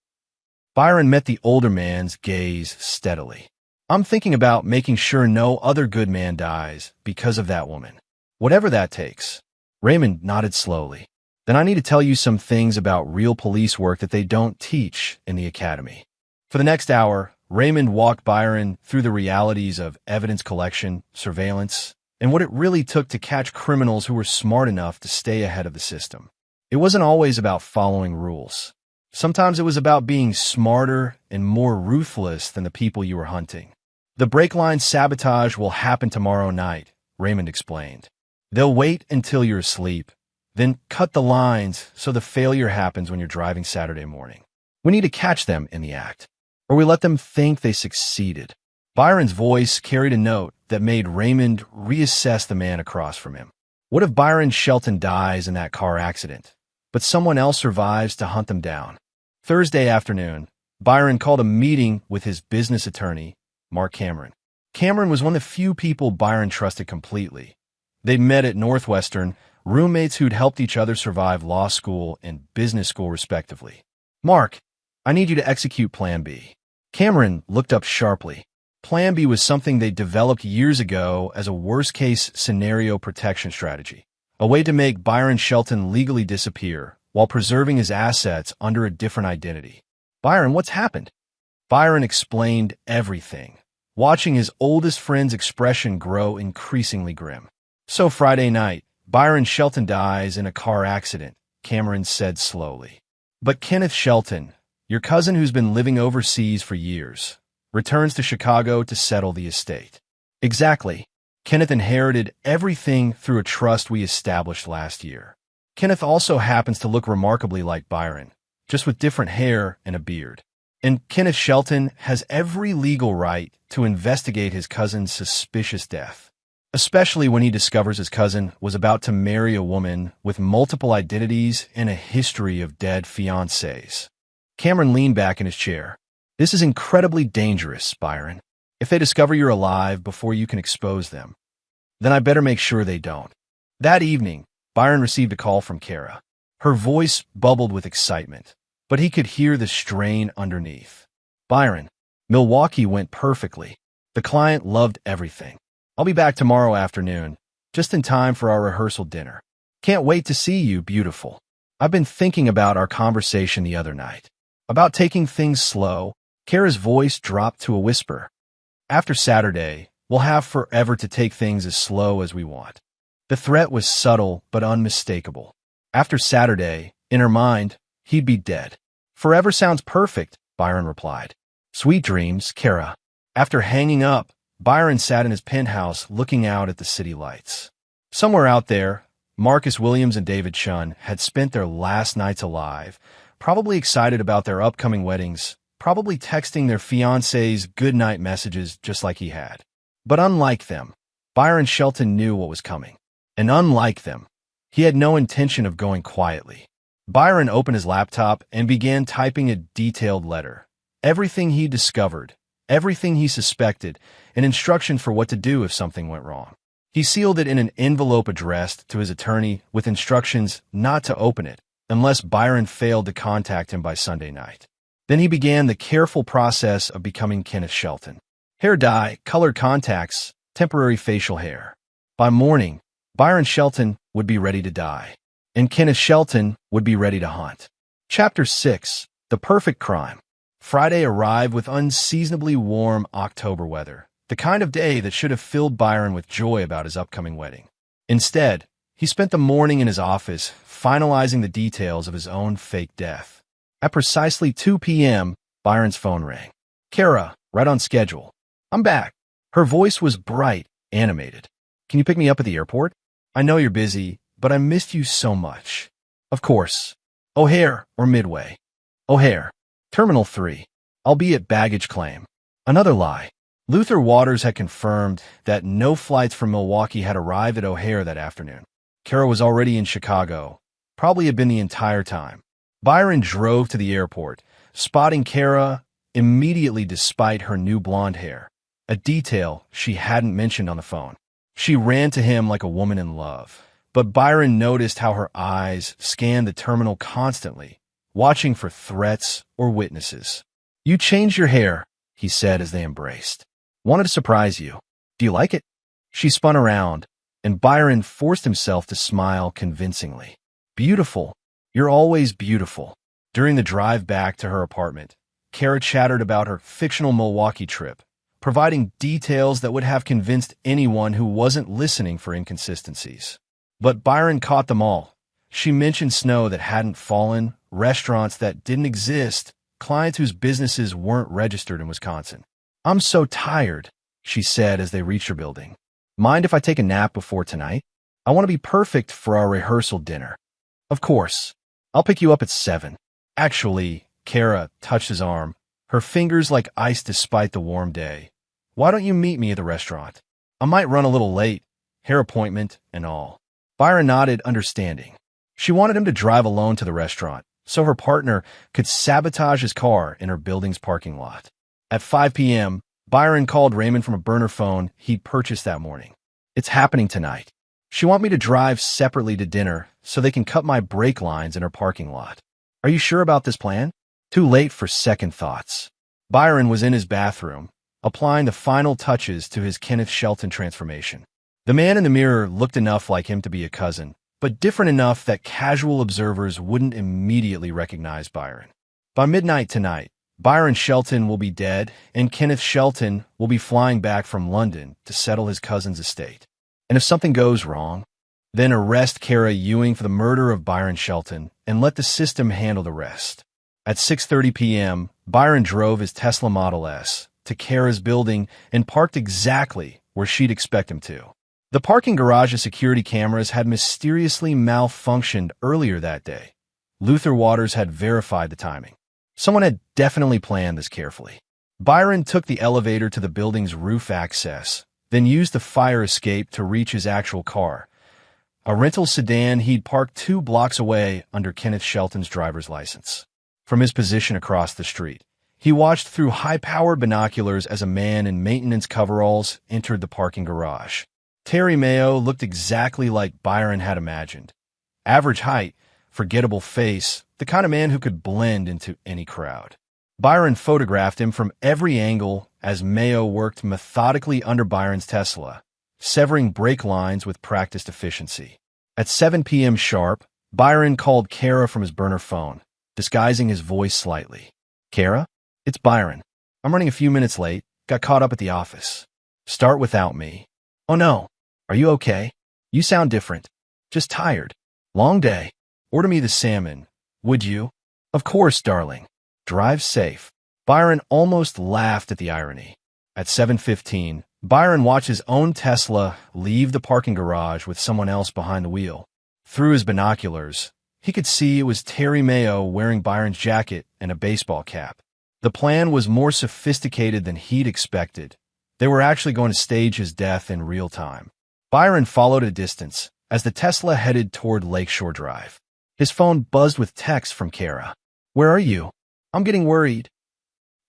Byron met the older man's gaze steadily. I'm thinking about making sure no other good man dies because of that woman. Whatever that takes. Raymond nodded slowly. Then I need to tell you some things about real police work that they don't teach in the academy. For the next hour, Raymond walked Byron through the realities of evidence collection, surveillance, and what it really took to catch criminals who were smart enough to stay ahead of the system. It wasn't always about following rules. Sometimes it was about being smarter and more ruthless than the people you were hunting. The brake line sabotage will happen tomorrow night, Raymond explained. They'll wait until you're asleep, then cut the lines so the failure happens when you're driving Saturday morning. We need to catch them in the act, or we let them think they succeeded. Byron's voice carried a note that made Raymond reassess the man across from him. What if Byron Shelton dies in that car accident, but someone else survives to hunt them down? Thursday afternoon, Byron called a meeting with his business attorney, Mark Cameron. Cameron was one of the few people Byron trusted completely. They'd met at Northwestern, roommates who'd helped each other survive law school and business school respectively. Mark, I need you to execute Plan B. Cameron looked up sharply. Plan B was something they developed years ago as a worst-case scenario protection strategy, a way to make Byron Shelton legally disappear while preserving his assets under a different identity. Byron, what's happened? Byron explained everything, watching his oldest friend's expression grow increasingly grim. So Friday night, Byron Shelton dies in a car accident, Cameron said slowly. But Kenneth Shelton, your cousin who's been living overseas for years, returns to Chicago to settle the estate. Exactly. Kenneth inherited everything through a trust we established last year. Kenneth also happens to look remarkably like Byron, just with different hair and a beard. And Kenneth Shelton has every legal right to investigate his cousin's suspicious death, especially when he discovers his cousin was about to marry a woman with multiple identities and a history of dead fiancés. Cameron leaned back in his chair. This is incredibly dangerous, Byron. If they discover you're alive before you can expose them, then I better make sure they don't. That evening, Byron received a call from Kara. Her voice bubbled with excitement, but he could hear the strain underneath. Byron, Milwaukee went perfectly. The client loved everything. I'll be back tomorrow afternoon, just in time for our rehearsal dinner. Can't wait to see you, beautiful. I've been thinking about our conversation the other night. About taking things slow. Kara's voice dropped to a whisper. After Saturday, we'll have forever to take things as slow as we want. The threat was subtle but unmistakable. After Saturday, in her mind, he'd be dead. Forever sounds perfect, Byron replied. Sweet dreams, Kara. After hanging up, Byron sat in his penthouse looking out at the city lights. Somewhere out there, Marcus Williams and David Shunn had spent their last nights alive, probably excited about their upcoming weddings, probably texting their fiancés goodnight messages just like he had. But unlike them, Byron Shelton knew what was coming. And unlike them, he had no intention of going quietly. Byron opened his laptop and began typing a detailed letter. Everything he discovered, everything he suspected, and instructions for what to do if something went wrong. He sealed it in an envelope addressed to his attorney with instructions not to open it unless Byron failed to contact him by Sunday night. Then he began the careful process of becoming Kenneth Shelton. Hair dye, colored contacts, temporary facial hair. By morning, Byron Shelton would be ready to die, and Kenneth Shelton would be ready to hunt. Chapter 6. The Perfect Crime. Friday arrived with unseasonably warm October weather, the kind of day that should have filled Byron with joy about his upcoming wedding. Instead, he spent the morning in his office finalizing the details of his own fake death. At precisely 2 p.m., Byron's phone rang. Kara, right on schedule. I'm back. Her voice was bright, animated. Can you pick me up at the airport? I know you're busy, but I missed you so much. Of course. O'Hare or Midway? O'Hare. Terminal 3. I'll be at baggage claim. Another lie. Luther Waters had confirmed that no flights from Milwaukee had arrived at O'Hare that afternoon. Kara was already in Chicago, probably had been the entire time. Byron drove to the airport, spotting Kara immediately despite her new blonde hair, a detail she hadn't mentioned on the phone. She ran to him like a woman in love, but Byron noticed how her eyes scanned the terminal constantly, watching for threats or witnesses. You changed your hair, he said as they embraced. Wanted to surprise you. Do you like it? She spun around, and Byron forced himself to smile convincingly. Beautiful. You're always beautiful. During the drive back to her apartment, Kara chattered about her fictional Milwaukee trip, providing details that would have convinced anyone who wasn't listening for inconsistencies. But Byron caught them all. She mentioned snow that hadn't fallen, restaurants that didn't exist, clients whose businesses weren't registered in Wisconsin. I'm so tired, she said as they reached her building. Mind if I take a nap before tonight? I want to be perfect for our rehearsal dinner. Of course. I'll pick you up at 7. Actually, Kara touched his arm, her fingers like ice despite the warm day. Why don't you meet me at the restaurant? I might run a little late, hair appointment and all. Byron nodded, understanding. She wanted him to drive alone to the restaurant, so her partner could sabotage his car in her building's parking lot. At 5 p.m., Byron called Raymond from a burner phone he'd purchased that morning. It's happening tonight. She wants me to drive separately to dinner so they can cut my brake lines in her parking lot. Are you sure about this plan? Too late for second thoughts. Byron was in his bathroom, applying the final touches to his Kenneth Shelton transformation. The man in the mirror looked enough like him to be a cousin, but different enough that casual observers wouldn't immediately recognize Byron. By midnight tonight, Byron Shelton will be dead, and Kenneth Shelton will be flying back from London to settle his cousin's estate. And if something goes wrong, then arrest Kara Ewing for the murder of Byron Shelton and let the system handle the rest. At 6:30 p.m., Byron drove his Tesla Model S to Kara's building and parked exactly where she'd expect him to. The parking garage's security cameras had mysteriously malfunctioned earlier that day. Luther Waters had verified the timing. Someone had definitely planned this carefully. Byron took the elevator to the building's roof access, then used the fire escape to reach his actual car, a rental sedan he'd parked 2 blocks away under Kenneth Shelton's driver's license. From his position across the street, he watched through high-powered binoculars as a man in maintenance coveralls entered the parking garage. Terry Mayo looked exactly like Byron had imagined. Average height, forgettable face, the kind of man who could blend into any crowd. Byron photographed him from every angle as Mayo worked methodically under Byron's Tesla, severing brake lines with practiced efficiency. At 7 p.m. sharp, Byron called Kara from his burner phone, disguising his voice slightly. Kara? It's Byron. I'm running a few minutes late, got caught up at the office. Start without me. Oh no. Are you okay? You sound different. Just tired. Long day. Order me the salmon, would you? Of course, darling. Drive safe. Byron almost laughed at the irony. At 7:15, Byron watched his own Tesla leave the parking garage with someone else behind the wheel. Through his binoculars, he could see it was Terry Mayo wearing Byron's jacket and a baseball cap. The plan was more sophisticated than he'd expected. They were actually going to stage his death in real time. Byron followed at a distance as the Tesla headed toward Lakeshore Drive. His phone buzzed with text from Kara. Where are you? I'm getting worried.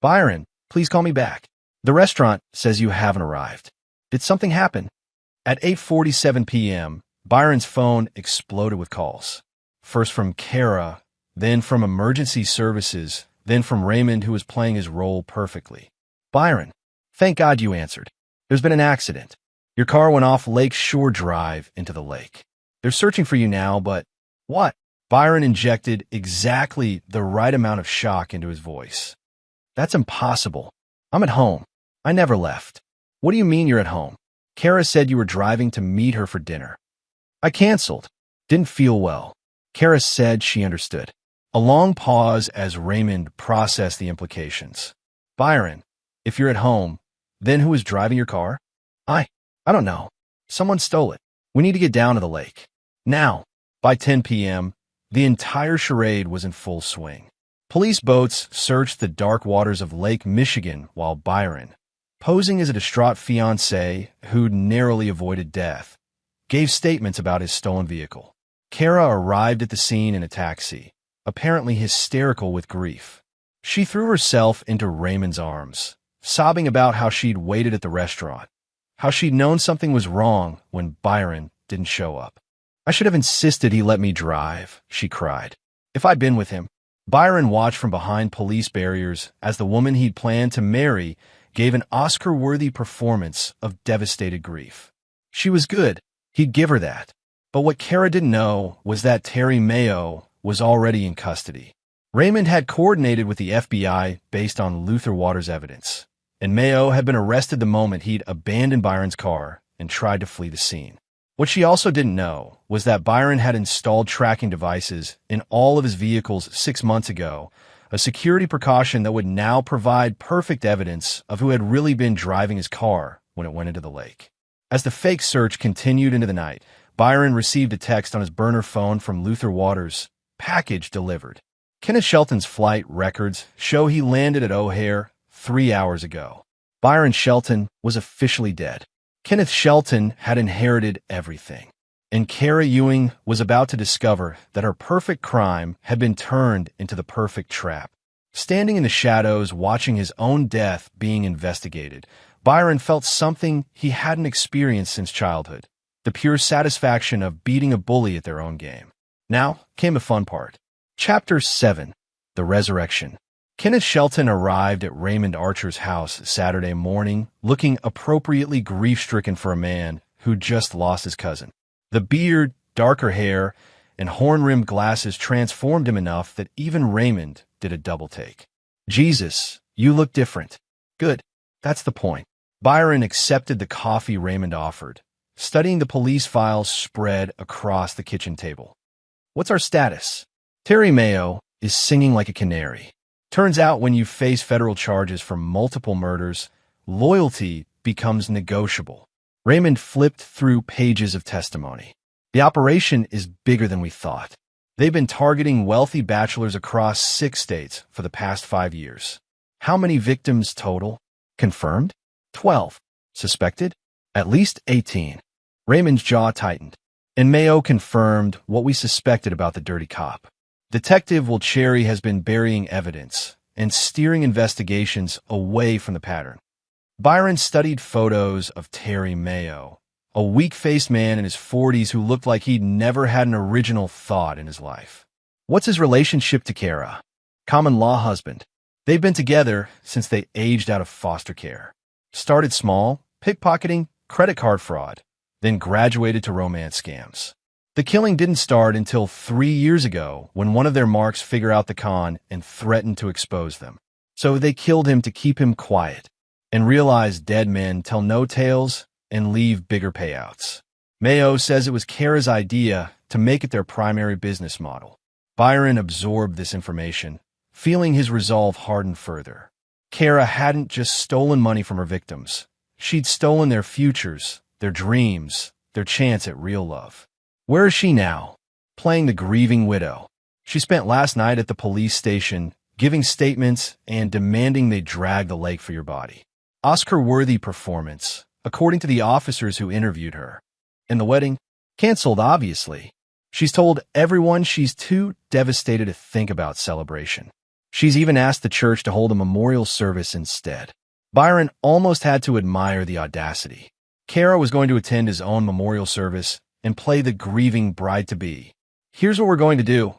Byron, please call me back. The restaurant says you haven't arrived. Did something happen? At 8:47 p.m., Byron's phone exploded with calls. First from Kara, then from emergency services, then from Raymond, who was playing his role perfectly. Byron, thank God you answered. There's been an accident. Your car went off Lake Shore Drive into the lake. They're searching for you now, but what? Byron injected exactly the right amount of shock into his voice. That's impossible. I'm at home. I never left. What do you mean you're at home? Kara said you were driving to meet her for dinner. I canceled. Didn't feel well. Kara said she understood. A long pause as Raymond processed the implications. Byron, if you're at home, then who is driving your car? I don't know. Someone stole it. We need to get down to the lake. Now. By 10 p.m., the entire charade was in full swing. Police boats searched the dark waters of Lake Michigan while Byron, posing as a distraught fiancé who'd narrowly avoided death, gave statements about his stolen vehicle. Kara arrived at the scene in a taxi, apparently hysterical with grief. She threw herself into Raymond's arms, sobbing about how she'd waited at the restaurant, how she'd known something was wrong when Byron didn't show up. I should have insisted he let me drive, she cried. If I'd been with him. Byron watched from behind police barriers as the woman he'd planned to marry gave an Oscar-worthy performance of devastated grief. She was good. He'd give her that. But what Kara didn't know was that Terry Mayo was already in custody. Raymond had coordinated with the FBI based on Luther Waters' evidence, and Mayo had been arrested the moment he'd abandoned Byron's car and tried to flee the scene. What she also didn't know was that Byron had installed tracking devices in all of his vehicles 6 months ago, a security precaution that would now provide perfect evidence of who had really been driving his car when it went into the lake. As the fake search continued into the night, Byron received a text on his burner phone from Luther Waters, "Package delivered." Kenneth Shelton's flight records show he landed at O'Hare 3 hours ago. Byron Shelton was officially dead. Kenneth Shelton had inherited everything, and Kara Ewing was about to discover that her perfect crime had been turned into the perfect trap. Standing in the shadows, watching his own death being investigated, Byron felt something he hadn't experienced since childhood, the pure satisfaction of beating a bully at their own game. Now came the fun part. Chapter 7. The Resurrection. Kenneth Shelton arrived at Raymond Archer's house Saturday morning, looking appropriately grief-stricken for a man who just lost his cousin. The beard, darker hair, and horn-rimmed glasses transformed him enough that even Raymond did a double-take. "Jesus, you look different." "Good. That's the point." Byron accepted the coffee Raymond offered, studying the police files spread across the kitchen table. "What's our status?" "Terry Mayo is singing like a canary. Turns out when you face federal charges for multiple murders, loyalty becomes negotiable." Raymond flipped through pages of testimony. "The operation is bigger than we thought. They've been targeting wealthy bachelors across 6 states for the past 5 years. How many victims total? Confirmed? 12. Suspected? At least 18. Raymond's jaw tightened. "And Mayo confirmed what we suspected about the dirty cop. Detective Wilcherry has been burying evidence and steering investigations away from the pattern." Byron studied photos of Terry Mayo, a weak-faced man in his 40s who looked like he'd never had an original thought in his life. "What's his relationship to Kara?" "Common-law husband. They've been together since they aged out of foster care. Started small, pickpocketing, credit card fraud, then graduated to romance scams. The killing didn't start until 3 years ago when one of their marks figured out the con and threatened to expose them. So they killed him to keep him quiet and realized dead men tell no tales and leave bigger payouts. Mayo says it was Kara's idea to make it their primary business model." Byron absorbed this information, feeling his resolve harden further. Kara hadn't just stolen money from her victims. She'd stolen their futures, their dreams, their chance at real love. Where is she now? Playing the grieving widow. She spent last night at the police station, giving statements and demanding they drag the lake for your body. Oscar-worthy performance, according to the officers who interviewed her. And the wedding? Canceled, obviously. She's told everyone she's too devastated to think about celebration. She's even asked the church to hold a memorial service instead. Byron almost had to admire the audacity. Kara was going to attend his own memorial service and play the grieving bride-to-be. "Here's what we're going to do,"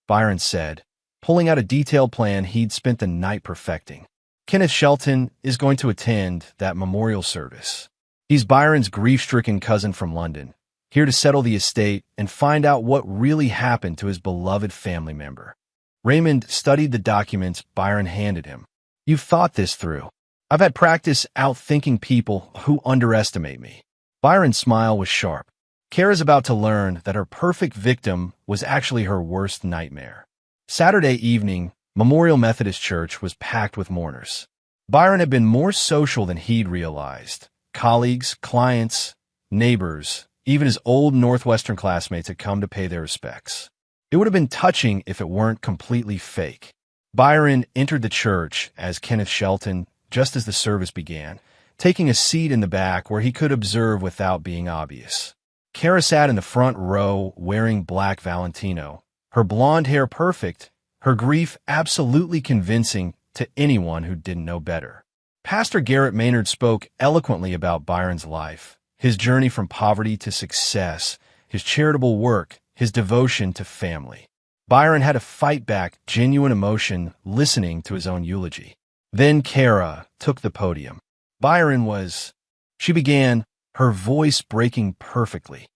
Byron said, pulling out a detailed plan he'd spent the night perfecting. Kenneth Shelton is going to attend that memorial service. He's Byron's grief-stricken cousin from London, here to settle the estate and find out what really happened to his beloved family member. Raymond studied the documents Byron handed him. "You've thought this through. I've had practice outthinking people who underestimate me." Byron's smile was sharp. Kara's about to learn that her perfect victim was actually her worst nightmare. Saturday evening, Memorial Methodist Church was packed with mourners. Byron had been more social than he'd realized. Colleagues, clients, neighbors, even his old Northwestern classmates had come to pay their respects. It would have been touching if it weren't completely fake. Byron entered the church as Kenneth Shelton just as the service began, taking a seat in the back where he could observe without being obvious. Kara sat in the front row wearing black Valentino, her blonde hair perfect, her grief absolutely convincing to anyone who didn't know better. Pastor Garrett Maynard spoke eloquently about Byron's life, his journey from poverty to success, his charitable work, his devotion to family. Byron had to fight back genuine emotion listening to his own eulogy. Then Kara took the podium. Byron was... She began, her voice breaking perfectly.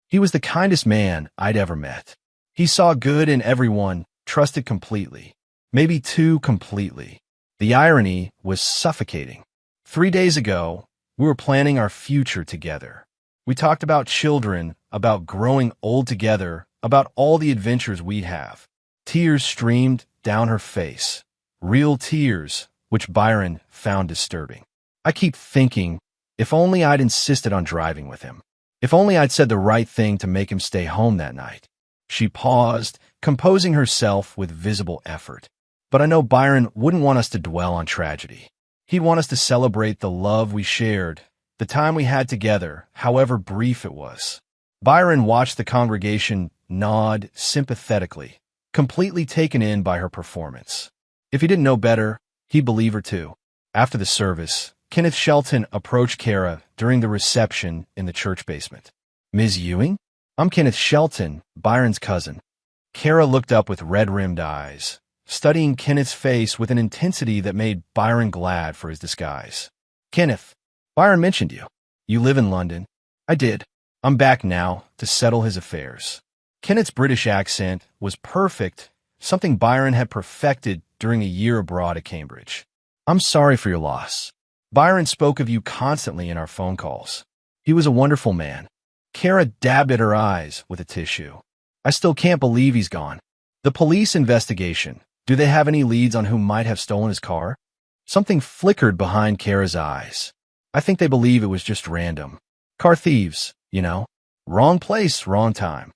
He was the kindest man I'd ever met. He saw good in everyone, trusted completely. Maybe too completely. The irony was suffocating. 3 days ago, we were planning our future together. We talked about children, about growing old together, about all the adventures we'd have. Tears streamed down her face. Real tears, which Byron found disturbing. I keep thinking, if only I'd insisted on driving with him. If only I'd said the right thing to make him stay home that night. She paused, composing herself with visible effort. But I know Byron wouldn't want us to dwell on tragedy. He'd want us to celebrate the love we shared, the time we had together, however brief it was. Byron watched the congregation nod sympathetically, completely taken in by her performance. If he didn't know better, he'd believe her too. After the service, Kenneth Shelton approached Kara during the reception in the church basement. "Ms. Ewing? I'm Kenneth Shelton, Byron's cousin." Kara looked up with red-rimmed eyes, studying Kenneth's face with an intensity that made Byron glad for his disguise. "Kenneth, Byron mentioned you. You live in London." "I did. I'm back now to settle his affairs." Kenneth's British accent was perfect, something Byron had perfected during a year abroad at Cambridge. "I'm sorry for your loss. Byron spoke of you constantly in our phone calls. He was a wonderful man." Kara dabbed at her eyes with a tissue. "I still can't believe he's gone." "The police investigation. Do they have any leads on who might have stolen his car?" Something flickered behind Kara's eyes. "I think they believe it was just random. Car thieves, you know. Wrong place, wrong time."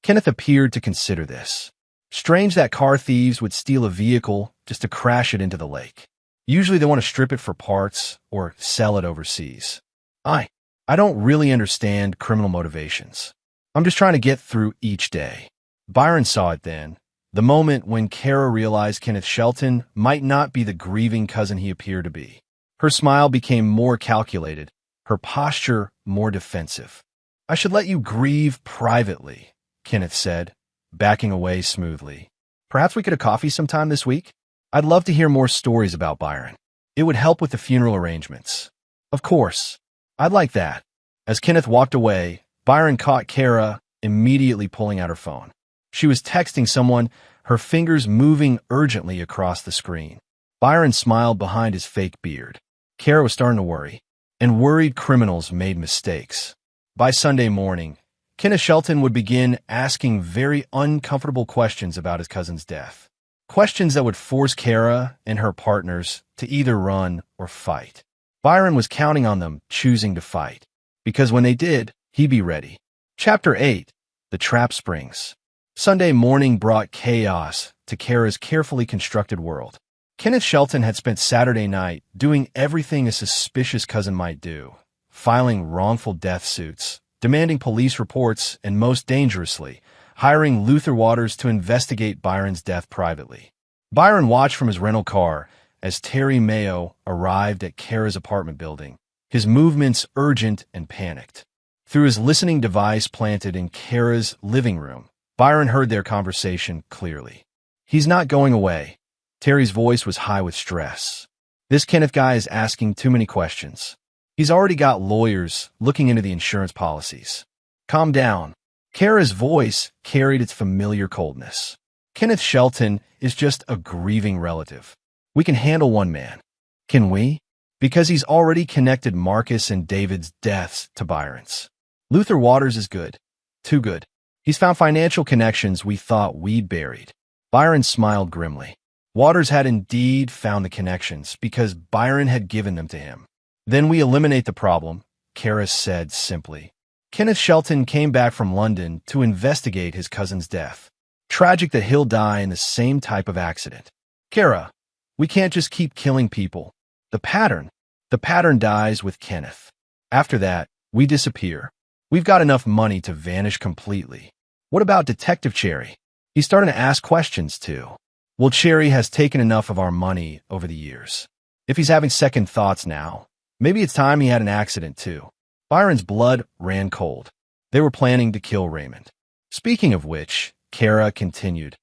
Kenneth appeared to consider this. Strange that car thieves would steal a vehicle just to crash it into the lake. Usually they want to strip it for parts or sell it overseas. I don't really understand criminal motivations. I'm just trying to get through each day." Byron saw it then, the moment when Kara realized Kenneth Shelton might not be the grieving cousin he appeared to be. Her smile became more calculated, her posture more defensive. "I should let you grieve privately," Kenneth said, backing away smoothly. "Perhaps we could have coffee sometime this week? I'd love to hear more stories about Byron. It would help with the funeral arrangements." "Of course. I'd like that." As Kenneth walked away, Byron caught Kara immediately pulling out her phone. She was texting someone, her fingers moving urgently across the screen. Byron smiled behind his fake beard. Kara was starting to worry, and worried criminals made mistakes. By Sunday morning, Kenneth Shelton would begin asking very uncomfortable questions about his cousin's death. Questions that would force Kara and her partners to either run or fight. Byron was counting on them choosing to fight, because when they did, he'd be ready. Chapter 8. The Trap Springs. Sunday morning brought chaos to Kara's carefully constructed world. Kenneth Shelton had spent Saturday night doing everything a suspicious cousin might do, filing wrongful death suits, demanding police reports, and most dangerously, hiring Luther Waters to investigate Byron's death privately. Byron watched from his rental car as Terry Mayo arrived at Kara's apartment building, his movements urgent and panicked. Through his listening device planted in Kara's living room, Byron heard their conversation clearly. "He's not going away." Terry's voice was high with stress. "This Kenneth guy is asking too many questions. He's already got lawyers looking into the insurance policies." "Calm down." Kara's voice carried its familiar coldness. "Kenneth Shelton is just a grieving relative. We can handle one man." "Can we?" "Because he's already connected Marcus and David's deaths to Byron's. Luther Waters is good. Too good. He's found financial connections we thought we'd buried." Byron smiled grimly. Waters had indeed found the connections because Byron had given them to him. "Then we eliminate the problem," Kara said simply. Kenneth Shelton came back from London to investigate his cousin's death. Tragic that he'll die in the same type of accident. "Kara, we can't just keep killing people. The pattern dies with Kenneth. After that, we disappear. We've got enough money to vanish completely." "What about Detective Cherry? He's starting to ask questions too." "Well, Cherry has taken enough of our money over the years. If he's having second thoughts now, maybe it's time he had an accident too." Byron's blood ran cold. They were planning to kill Raymond. "Speaking of which," Kara continued,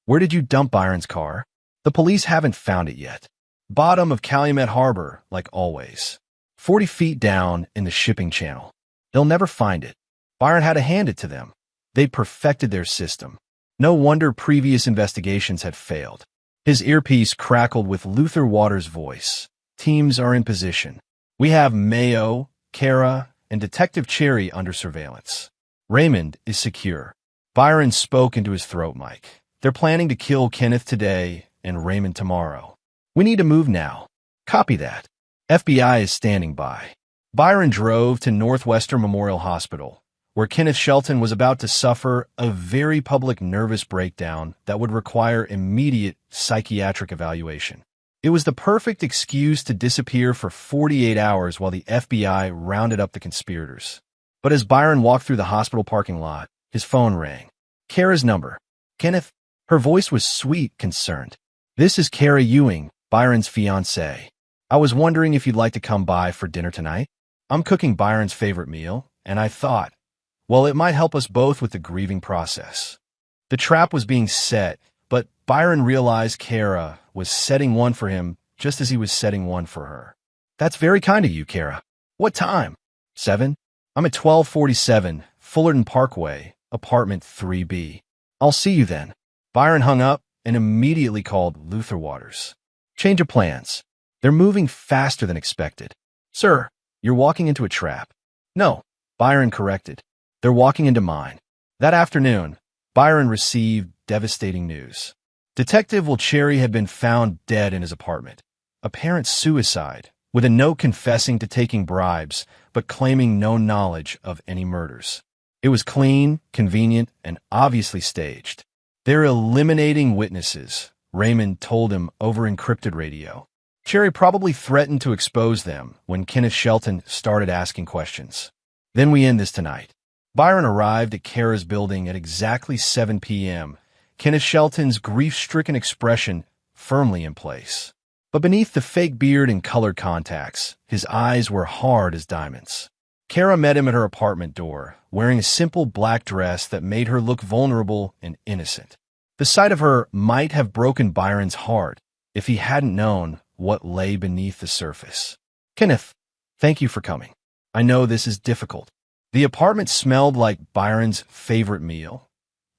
"where did you dump Byron's car?" "The police haven't found it yet." Bottom of Calumet Harbor, like always. 40 feet down in the shipping channel. They'll never find it. Byron had to hand it to them. They perfected their system. No wonder previous investigations had failed. His earpiece crackled with Luther Waters' voice. Teams are in position. We have Mayo, Kara, and Detective Cherry under surveillance. Raymond is secure. Byron spoke into his throat mic. They're planning to kill Kenneth today and Raymond tomorrow. We need to move now. Copy that. FBI is standing by. Byron drove to Northwestern Memorial Hospital, where Kenneth Shelton was about to suffer a very public nervous breakdown that would require immediate psychiatric evaluation. It was the perfect excuse to disappear for 48 hours while the FBI rounded up the conspirators. But as Byron walked through the hospital parking lot, his phone rang. Kara's number. Kenneth? Her voice was sweet, concerned. This is Kara Ewing, Byron's fiancée. I was wondering if you'd like to come by for dinner tonight. I'm cooking Byron's favorite meal, and I thought, well, it might help us both with the grieving process. The trap was being set, but Byron realized Kara was setting one for him just as he was setting one for her. That's very kind of you, Kara. What time? 7? I'm at 1247 Fullerton Parkway, apartment 3B. I'll see you then. Byron hung up and immediately called Luther Waters. Change of plans. They're moving faster than expected. Sir, you're walking into a trap. No, Byron corrected. They're walking into mine. That afternoon, Byron received devastating news. Detective Cherry had been found dead in his apartment. Apparent suicide, with a note confessing to taking bribes, but claiming no knowledge of any murders. It was clean, convenient, and obviously staged. They're eliminating witnesses, Raymond told him over encrypted radio. Cherry probably threatened to expose them when Kenneth Shelton started asking questions. Then we end this tonight. Byron arrived at Kara's building at exactly 7 p.m., Kenneth Shelton's grief-stricken expression firmly in place. But beneath the fake beard and colored contacts, his eyes were hard as diamonds. Kara met him at her apartment door, wearing a simple black dress that made her look vulnerable and innocent. The sight of her might have broken Byron's heart if he hadn't known what lay beneath the surface. Kenneth, thank you for coming. I know this is difficult. The apartment smelled like Byron's favorite meal,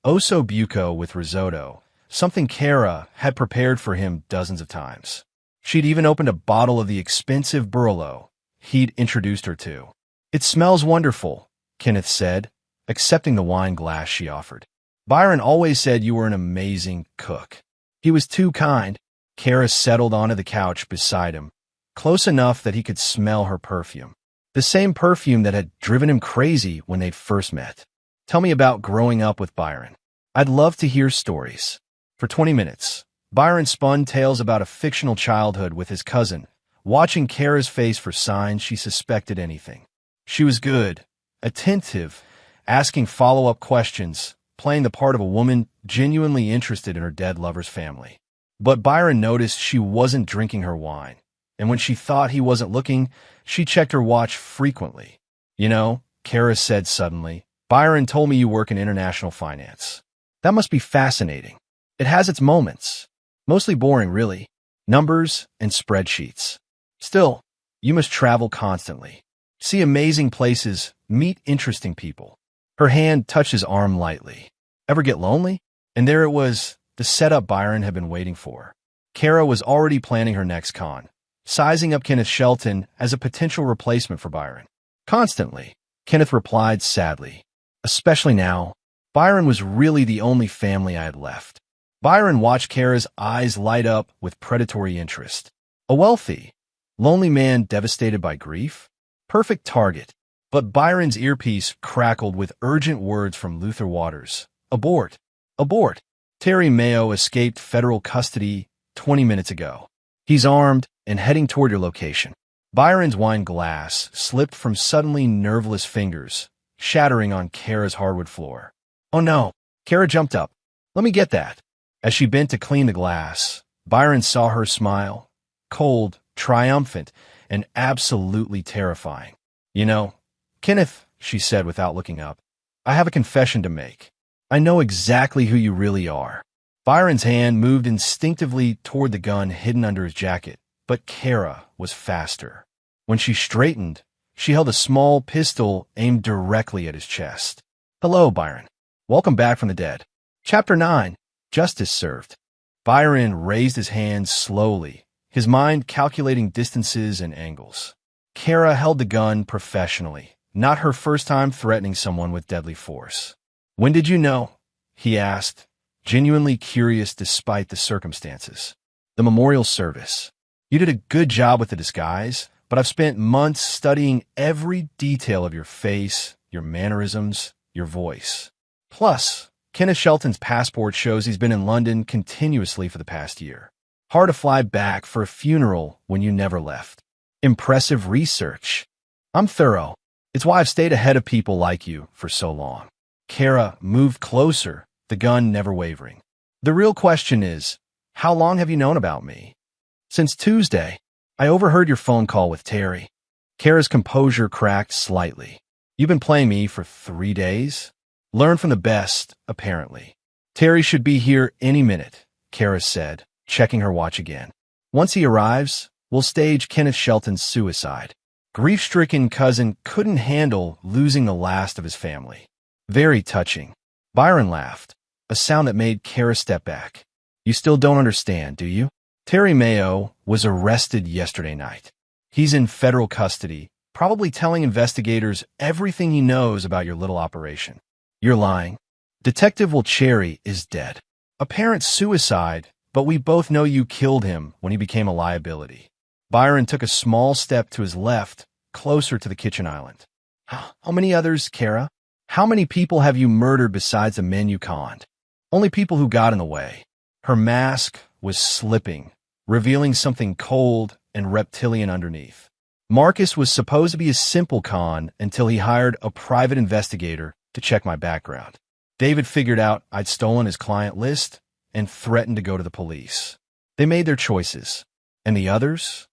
osso buco with risotto, something Kara had prepared for him dozens of times. She'd even opened a bottle of the expensive Burlo he'd introduced her to. It smells wonderful, Kenneth said, accepting the wine glass she offered. Byron always said you were an amazing cook. He was too kind. Kara settled onto the couch beside him, close enough that he could smell her perfume. The same perfume that had driven him crazy when they'd first met. Tell me about growing up with Byron. I'd love to hear stories. For 20 minutes, Byron spun tales about a fictional childhood with his cousin, watching Kara's face for signs she suspected anything. She was good, attentive, asking follow-up questions, playing the part of a woman genuinely interested in her dead lover's family. But Byron noticed she wasn't drinking her wine, and when she thought he wasn't looking, she checked her watch frequently. You know, Kara said suddenly, Byron told me you work in international finance. That must be fascinating. It has its moments. Mostly boring, really. Numbers and spreadsheets. Still, you must travel constantly. See amazing places, meet interesting people. Her hand touched his arm lightly. Ever get lonely? And there it was, the setup Byron had been waiting for. Kara was already planning her next con, sizing up Kenneth Shelton as a potential replacement for Byron. Constantly, Kenneth replied sadly. Especially now, Byron was really the only family I had left. Byron watched Kara's eyes light up with predatory interest. A wealthy, lonely man devastated by grief? Perfect target. But Byron's earpiece crackled with urgent words from Luther Waters. Abort. Abort. Terry Mayo escaped federal custody 20 minutes ago. He's armed and heading toward your location. Byron's wine glass slipped from suddenly nerveless fingers, shattering on Kara's hardwood floor. Oh no. Kara jumped up. Let me get that. As she bent to clean the glass, Byron saw her smile, cold, triumphant, and absolutely terrifying. You know, Kenneth, she said without looking up, I have a confession to make. I know exactly who you really are. Byron's hand moved instinctively toward the gun hidden under his jacket, but Kara was faster. When she straightened, she held a small pistol aimed directly at his chest. "Hello, Byron. Welcome back from the dead." Chapter 9. Justice Served. Byron raised his hands slowly, his mind calculating distances and angles. Kara held the gun professionally, not her first time threatening someone with deadly force. "When did you know?" he asked, genuinely curious despite the circumstances. "The memorial service. You did a good job with the disguise, but I've spent months studying every detail of your face, your mannerisms, your voice. Plus, Kenneth Shelton's passport shows he's been in London continuously for the past year. Hard to fly back for a funeral when you never left. Impressive research. I'm thorough. It's why I've stayed ahead of people like you for so long." Kara moved closer, the gun never wavering. "The real question is, how long have you known about me?" "Since Tuesday. I overheard your phone call with Terry." Kara's composure cracked slightly. "You've been playing me for 3 days? Learn from the best, apparently." "Terry should be here any minute," Kara said, checking her watch again. "Once he arrives, we'll stage Kenneth Shelton's suicide." Grief-stricken cousin couldn't handle losing the last of his family. Very touching. Byron laughed, a sound that made Kara step back. "You still don't understand, do you? Terry Mayo was arrested yesterday night. He's in federal custody, probably telling investigators everything he knows about your little operation." "You're lying. Detective Wilcherry is dead. Apparent suicide, but we both know you killed him when he became a liability." Byron took a small step to his left, closer to the kitchen island. "How many others, Kara? How many people have you murdered besides the men you conned?" "Only people who got in the way." Her mask was slipping, revealing something cold and reptilian underneath. "Marcus was supposed to be a simple con until he hired a private investigator to check my background. David figured out I'd stolen his client list and threatened to go to the police. They made their choices. And the others?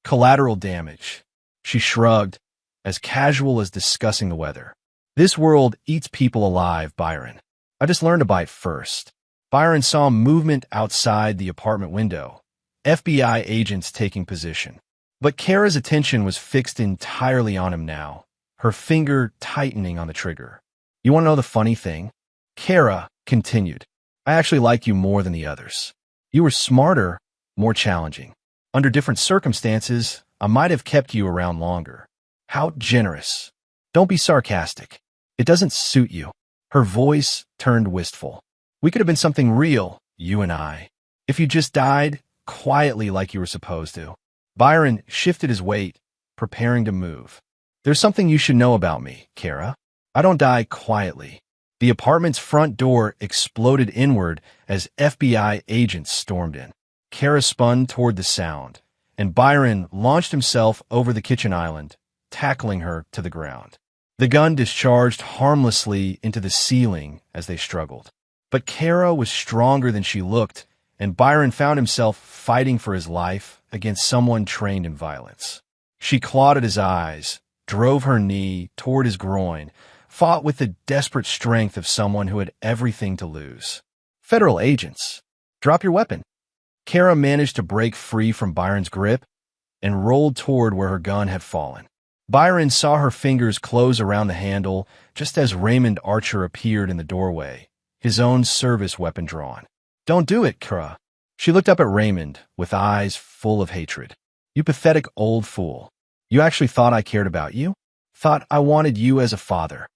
Collateral damage." She shrugged, as casual as discussing the weather. "This world eats people alive, Byron. I just learned to bite first." Byron saw movement outside the apartment window, FBI agents taking position. But Kara's attention was fixed entirely on him now, her finger tightening on the trigger. "You want to know the funny thing?" Kara continued. "I actually like you more than the others. You were smarter, more challenging. Under different circumstances, I might have kept you around longer." "How generous." "Don't be sarcastic. It doesn't suit you." Her voice turned wistful. "We could have been something real, you and I, if you just died quietly like you were supposed to." Byron shifted his weight, preparing to move. "There's something you should know about me, Kara. I don't die quietly." The apartment's front door exploded inward as FBI agents stormed in. Kara spun toward the sound, and Byron launched himself over the kitchen island, tackling her to the ground. The gun discharged harmlessly into the ceiling as they struggled. But Kara was stronger than she looked, and Byron found himself fighting for his life against someone trained in violence. She clawed at his eyes, drove her knee toward his groin, fought with the desperate strength of someone who had everything to lose. "Federal agents, drop your weapon." Kara managed to break free from Byron's grip and rolled toward where her gun had fallen. Byron saw her fingers close around the handle just as Raymond Archer appeared in the doorway, his own service weapon drawn. "Don't do it, Kara." She looked up at Raymond with eyes full of hatred. "You pathetic old fool. You actually thought I cared about you? Thought I wanted you as a father."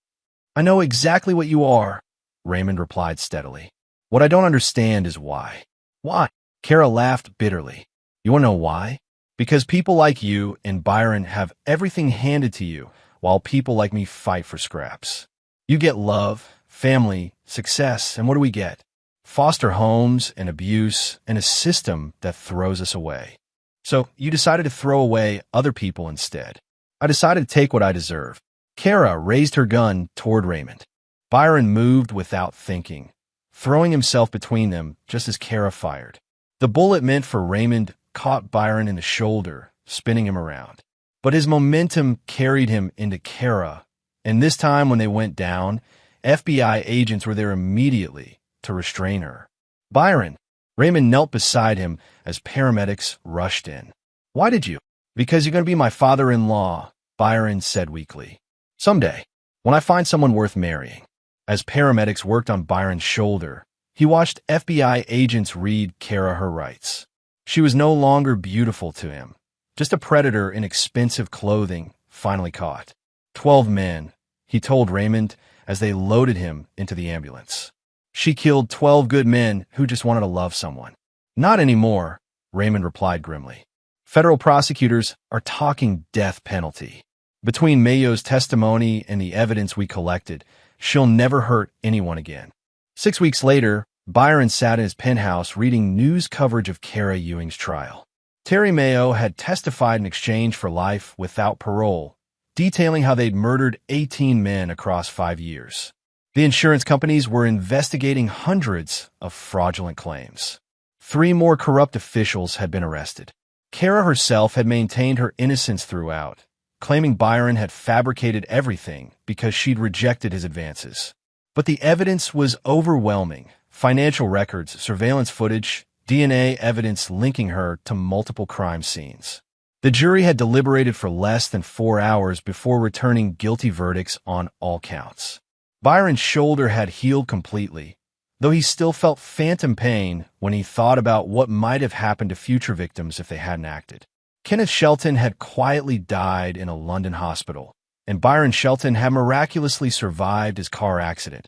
"I know exactly what you are," Raymond replied steadily. "What I don't understand is why." "Why?" Kara laughed bitterly. "You want to know why? Because people like you and Byron have everything handed to you, while people like me fight for scraps. You get love, family, success, and what do we get? Foster homes and abuse and a system that throws us away. So you decided to throw away other people instead. I decided to take what I deserve." Kara raised her gun toward Raymond. Byron moved without thinking, throwing himself between them just as Kara fired. The bullet meant for Raymond caught Byron in the shoulder, spinning him around. But his momentum carried him into Kara, and this time when they went down, FBI agents were there immediately to restrain her. "Byron!" Raymond knelt beside him as paramedics rushed in. Why did you? Because you're going to be my father-in-law, Byron said weakly. Someday, when I find someone worth marrying. As paramedics worked on Byron's shoulder, he watched FBI agents read Kara her rights. She was no longer beautiful to him, just a predator in expensive clothing finally caught. 12 men, he told Raymond as they loaded him into the ambulance. She killed 12 good men who just wanted to love someone. Not anymore, Raymond replied grimly. Federal prosecutors are talking death penalty. Between Mayo's testimony and the evidence we collected, she'll never hurt anyone again. 6 weeks later, Byron sat in his penthouse reading news coverage of Kara Ewing's trial. Terry Mayo had testified in exchange for life without parole, detailing how they'd murdered 18 men across 5 years. The insurance companies were investigating hundreds of fraudulent claims. 3 more corrupt officials had been arrested. Kara herself had maintained her innocence throughout, claiming Byron had fabricated everything because she'd rejected his advances. But the evidence was overwhelming. Financial records, surveillance footage, DNA evidence linking her to multiple crime scenes. The jury had deliberated for less than 4 hours before returning guilty verdicts on all counts. Byron's shoulder had healed completely, though he still felt phantom pain when he thought about what might have happened to future victims if they hadn't acted. Kenneth Shelton had quietly died in a London hospital, and Byron Shelton had miraculously survived his car accident,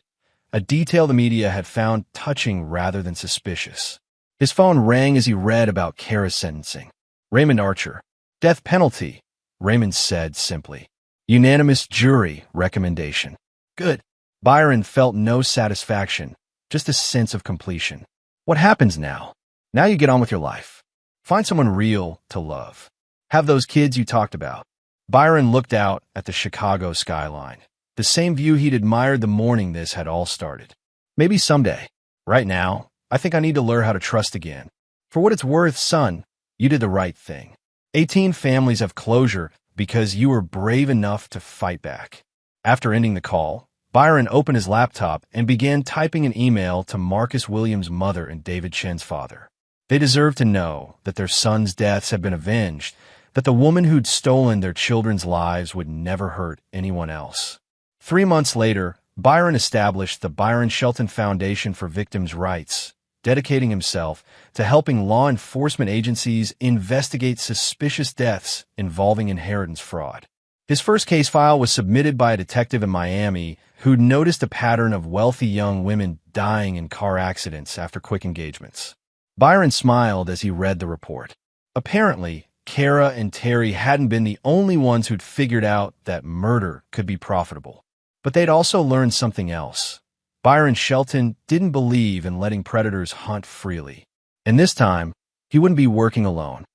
a detail the media had found touching rather than suspicious. His phone rang as he read about Kara's sentencing. Raymond Archer. Death penalty, Raymond said simply. Unanimous jury recommendation. Good. Byron felt no satisfaction, just a sense of completion. What happens now? Now you get on with your life. Find someone real to love. Have those kids you talked about. Byron looked out at the Chicago skyline, the same view he'd admired the morning this had all started. Maybe someday. Right now, I think I need to learn how to trust again. For what it's worth, son, you did the right thing. 18 families have closure because you were brave enough to fight back. After ending the call, Byron opened his laptop and began typing an email to Marcus Williams' mother and David Chen's father. They deserved to know that their sons' deaths had been avenged, that the woman who'd stolen their children's lives would never hurt anyone else. 3 months later, Byron established the Byron Shelton Foundation for Victims' Rights, dedicating himself to helping law enforcement agencies investigate suspicious deaths involving inheritance fraud. His first case file was submitted by a detective in Miami who'd noticed a pattern of wealthy young women dying in car accidents after quick engagements. Byron smiled as he read the report. Apparently, Kara and Terry hadn't been the only ones who'd figured out that murder could be profitable. But they'd also learned something else. Byron Shelton didn't believe in letting predators hunt freely. And this time, he wouldn't be working alone.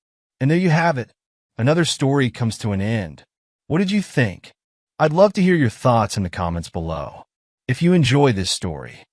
And there you have it. Another story comes to an end. What did you think? I'd love to hear your thoughts in the comments below. If you enjoy this story,